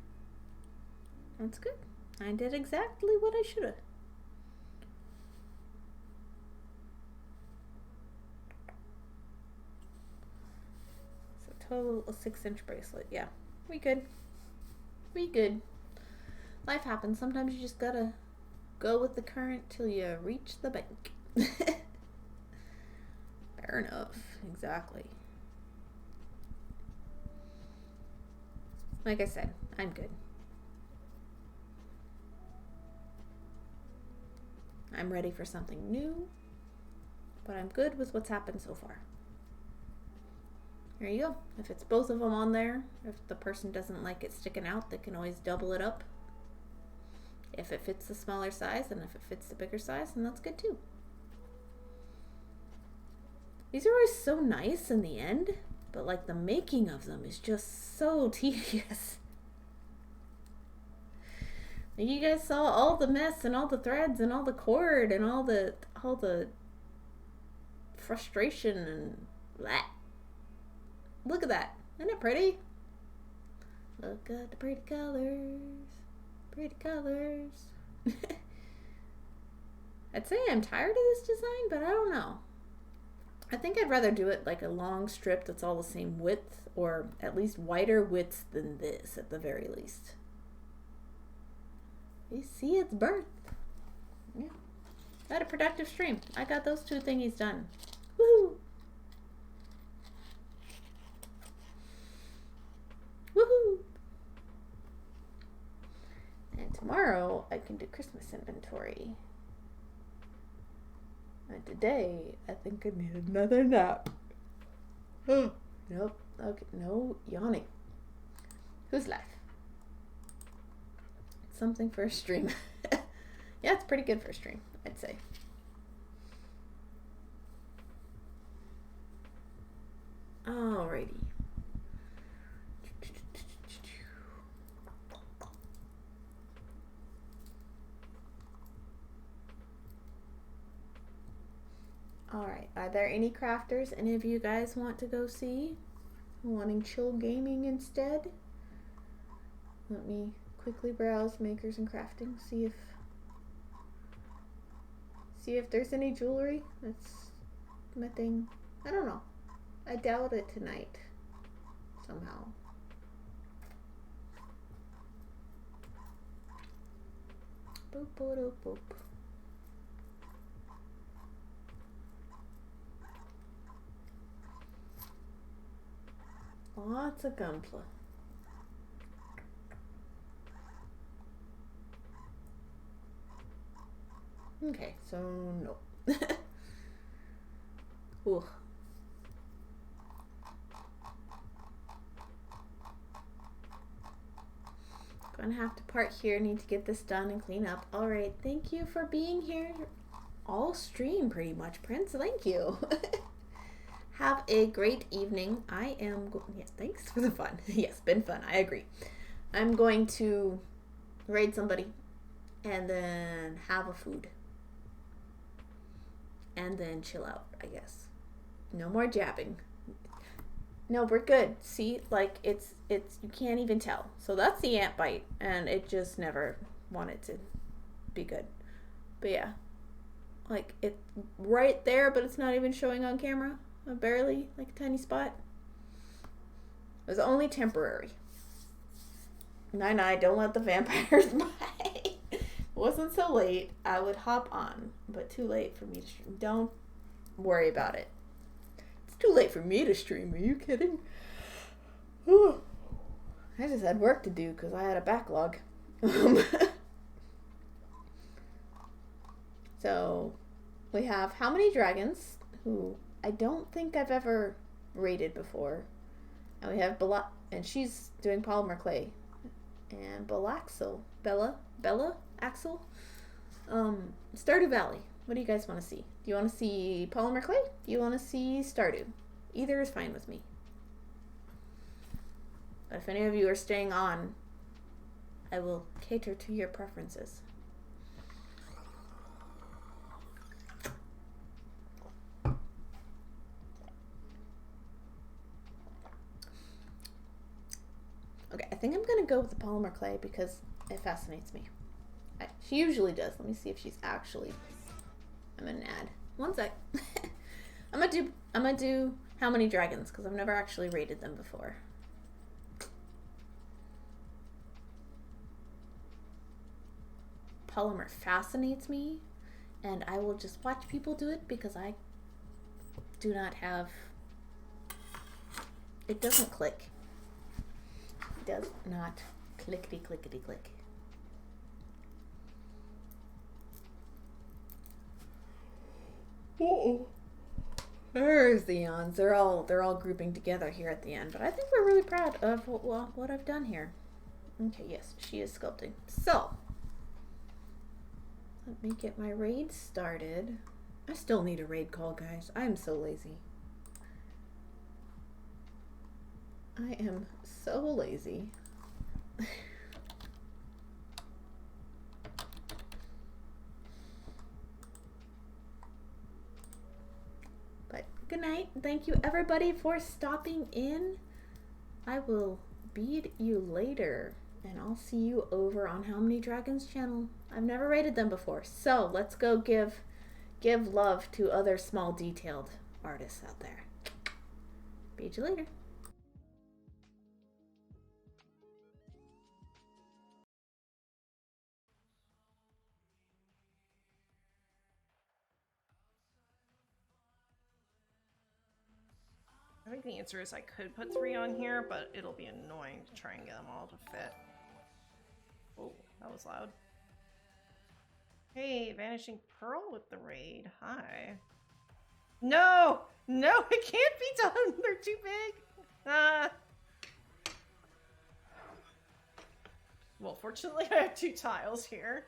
That's good. I did exactly what I should have. So total a 6-inch bracelet. Yeah, we good. We good. Life happens. Sometimes you just gotta go with the current till you reach the bank. Fair enough. Exactly. Like I said, I'm good. I'm ready for something new, but I'm good with what's happened so far. There you go. If it's both of them on there, if the person doesn't like it sticking out, they can always double it up. If it fits the smaller size, and if it fits the bigger size, then that's good too. These are always so nice in the end, but like the making of them is just so tedious. You guys saw all the mess and all the threads and all the cord and all the frustration and blah. Look at that. Isn't it pretty? Look at the pretty colors. Pretty colors. I'd say I'm tired of this design, but I don't know. I think I'd rather do it like a long strip that's all the same width, or at least wider width than this at the very least. You see its birth. Yeah. I had a productive stream. I got those 2 thingies done. Woohoo! Woohoo! And tomorrow I can do Christmas inventory. And today I think I need another nap. Nope. Okay, no yawning. Who's live? something for a stream. Yeah, it's pretty good for a stream, I'd say. Alrighty. Alright, are there any crafters any of you guys want to go see? Wanting chill gaming instead? Let me quickly browse makers and crafting, see if there's any jewelry. That's my thing. I don't know. I doubt it tonight. Somehow. Boop, boop, boop, boop. Lots of gunpla. Okay, so no. Ooh. Gonna have to part here. Need to get this done and clean up. All right, thank you for being here. All stream pretty much, Prince. Thank you. Have a great evening. I am yes, thanks for the fun. Yes, been fun. I agree. I'm going to raid somebody and then have a food. And then chill out, I guess. No more jabbing. No, we're good. See, like it's you can't even tell. So that's the ant bite, and it just never wanted to be good. But yeah, like it's right there, but it's not even showing on camera. Barely, like a tiny spot. It was only temporary. Night, don't let the vampires bite. It wasn't so late. I would hop on, but too late for me to stream. Don't worry about it. It's too late for me to stream. Are you kidding? Whew. I just had work to do because I had a backlog. So we have how many dragons who I don't think I've ever raided before. And we have Bella, and she's doing polymer clay. And Bella Axel. Stardew Valley. What do you guys want to see? Do you want to see polymer clay? Do you want to see Stardew? Either is fine with me. But if any of you are staying on, I will cater to your preferences. Okay, I think I'm going to go with the polymer clay because it fascinates me. She usually does. Let me see if she's actually... I'm going to add. One sec. I'm going to do how many dragons because I've never actually raided them before. Polymer fascinates me, and I will just watch people do it because I do not have... It doesn't click. Does not clickety clickety click. There's the yawns. They're all grouping together here at the end, but I think we're really proud of what I've done here. Okay, yes, she is sculpting. So let me get my raid started. I still need a raid call, guys. I'm so lazy. I am so lazy. But good night. Thank you everybody for stopping in. I will bead you later, and I'll see you over on How Many Dragons channel. I've never rated them before, so let's go give love to other small detailed artists out there. Bead you later. I think the answer is I could put 3 on here, but it'll be annoying to try and get them all to fit. Oh, that was loud. Hey, Vanishing Pearl with the raid. Hi. No! No, it can't be done! They're too big! Well, Fortunately, I have 2 tiles here.